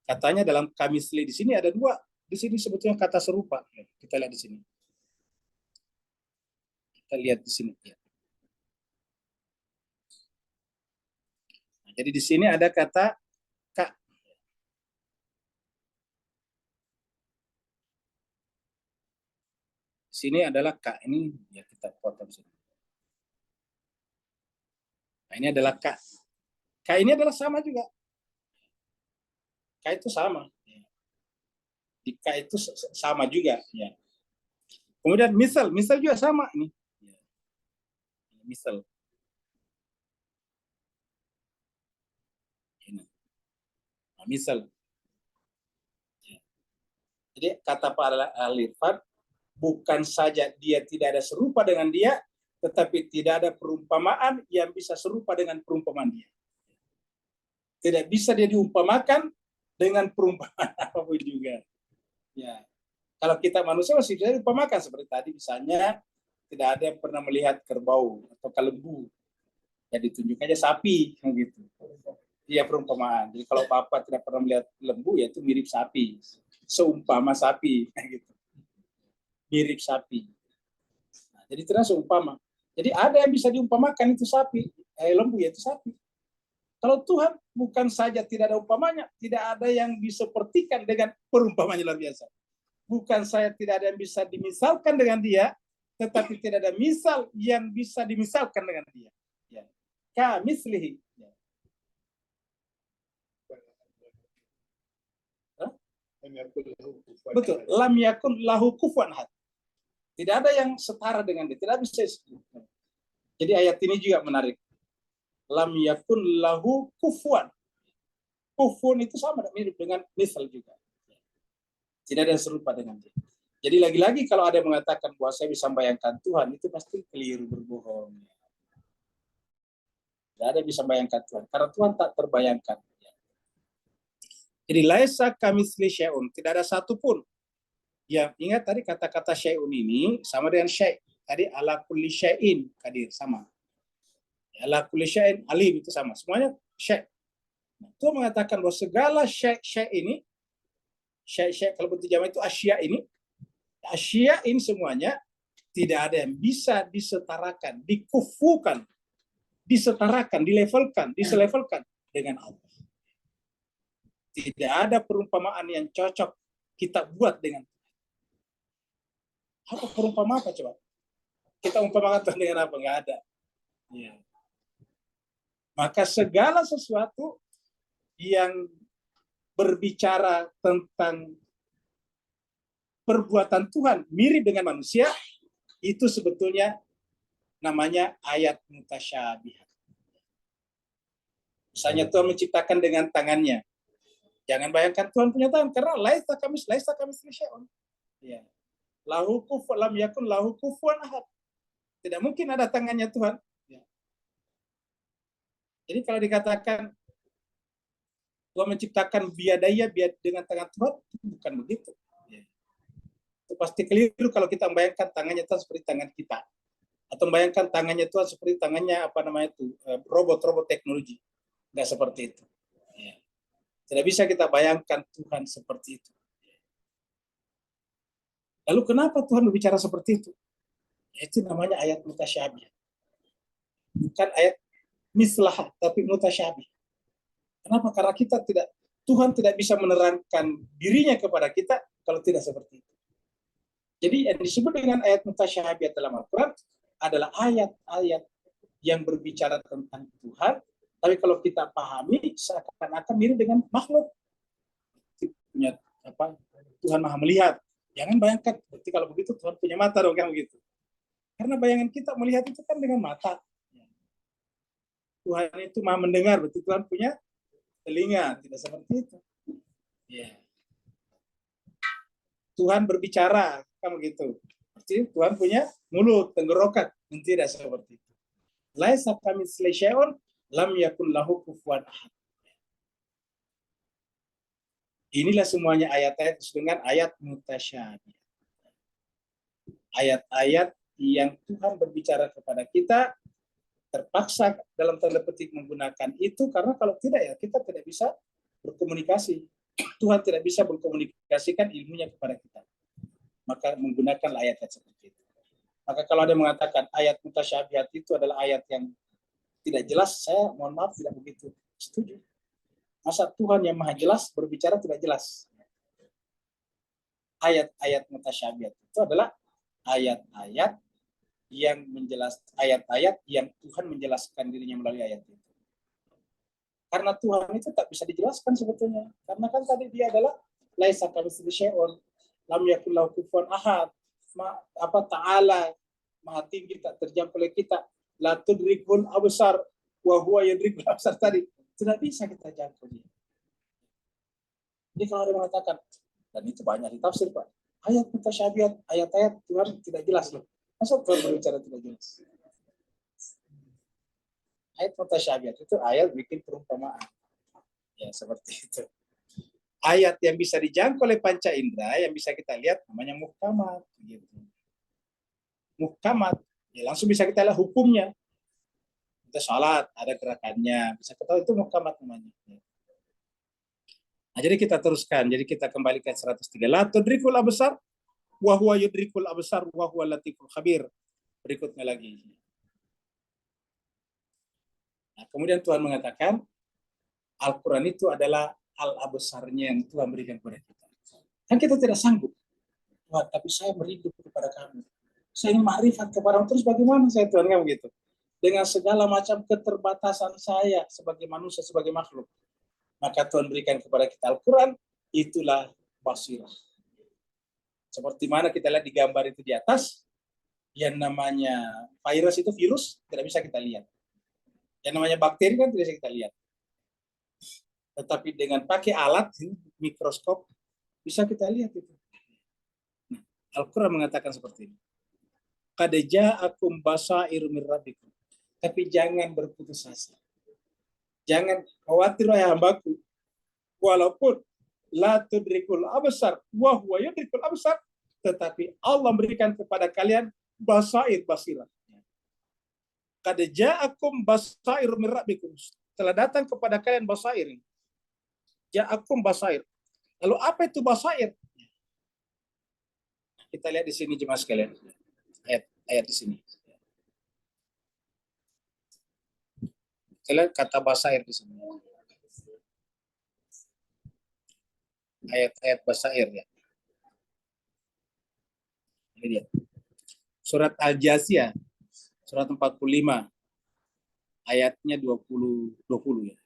katanya dalam kamitsli di sini ada dua. Di sini sebetulnya kata serupa. Kita lihat di sini. Kita lihat di sini. Nah, jadi di sini ada kata ka. Di sini adalah ka. Ini ya kita potong sini. Nah, ini adalah ka. Ka ini adalah sama juga. Ka itu sama. Di ka itu sama juga. Ya. Kemudian misal juga sama ini. Misal. Nah, misal. Jadi kata para ahli irfan, bukan saja dia tidak ada serupa dengan dia, tetapi tidak ada perumpamaan yang bisa serupa dengan perumpamaan dia. Tidak bisa dia diumpamakan dengan perumpamaan apapun juga. Ya, kalau kita manusia masih bisa diumpamakan seperti tadi misalnya, tidak ada yang pernah melihat kerbau atau lembu. Ya ditunjuk aja sapi, gitu. Iya perumpamaan. Jadi kalau Bapak tidak pernah melihat lembu, ya itu mirip sapi. Seumpama sapi, gitu. Mirip sapi. Nah, jadi terus seumpama. Jadi ada yang bisa diumpamakan itu sapi, lembu yaitu sapi. Kalau Tuhan bukan saja tidak ada umpamanya, tidak ada yang disepertikan dengan perumpamannya luar biasa. Bukan saya tidak ada yang bisa dimisalkan dengan dia, tetapi tidak ada misal yang bisa dimisalkan dengan dia. Ya. Kamitslihi. Ya. Betul. Lam yakun lahu kufuwan ahad. Tidak ada yang setara dengan dia. Tidak bisa. Jadi ayat ini juga menarik. Lam yakun lahu kufuwan. Kufuwan itu sama mirip dengan misal juga. Tidak ada yang serupa dengan dia. Jadi lagi-lagi kalau ada yang mengatakan bahwa saya bisa membayangkan Tuhan, itu pasti keliru, berbohong. Tidak ada yang bisa membayangkan Tuhan, karena Tuhan tak terbayangkan. Jadi laisa kamitsli syai'un, tidak ada satupun. Ya, ingat tadi kata-kata syai'un ini sama dengan syai'. Tadi ala kulli syai'in, kadir sama. Ala kulli syai'in alim, itu sama. Semuanya syai'. Tuhan mengatakan bahwa segala syai' ini, syai' kalau bentuk jamak itu asya ini semuanya tidak ada yang bisa disetarakan, dikufukan, disetarakan, diselevelkan dengan Allah. Tidak ada perumpamaan yang cocok kita buat dengan apa perumpamaan apa coba? Kita umpamakan Tuhan dengan apa? Enggak ada. Ya. Maka segala sesuatu yang berbicara tentang perbuatan Tuhan mirip dengan manusia, itu sebetulnya namanya ayat mutasyabihat. Misalnya Tuhan menciptakan dengan tangannya. Jangan bayangkan Tuhan punya tangan, karena laisa kamitslihi syai'un. Ya. Lahu kufuwan lam yakun lahu kufuwan ahad. Tidak mungkin ada tangannya Tuhan. Ya. Jadi kalau dikatakan Tuhan menciptakan biadaya dengan tangan Tuhan, bukan begitu. Ya. Itu pasti keliru kalau kita membayangkan tangannya Tuhan seperti tangan kita. Atau membayangkan tangannya Tuhan seperti tangannya robot-robot teknologi. Enggak seperti itu. Ya. Tidak bisa kita bayangkan Tuhan seperti itu. Lalu kenapa Tuhan berbicara seperti itu? Itu namanya ayat mutasyabih. Bukan ayat mislah, tapi mutasyabih. Kenapa? Karena Tuhan tidak bisa menerangkan dirinya kepada kita kalau tidak seperti itu. Jadi yang disebut dengan ayat mutasyabih dalam Al-Quran adalah ayat-ayat yang berbicara tentang Tuhan, tapi kalau kita pahami seakan-akan mirip dengan makhluk. Tuhan Maha melihat. Jangan bayangkan, berarti kalau begitu Tuhan punya mata dong, kan begitu. Karena bayangan kita melihat itu kan dengan mata. Tuhan itu Maha mendengar, berarti Tuhan punya telinga, tidak seperti itu. Ya. Tuhan berbicara, kan begitu. Berarti Tuhan punya mulut, tenggorokan, tidak seperti itu. Laisa kamitslihi syai'un lam yakun lahu kufuwan ahad. Inilah semuanya ayat-ayat dengan ayat mutasyabih. Ayat-ayat yang Tuhan berbicara kepada kita, terpaksa dalam tanda petik menggunakan itu, karena kalau tidak ya kita tidak bisa berkomunikasi. Tuhan tidak bisa berkomunikasikan ilmunya kepada kita. Maka menggunakan ayat-ayat seperti itu. Maka kalau ada yang mengatakan ayat mutasyabihat itu adalah ayat yang tidak jelas, saya mohon maaf tidak begitu setuju. Masa Tuhan yang maha jelas berbicara tidak jelas? Ayat-ayat mutasyabihat itu adalah ayat-ayat yang Tuhan menjelaskan dirinya melalui ayat itu. Karena Tuhan itu tak bisa dijelaskan sebetulnya. Karena kan tadi dia adalah laisa kamitslihi syai'un lam yakul lahu kufuwan ahad. Ta'ala maha tinggi, tak terjangkau oleh kita. La tudrikul absar wa huwa yudrikul absar tadi. Tidak bisa kita jangkau dia. Jadi kalau ada yang mengatakan, dan itu banyak ditafsir Pak, ayat mutasyabihat, ayat-ayat Tuhan tidak jelas loh. Masa Tuhan berbicara tidak jelas? Ayat mutasyabihat itu ayat bikin perumpamaan. Ya seperti itu. Ayat yang bisa dijangkau oleh panca indera, yang bisa kita lihat namanya muhkamat. Gitu. Muhkamat, ya langsung bisa kita lihat hukumnya. Kita sholat, ada gerakannya, bisa ketahui itu muhkamat namanya. Nah, jadi kita teruskan, jadi kita kembali ke 103. La tudrikul absar wa huwa yudrikul absar wa huwa latiful khabir. Berikutnya lagi. Nah, kemudian Tuhan mengatakan Al-Quran itu adalah al-absarnya yang Tuhan berikan kepada kita. Kan kita tidak sanggup. Tuhan, tapi saya merindu kepada kamu. Saya ingin ma'rifat kepadamu, terus bagaimana saya Tuhan, kan begitu. Dengan segala macam keterbatasan saya sebagai manusia, sebagai makhluk. Maka Tuhan berikan kepada kita Al-Quran, itulah basirah. Seperti mana kita lihat di gambar itu di atas, yang namanya virus itu virus, tidak bisa kita lihat. Yang namanya bakteri kan tidak bisa kita lihat. Tetapi dengan pakai alat, mikroskop, bisa kita lihat itu. Al-Quran mengatakan seperti ini. Qad ja'akum basairu min rabbikum. Tapi jangan berputus asa. Jangan khawatir wahai hambaku. Walaupun la tudrikul absar wa huwa yudrikul absar, tetapi Allah memberikan kepada kalian basair basirah. Qad ja'akum basairu min rabbikum. Telah datang kepada kalian basair. Ja'akum basair. Lalu apa itu basair? Kita lihat di sini jemaah sekalian. Ayat di sini. Kita lihat kata basair di sini. Ayat-ayat basair ya. Ini dia. Surat Al-Jasiyah, surat 45, ayatnya 20 ya.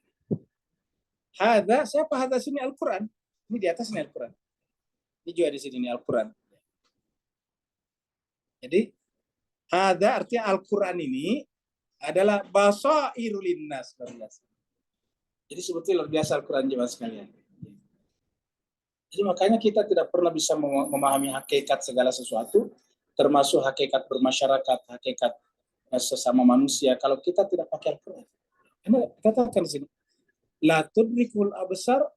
Hadza, siapa hadza sini Al-Quran? Ini di atas ini Al-Quran. Ini juga di sini Al-Quran. Jadi hadza artinya Al-Quran ini adalah basairul linnas. Jadi sebetulnya luar biasa Al-Quran jemaah sekalian. Jadi makanya kita tidak pernah bisa memahami hakikat segala sesuatu, termasuk hakikat bermasyarakat, hakikat sesama manusia, kalau kita tidak pakai Al-Quran. Karena katakan di sini, la tudrikul absar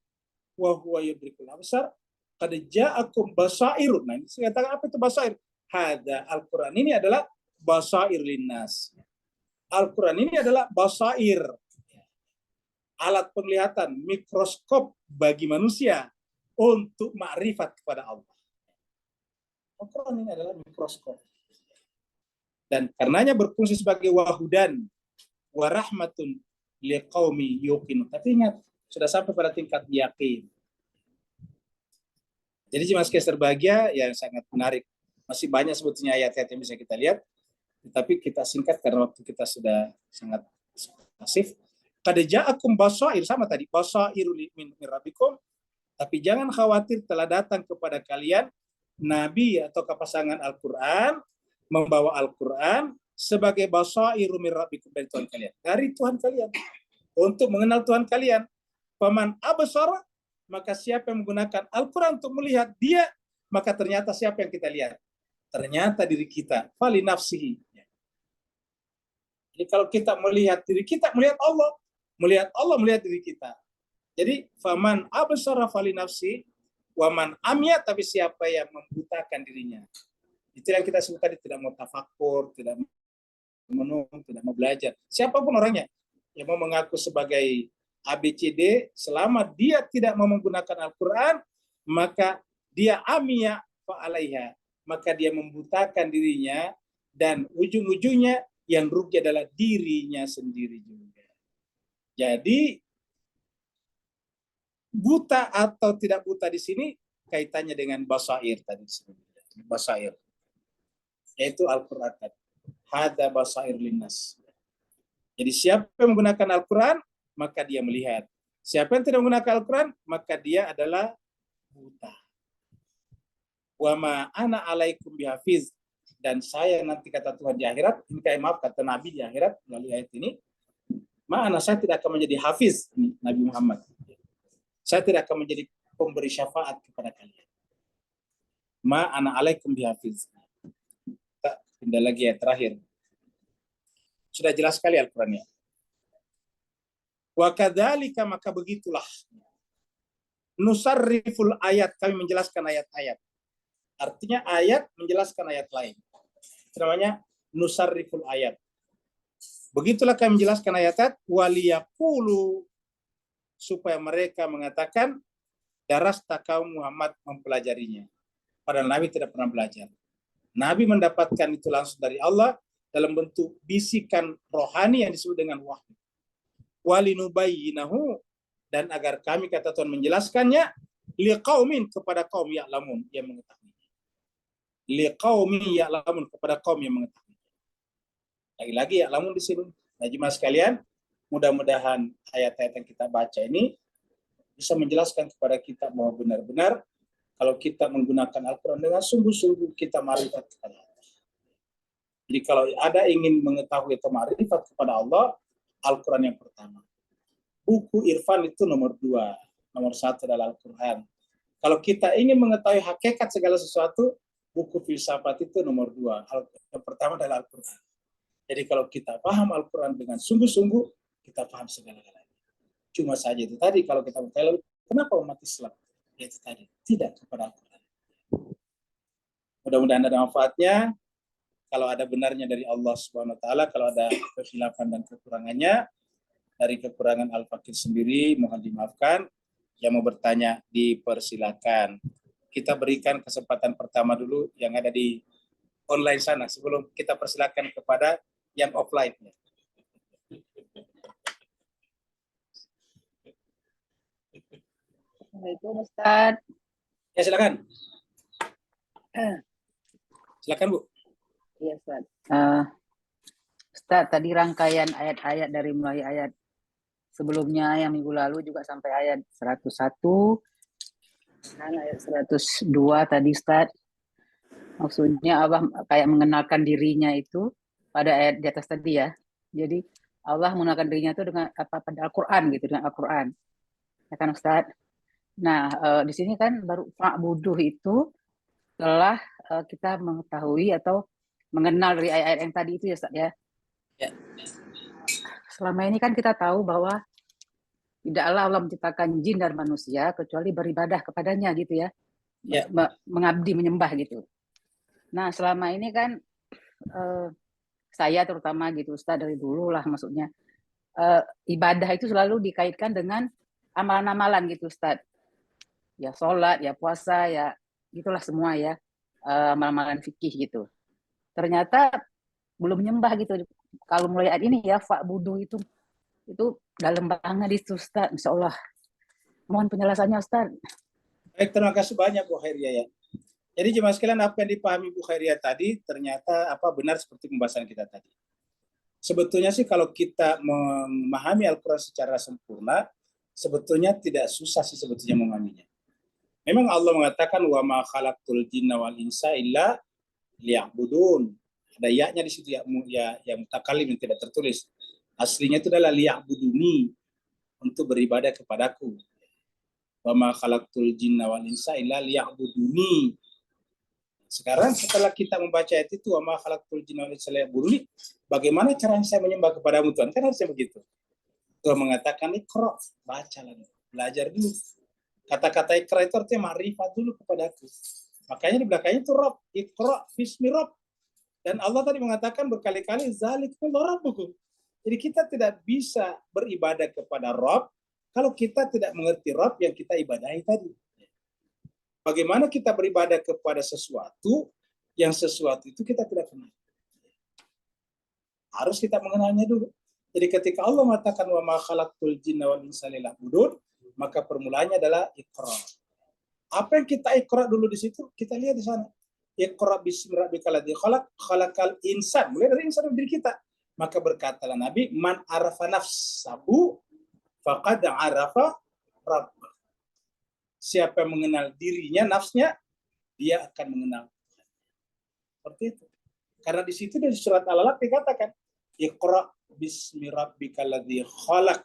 wa huwa yudrikul absar, qad ja'akum basairun. Nah, ini saya katakan apa itu basair? Hadza Al-Quran ini adalah basair linnas. Al-Quran ini adalah basair, alat penglihatan, mikroskop bagi manusia untuk makrifat kepada Allah. Al-Quran ini adalah mikroskop. Dan karenanya berfungsi sebagai wahudan wa rahmatun liqaumi yuqinun. Tapi ingat, sudah sampai pada tingkat yakin. Jadi jemaah sekalian berbahagia yang sangat menarik. Masih banyak sebetulnya ayat-ayat yang bisa kita lihat, tapi kita singkat karena waktu kita sudah sangat masif. Qad ja'akum basair, sama tadi, basairu min rabbikum. Tapi jangan khawatir, telah datang kepada kalian nabi atau pasangan Al-Quran, membawa Al-Quran sebagai basairu min rabbikum, dari Tuhan kalian, dari Tuhan kalian, untuk mengenal Tuhan kalian. Faman absara, maka siapa yang menggunakan Al-Quran untuk melihat dia, maka ternyata siapa yang kita lihat? Ternyata diri kita. Fali nafsihi. Jadi kalau kita melihat diri kita, melihat Allah. Melihat Allah, melihat diri kita. Jadi, faman absara fali nafsi, waman amya, tapi siapa yang membutakan dirinya. Itu yang kita sebut tadi, tidak mau tafakur, tidak menung, tidak mau belajar. Siapapun orangnya yang mau mengaku sebagai ABCD, selama dia tidak mau menggunakan Al-Quran, maka dia amya fa'alaiha. Maka dia membutakan dirinya, dan ujung-ujungnya yang rugi adalah dirinya sendiri juga. Jadi buta atau tidak buta di sini kaitannya dengan basair tadi. Basair, yaitu Al-Quran. Hadza basair linnas. Jadi siapa yang menggunakan Al-Quran, maka dia melihat. Siapa yang tidak menggunakan Al-Quran, maka dia adalah buta. Wa ma ana alaikum bihafiz, dan saya nanti kata Tuhan di akhirat, ini maaf kata Nabi di akhirat melalui ayat ini, ma'ana, saya tidak akan menjadi hafiz, Nabi Muhammad. Saya tidak akan menjadi pemberi syafaat kepada kalian. Ma'ana alaikum bihafiz. Kita pindah lagi ayat terakhir. Sudah jelas sekali Al-Qurannya. Wa kadzalika, maka begitulah. Nusarriful ayat, kami menjelaskan ayat-ayat. Artinya ayat menjelaskan ayat lain. Itu namanya nusarriful ayat. Begitulah kami menjelaskan ayat-ayat, waliyaqulu, supaya mereka mengatakan darasta kaum Muhammad mempelajarinya. Padahal Nabi tidak pernah belajar. Nabi mendapatkan itu langsung dari Allah dalam bentuk bisikan rohani yang disebut dengan wahyu. Walinubayyinahu, dan agar kami, kata Tuhan, menjelaskannya liqaumin, kepada kaum ya'lamun, yang mengetahui. Liqaumin ya'lamun, kepada kaum yang mengetahui. Lagi-lagi ya'lamun di sini. Nah, jemaah sekalian, mudah-mudahan ayat-ayat yang kita baca ini bisa menjelaskan kepada kita bahwa benar-benar kalau kita menggunakan Al-Quran dengan sungguh-sungguh, kita ma'rifat kepada Allah. Jadi kalau ada ingin mengetahui atau ma'rifat kepada Allah, Al-Quran yang pertama. Buku irfan itu nomor 2. Nomor 1 adalah Al-Quran. Kalau kita ingin mengetahui hakikat segala sesuatu, buku filsafat itu nomor 2. Yang pertama adalah Al-Quran. Jadi kalau kita paham Al-Quran dengan sungguh-sungguh, kita paham segala-galanya. Cuma saja itu tadi, kalau kita bertanya, kenapa umat Islam? Ya itu tadi, tidak kepada Al-Quran. Mudah-mudahan ada manfaatnya. Kalau ada benarnya dari Allah Subhanahu wa taala, kalau ada kekhilafan dan kekurangannya dari kekurangan Al-Fakir sendiri, mohon dimaafkan. Yang mau bertanya dipersilakan. Kita berikan kesempatan pertama dulu yang ada di online sana sebelum kita persilakan kepada yang offline. Assalamualaikum Ustaz. Ya silakan. Silakan Bu. Iya Ustaz. Ustaz, tadi rangkaian ayat-ayat dari mulai ayat sebelumnya yang minggu lalu juga sampai ayat 101 dan ayat 102 tadi Ustaz. Maksudnya Allah kayak mengenalkan dirinya itu pada ayat di atas tadi ya. Jadi Allah mengenalkan dirinya itu dengan apa pada Al-Qur'an gitu, dengan Al-Qur'an. Ya kan Ustaz? Nah, di sini kan baru fa'buduh itu setelah kita mengetahui atau mengenal dari ayat-ayat yang tadi itu ya Ustaz ya. Ya. Selama ini kan kita tahu bahwa tidaklah Allah menciptakan jin dan manusia kecuali beribadah kepadanya gitu ya. Ya. Mengabdi, menyembah gitu. Nah, selama ini kan saya terutama gitu Ustaz dari dulu lah maksudnya ibadah itu selalu dikaitkan dengan amalan-amalan gitu Ustaz. Ya sholat, ya puasa, ya gitulah semua ya amalan-amalan fikih gitu. Ternyata belum nyembah gitu. Kalau mulai ayat ini ya fa'budu itu dalam banget itu Ustaz, insya Allah. Mohon penjelasannya Ustaz. Baik, terima kasih banyak Bu Khairia ya. Jadi jemaah sekalian, apa yang dipahami Bu Khairia tadi ternyata benar seperti pembahasan kita tadi. Sebetulnya sih kalau kita memahami Al-Quran secara sempurna, sebetulnya tidak susah sih sebetulnya memahaminya. Memang Allah mengatakan wa ma khalaqtul jinna wal insa illa liya'budun. Ada ya-nya di situ ya mutakalim yang tidak tertulis. Aslinya itu adalah liya'buduni, untuk beribadah kepadaku. Wa ma khalaqtul jinna wal insa illa liya'buduni. Sekarang setelah kita membaca ayat itu wa ma khalaqtul jinna wal insa illa liya'buduni, bagaimana caranya saya menyembah kepadamu Tuhan? Kan harusnya begitu. Tuhan mengatakan iqra, baca lagi, belajar dulu. Kata-kata iqra itu artinya ma'rifat dulu kepadaku. Makanya di belakangnya itu Rabb, iqra bismi Rabb. Dan Allah tadi mengatakan berkali-kali zalikum rabbukum. Jadi kita tidak bisa beribadah kepada Rabb kalau kita tidak mengerti Rabb yang kita ibadahi tadi. Bagaimana kita beribadah kepada sesuatu yang sesuatu itu kita tidak kenal? Harus kita mengenalnya dulu. Jadi ketika Allah mengatakan wa ma khalaqtul jinna wal insa illa liya'budun, maka permulaannya adalah iqra. Apa yang kita iqra dulu di situ? Kita lihat di sana. Iqra bismi rabbikal ladzi khalaq, khalaqal insan. Mulai dari insan diri kita. Maka berkatalah Nabi, man arafa nafsahu faqad arafa rabbah. Siapa yang mengenal dirinya, nafsnya, dia akan mengenal Tuhan. Seperti itu. Karena di situ dari surat Al-Alaq dikatakan, Iqra bismi rabbikal ladzi khalaq.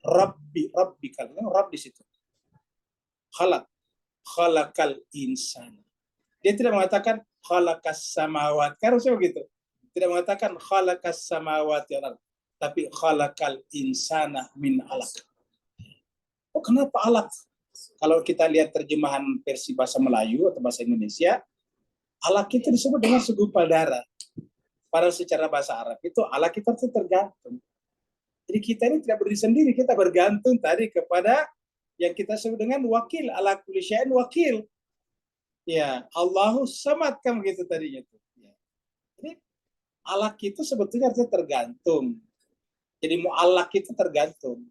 Rabbikal. Rabb di situ. Khalaq. Khalaqal insan. Dia tidak mengatakan khalaqas samawat. Kan harusnya begitu. Tidak mengatakan khalaqas samawati wal ardh, tapi khalaqal insana min alaq. Oh, kenapa alaq? Kalau kita lihat terjemahan versi bahasa Melayu atau bahasa Indonesia, alaq itu disebut dengan segumpal darah. Padahal secara bahasa Arab itu alaq itu tergantung. Jadi kita ini tidak berdiri sendiri, kita bergantung tadi kepada yang kita sebut dengan wakil, ala kulli syai'in wakil. Ya, Allahus samad kan begitu tadinya tuh. Ya. Jadi alaq itu sebetulnya artinya tergantung. Jadi mu'allaq itu tergantung.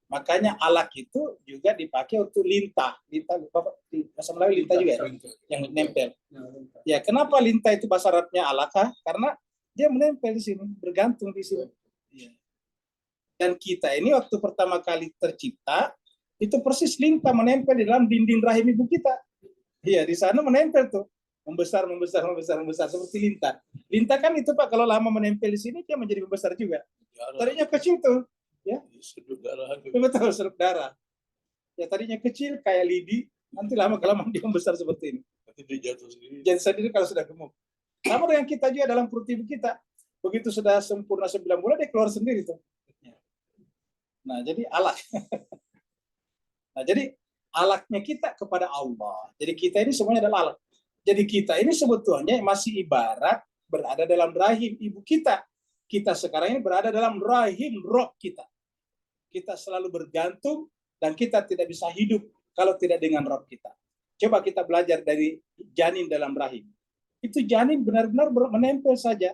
Makanya alaq itu juga dipakai untuk lintah. Lintah di bahasa Melayu lintah juga yang nempel. Ya, kenapa lintah itu bahasa Arabnya alaqah? Karena dia menempel di sini, bergantung di sini. Ya. Dan kita ini waktu pertama kali tercipta, itu persis lintah menempel di dalam dinding rahim ibu kita. Iya, di sana menempel tuh. Membesar seperti lintah. Lintah kan itu Pak, kalau lama menempel di sini dia menjadi membesar juga. Tadinya kecil tuh, ya. Seruk darah. Betul, seruk darah. Ya tadinya kecil kayak lidi, nanti lama-kelamaan dia membesar seperti ini. Jadi sendiri kalau sudah gemuk. Sama dengan kita juga dalam perut ibu kita. Begitu sudah sempurna 9 bulan, dia keluar sendiri tuh. Nah, jadi alak. Nah, jadi alaknya kita kepada Allah. Jadi kita ini semuanya adalah alak. Jadi kita ini sebetulnya masih ibarat berada dalam rahim ibu kita. Kita sekarang ini berada dalam rahim roh kita. Kita selalu bergantung dan kita tidak bisa hidup kalau tidak dengan roh kita. Coba kita belajar dari janin dalam rahim. Itu janin benar-benar menempel saja.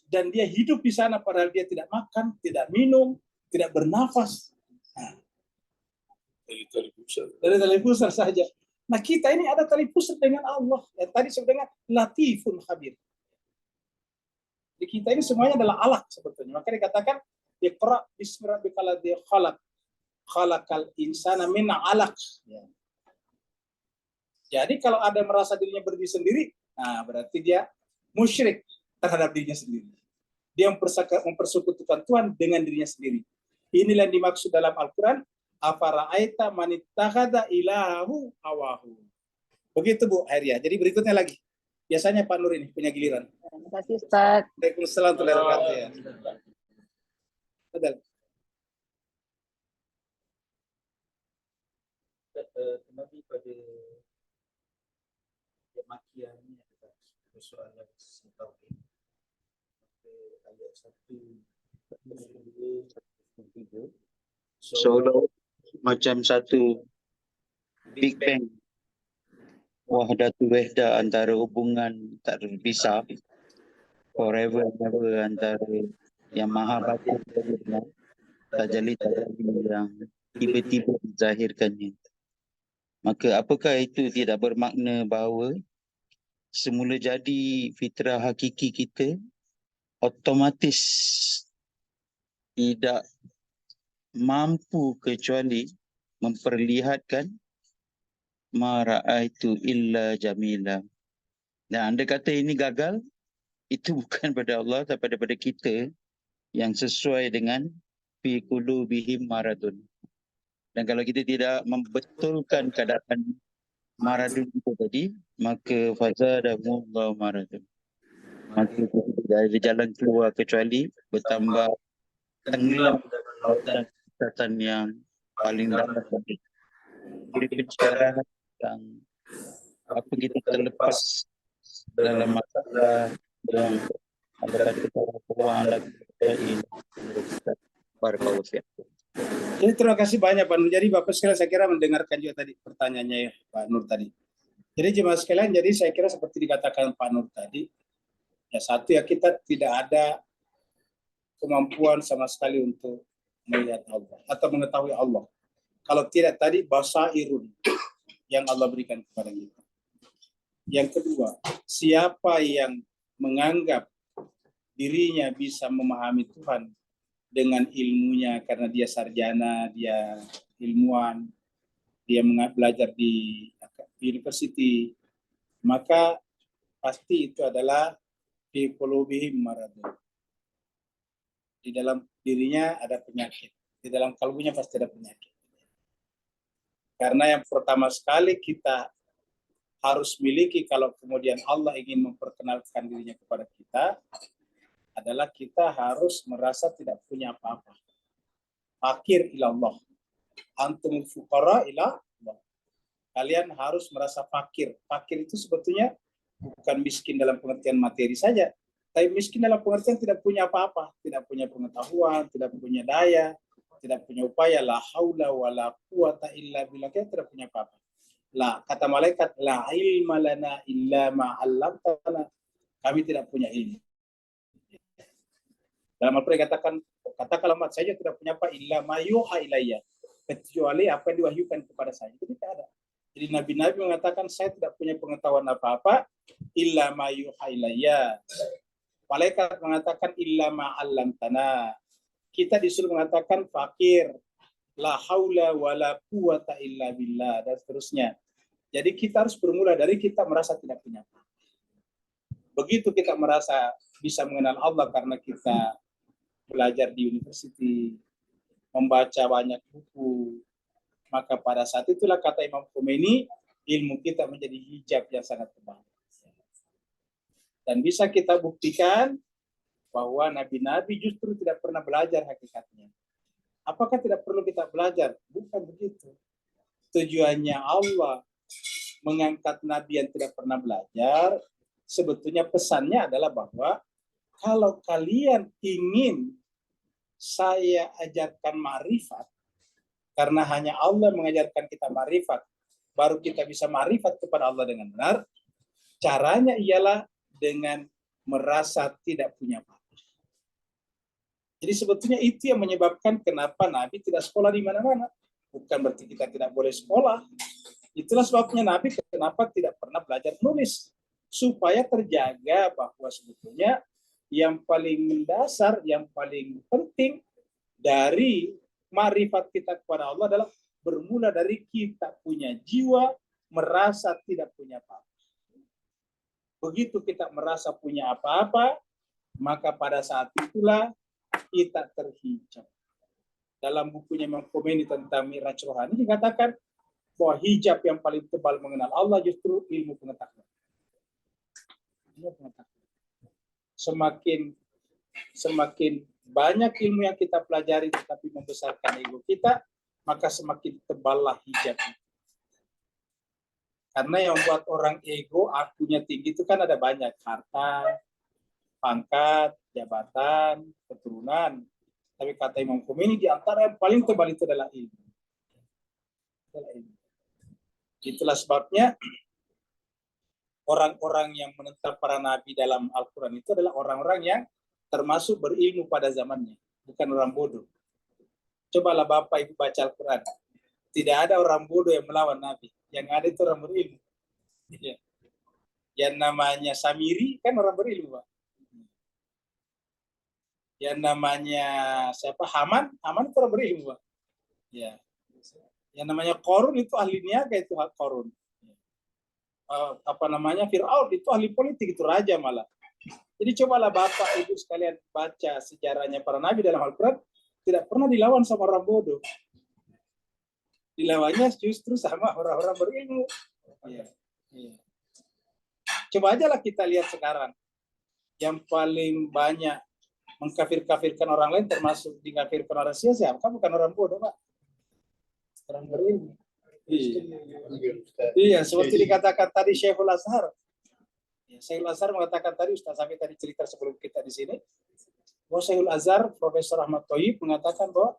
Dan dia hidup di sana padahal dia tidak makan, tidak minum, tidak bernafas. Nah, dari tali pusar saja. Nah, kita ini ada tali pusar dengan Allah. Yang tadi disebut dengan latifun khabir. Di kita ini semuanya adalah alaq sebetulnya. Maka dikatakan iqra bismi rabbikal ladzi khalaq. Khalaqal insana min 'alaq. Ya. Jadi kalau ada merasa dirinya berdiri sendiri, nah berarti dia musyrik terhadap dirinya sendiri. Dia mempersekutukan Tuhan dengan dirinya sendiri. Inilah yang dimaksud dalam Al-Quran, afara'aita man ittakhadha ilahahu hawahu. Begitu Bu Hairia. Jadi berikutnya lagi. Biasanya Pak Nur ini punya giliran. Terima kasih Ustaz. Waalaikumsalam warahmatullahi wabarakatuh. Betul. Kembali pada makiannya persoalan tauhid. Ayat 1 Solo macam satu Big Bang, wahdatul wahda, antara hubungan tak terpisah, forever and ever, antara yang maha batin dan tajalli yang tiba-tiba dizahirkannya. Maka apakah itu tidak bermakna bahawa semula jadi fitrah hakiki kita otomatis tidak mampu kecuali memperlihatkan ma ra'aitu illa jamila. Dan anda kata ini gagal, itu bukan pada Allah tapi daripada kita yang sesuai dengan fi qulubihim maradun. Dan kalau kita tidak membetulkan keadaan maradun itu tadi, maka fazadahumullahu maradun. Maka kita tidak ada jalan keluar kecuali bertambah tenggelam dalam lautan kesesatan yang paling dalam. Boleh bicara tentang apa kita terlepas dalam masalah yang ada kita anda ini. Barakallahu fiikum. Jadi terima kasih banyak Pak Nur. Jadi Bapak sekalian saya kira mendengarkan juga tadi pertanyaannya ya, Pak Nur tadi. Jadi jemaah sekalian, jadi saya kira seperti dikatakan Pak Nur tadi, ya satu ya kita tidak ada kemampuan sama sekali untuk melihat Allah atau mengetahui Allah. Kalau tidak tadi basairun yang Allah berikan kepada kita. Yang kedua, siapa yang menganggap dirinya bisa memahami Tuhan dengan ilmunya karena dia sarjana, dia ilmuwan, dia belajar di university, maka pasti itu adalah fi qulubihim maradun. Di dalam dirinya ada penyakit, di dalam kalbunya pasti ada penyakit. Karena yang pertama sekali kita harus miliki kalau kemudian Allah ingin memperkenalkan dirinya kepada kita, adalah kita harus merasa tidak punya apa-apa. Fakir ila Allah. Antum fuqara ila Allah. Kalian harus merasa fakir. Fakir itu sebetulnya bukan miskin dalam pengertian materi saja, tapi miskin dalam pengertian tidak punya apa-apa, tidak punya pengetahuan, tidak punya daya, tidak punya upaya. La haula wala quwata illa billah. Kita tidak punya apa-apa. La, kata malaikat, la ilma lana illa ma 'allamtana. Kami tidak punya ilmu. Dalam Al-Quran katakanlah umat saya tidak punya apa illa ma yuha ilayya, kecuali apa yang diwahyukan kepada saya. Itu tidak ada. Jadi nabi-nabi mengatakan saya tidak punya pengetahuan apa-apa illa ma yuha ilayya. Malaikat mengatakan illa ma 'allamtana. Kita disuruh mengatakan fakir, la haula wala quwata illa billah, dan seterusnya. Jadi kita harus bermula dari kita merasa tidak punya apa. Begitu kita merasa bisa mengenal Allah karena kita belajar di university, membaca banyak buku, maka pada saat itulah kata Imam Khomeini, ilmu kita menjadi hijab yang sangat tebal. Dan bisa kita buktikan bahwa nabi-nabi justru tidak pernah belajar hakikatnya. Apakah tidak perlu kita belajar? Bukan begitu. Tujuannya Allah mengangkat nabi yang tidak pernah belajar, sebetulnya pesannya adalah bahwa kalau kalian ingin saya ajarkan ma'rifat, karena hanya Allah mengajarkan kita ma'rifat, baru kita bisa ma'rifat kepada Allah dengan benar, caranya ialah dengan merasa tidak punya apa. Jadi sebetulnya itu yang menyebabkan kenapa Nabi tidak sekolah di mana-mana. Bukan berarti kita tidak boleh sekolah. Itulah sebabnya Nabi kenapa tidak pernah belajar menulis. Supaya terjaga bahwa sebetulnya yang paling mendasar, yang paling penting dari ma'rifat kita kepada Allah adalah bermula dari kita punya jiwa merasa tidak punya apa-apa. Begitu kita merasa punya apa-apa, maka pada saat itulah kita terhijab. Dalam bukunya Imam Khomeini tentang Mi'raj Rohani dikatakan bahwa hijab yang paling tebal mengenal Allah justru ilmu pengetahuan. Semakin banyak ilmu yang kita pelajari tetapi membesarkan ego kita, maka semakin teballah hijab. Karena yang membuat orang ego, akunya tinggi itu kan ada banyak, harta, pangkat, jabatan, keturunan. Tapi kata Imam Khomeini, di antara yang paling tebal itu adalah ilmu. Itulah sebabnya orang-orang yang menentang para nabi dalam Al-Quran itu adalah orang-orang yang termasuk berilmu pada zamannya, bukan orang bodoh. Cobalah Bapak Ibu baca Al-Quran. Tidak ada orang bodoh yang melawan Nabi. Yang ada itu orang berilmu. Yang namanya Samiri kan orang berilmu, Pak. Yang namanya siapa? Haman itu orang berilmu, Pak. Ya. Yang namanya Korun itu ahli niaga, itu Korun. Fir'aun itu ahli politik, itu raja malah. Jadi cobalah Bapak Ibu sekalian baca sejarahnya para nabi dalam Al-Quran, tidak pernah dilawan sama orang bodoh. Dilawannya justru sama orang-orang berilmu. Ya. Coba aja lah kita lihat sekarang. Yang paling banyak mengkafir-kafirkan orang lain termasuk dikafirkan orang siapa? Kamu bukan orang bodoh, Pak. Orang berilmu. Iya, seperti dikatakan tadi Syekhul Azhar. Syekhul Azhar mengatakan tadi, Ustaz Sami tadi cerita sebelum kita di sini, bahwa Syekhul Azhar, Profesor Ahmad Thayyib mengatakan bahwa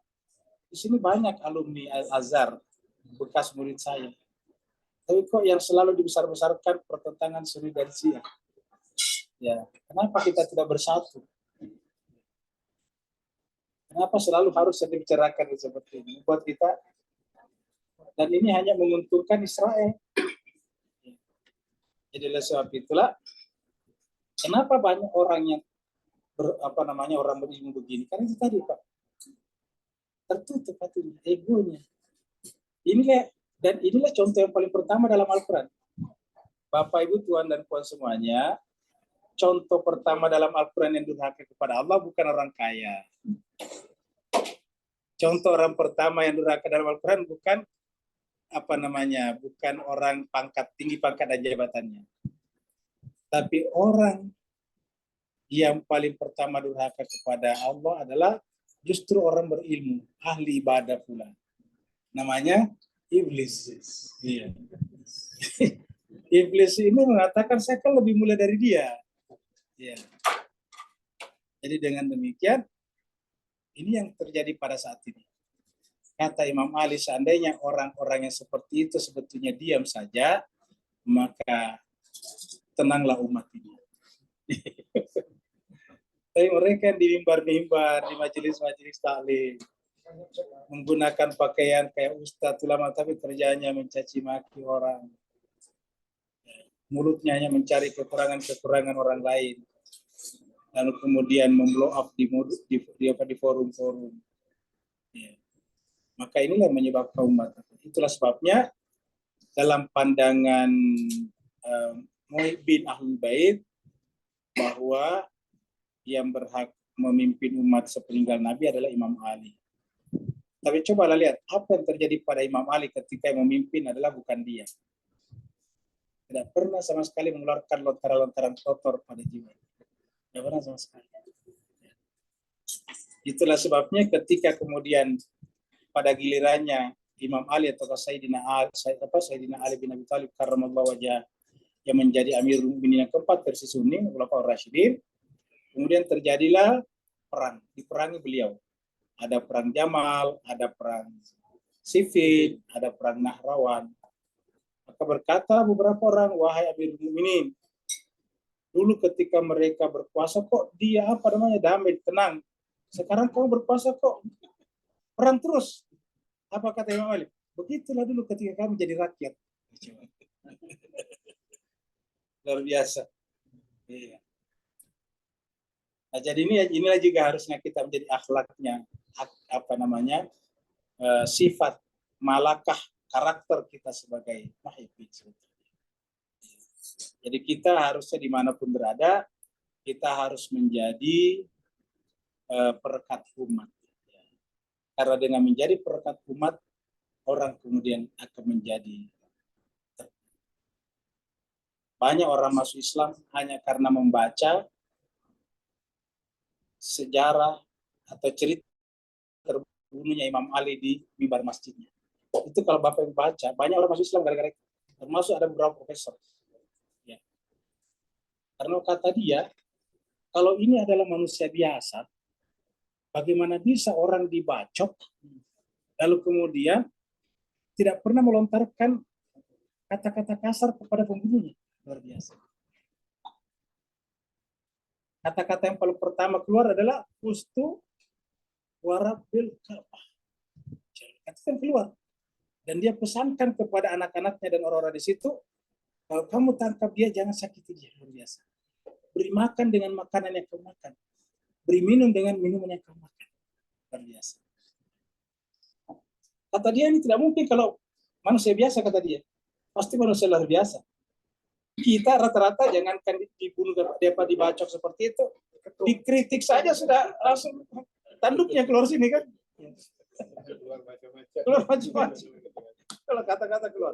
di sini banyak alumni Al-Azhar, bekas murid saya. Tapi kok yang selalu dibesar-besarkan pertentangan Sunni dan Syiah. Ya, kenapa kita tidak bersatu? Kenapa selalu harus dibicarakan seperti ini? Buat kita, dan ini hanya menguntungkan Israel. Jadi oleh sebab itulah, kenapa banyak orang yang orang berilmu begini? Karena itu tadi, Pak, tertutup hatinya, egonya. Inilah contoh yang paling pertama dalam Al-Quran. Bapak, Ibu, Tuan, dan Puan semuanya, contoh pertama dalam Al-Quran yang durhaka kepada Allah bukan orang kaya. Contoh orang pertama yang durhaka dalam Al-Quran bukan bukan orang pangkat tinggi, pangkat dan jabatannya. Tapi orang yang paling pertama durhaka kepada Allah adalah justru orang berilmu, ahli ibadah pula. Namanya Iblis. Iya. Iblis ini mengatakan saya kan lebih mulia dari dia. Ya. Jadi dengan demikian, ini yang terjadi pada saat ini. Kata Imam Ali, seandainya orang-orang yang seperti itu sebetulnya diam saja, maka tenanglah umat ini. Tapi mereka di mimbar-mimbar, di majelis-majelis taklim, menggunakan pakaian kayak ustadz ulama, tapi kerjanya mencaci maki orang. Mulutnya hanya mencari kekurangan-kekurangan orang lain. Lalu kemudian memblow up di forum-forum. Ya. Maka inilah menyebabkan umat. Itulah sebabnya dalam pandangan Muhibbin Ahlul Bait bahwa yang berhak memimpin umat sepeninggal Nabi adalah Imam Ali. Tapi cobalah lihat apa yang terjadi pada Imam Ali ketika yang memimpin adalah bukan dia. Tidak pernah sama sekali mengeluarkan lontaran-lontaran kotor pada jiwa. Tidak pernah sama sekali. Itulah sebabnya ketika kemudian pada gilirannya Imam Ali atau Sayyidina Ali bin Abi Thalib karramallahu wajhah yang menjadi Amirul Mukminin yang keempat versi Sunni, Khulafaur Rasyidin, kemudian terjadilah perang, diperangi beliau. Ada perang Jamal, ada perang Siffin, ada perang Nahrawan. Maka berkata beberapa orang, wahai Amirul Mukminin, dulu ketika mereka berkuasa kok dia damai, tenang. Sekarang kamu berkuasa kok perang terus. Apa kata Imam Ali? Begitulah dulu ketika kami jadi rakyat. Luar biasa. Iya. Nah, jadi inilah juga harusnya kita menjadi akhlaknya, sifat malakah karakter kita sebagai muhibbin. Jadi kita harusnya dimanapun berada, kita harus menjadi perekat umat. Karena dengan menjadi perekat umat, orang kemudian akan menjadi banyak orang masuk Islam hanya karena membaca sejarah atau cerita terbunuhnya Imam Ali di mimbar masjidnya. Itu kalau Bapak yang baca, banyak orang masuk Islam gara-gara itu. Termasuk ada beberapa profesor. Ya. Karena kata dia, kalau ini adalah manusia biasa, bagaimana bisa orang dibacok, lalu kemudian tidak pernah melontarkan kata-kata kasar kepada pembunuhnya. Luar biasa. Kata-kata yang paling pertama keluar adalah Fustu Warabil Ka'bah. Kata yang keluar. Dan dia pesankan kepada anak-anaknya dan orang-orang di situ, kalau kamu tangkap dia, jangan sakiti dia. Luar biasa. Beri makan dengan makanan yang kamu makan. Beri minum dengan minuman yang kamu makan. Luar biasa. Kata dia ini tidak mungkin kalau manusia biasa, kata dia. Pasti manusia luar biasa. Kita rata-rata jangankan dibunuh dapat dibacok seperti itu, dikritik saja sudah langsung tanduknya keluar sini kan. Keluar macam-macam. Kalau kata-kata keluar.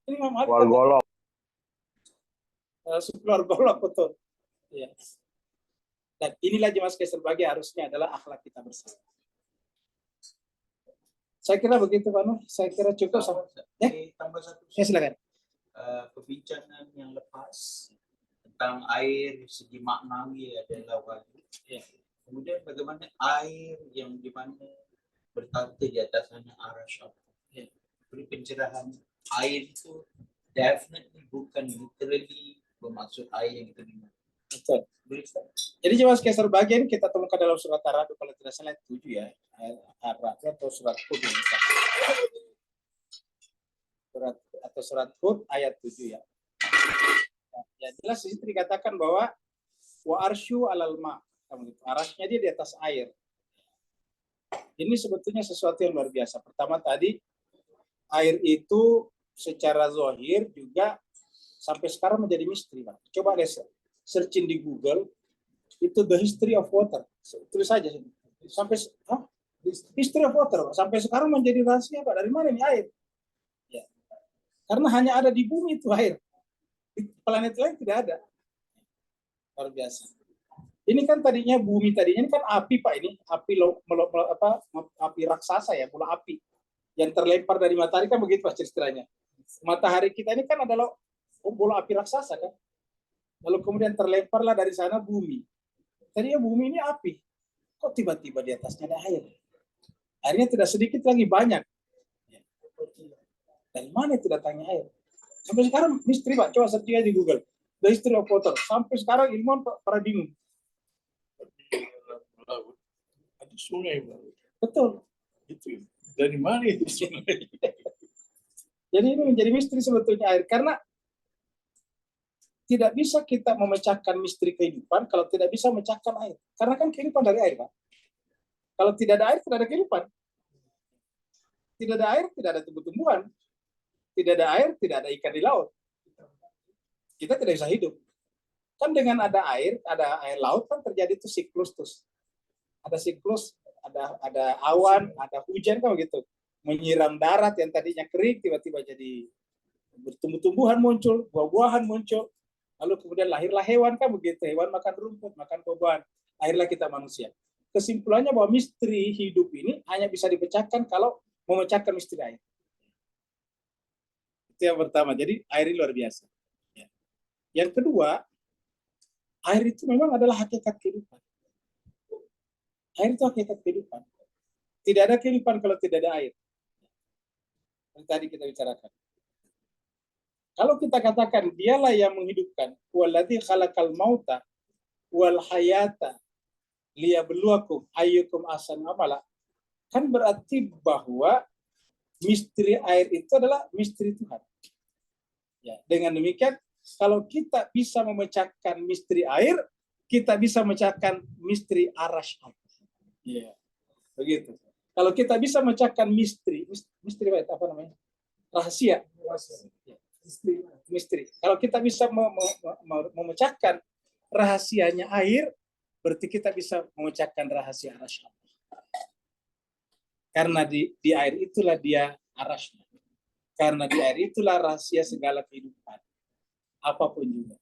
Ini Imam Ali. Keluar golok. Keluar golok betul. Ya. Dan inilah jemaah sekalian sebagai harusnya adalah akhlak kita bersama. Saya kira begitu Pak Nur. Saya kira cukup sama. Tambah satu. Ya silakan. Perbincangan yang lepas tentang air segi maknawi adalah wajib. Ya. Kemudian bagaimana air yang dimana bertata di atas sana arasy. Ya. Beri pencerahan. Air itu definitely bukan literally bermaksud air yang kita minum. Betul. Jadi jemaah sekalian sebagian kita temukan dalam surat Ar-Ra'd kalau tidak salah 7 ya. Ar-Ra'd atau surat Hud surat Hud ayat 7 ya. Ya jelas di situ dikatakan bahwa wa arsyu alal ma. Arasnya dia di atas air. Ini sebetulnya sesuatu yang luar biasa. Pertama tadi air itu secara zahir juga sampai sekarang menjadi misteri, Pak. Coba deh searching di Google itu the history of water. Tulis saja sampai history of water, Pak. Sampai sekarang menjadi rahasia, Pak. Dari mana ini air? Ya. Karena hanya ada di bumi itu air. Di planet lain tidak ada. Luar biasa. Ini kan tadinya bumi tadinya ini kan api, Pak, ini api api raksasa ya, bola api yang terlempar dari matahari kan begitu Pak ceritanya. Matahari kita ini kan adalah bola api raksasa kan. Lalu kemudian terlemparlah dari sana bumi. Tadinya bumi ini api. Kok tiba-tiba di atasnya ada air? Airnya tidak sedikit lagi banyak. Dari mana itu datangnya air? Sampai sekarang misteri Pak, coba search di Google. The history of water. Sampai sekarang ilmuwan pada bingung. Ada sungai, Pak. Betul. Itu dari mana itu sungai? Jadi ini menjadi misteri sebetulnya air. Karena tidak bisa kita memecahkan misteri kehidupan kalau tidak bisa memecahkan air. Karena kan kehidupan dari air, Pak. Kalau tidak ada air, tidak ada kehidupan. Tidak ada air, tidak ada tumbuh-tumbuhan. Tidak ada air, tidak ada ikan di laut. Kita tidak bisa hidup. Kan dengan ada air laut kan terjadi itu siklus tuh. Ada siklus, ada awan, ada hujan kan begitu. Menyiram darat yang tadinya kering tiba-tiba jadi bertumbuh-tumbuhan muncul, buah-buahan muncul, lalu kemudian lahirlah hewan, kan begitu, hewan makan rumput, makan buah-buahan, lahirlah kita manusia. Kesimpulannya bahwa misteri hidup ini hanya bisa dipecahkan kalau memecahkan misteri air. Itu yang pertama. Jadi air ini luar biasa. Yang kedua, air itu memang adalah hakikat kehidupan. Air itu hakikat kehidupan. Tidak ada kehidupan kalau tidak ada air. Yang tadi kita bicarakan. Kalau kita katakan dialah yang menghidupkan, waladzi khalaqal mauta wal hayata liyabluwakum ayyukum ahsanu amala, kan berarti bahwa misteri air itu adalah misteri Tuhan. Ya, dengan demikian, kalau kita bisa memecahkan misteri air, kita bisa memecahkan misteri arash. Ya, begitu. Kalau kita bisa memecahkan misteri apa namanya? Rahasia. Ya, misteri. Kalau kita bisa memecahkan rahasianya air, berarti kita bisa memecahkan rahasia arash. Karena di air itulah dia arashnya. Karena di air itulah rahasia segala kehidupan. Apapun juga.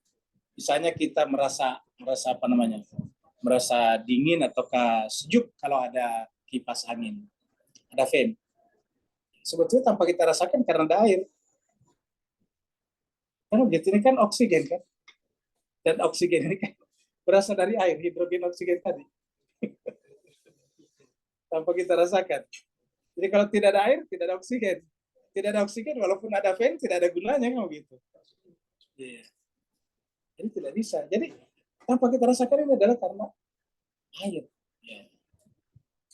Misalnya kita merasa apa namanya? Merasa dingin ataukah sejuk kalau ada kipas angin. Ada fan. Sebetulnya tanpa kita rasakan karena ada air. Karena begitu, ini kan oksigen kan. Dan oksigen ini kan berasal dari air, hidrogen oksigen tadi. Tanpa kita rasakan. Jadi kalau tidak ada air, tidak ada oksigen. Tidak ada oksigen, walaupun ada fan, tidak ada gunanya kan begitu. Yeah. Jadi tidak bisa. Jadi tanpa kita rasakan ini adalah karena air. Yeah.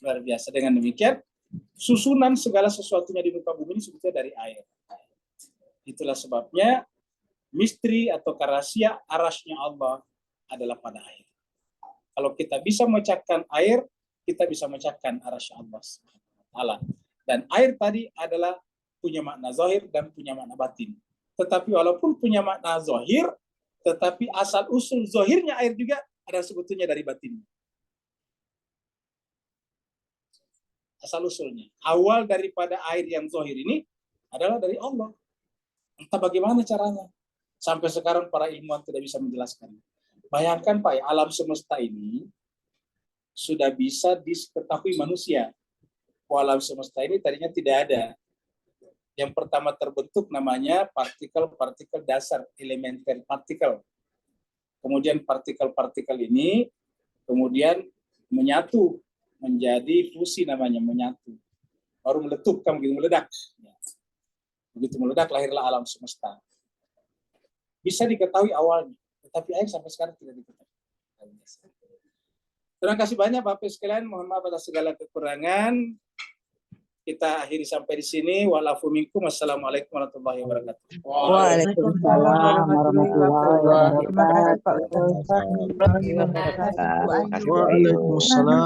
Luar biasa. Dengan demikian, susunan segala sesuatunya di muka bumi ini sebetulnya dari air. Itulah sebabnya misteri atau rahasia arasnya Allah adalah pada air. Kalau kita bisa memecahkan air, kita bisa memecahkan arasnya Allah. Dan air tadi adalah punya makna zahir dan punya makna batin. Tetapi walaupun punya makna zahir, tetapi asal usul zahirnya air juga ada sebetulnya dari batin. Asal usulnya. Awal daripada air yang zahir ini adalah dari Allah. Entah bagaimana caranya. Sampai sekarang para ilmuwan tidak bisa menjelaskan. Bayangkan Pak, alam semesta ini sudah bisa diketahui manusia. Alam semesta ini tadinya tidak ada. Yang pertama terbentuk namanya partikel-partikel dasar, elementer partikel. Kemudian partikel-partikel ini kemudian menyatu menjadi fusi namanya, menyatu. Baru meletup, kan begitu meledak. Begitu meledak lahirlah alam semesta. Bisa diketahui awalnya, tetapi air sampai sekarang tidak diketahui. Terima kasih banyak Bapak sekalian, mohon maaf atas segala kekurangan. Kita akhiri sampai di sini. Wa'alafu minkum. Wassalamualaikum warahmatullahi wabarakatuh. Waalaikumsalam warahmatullahi wabarakatuh. Waalaikumsalam.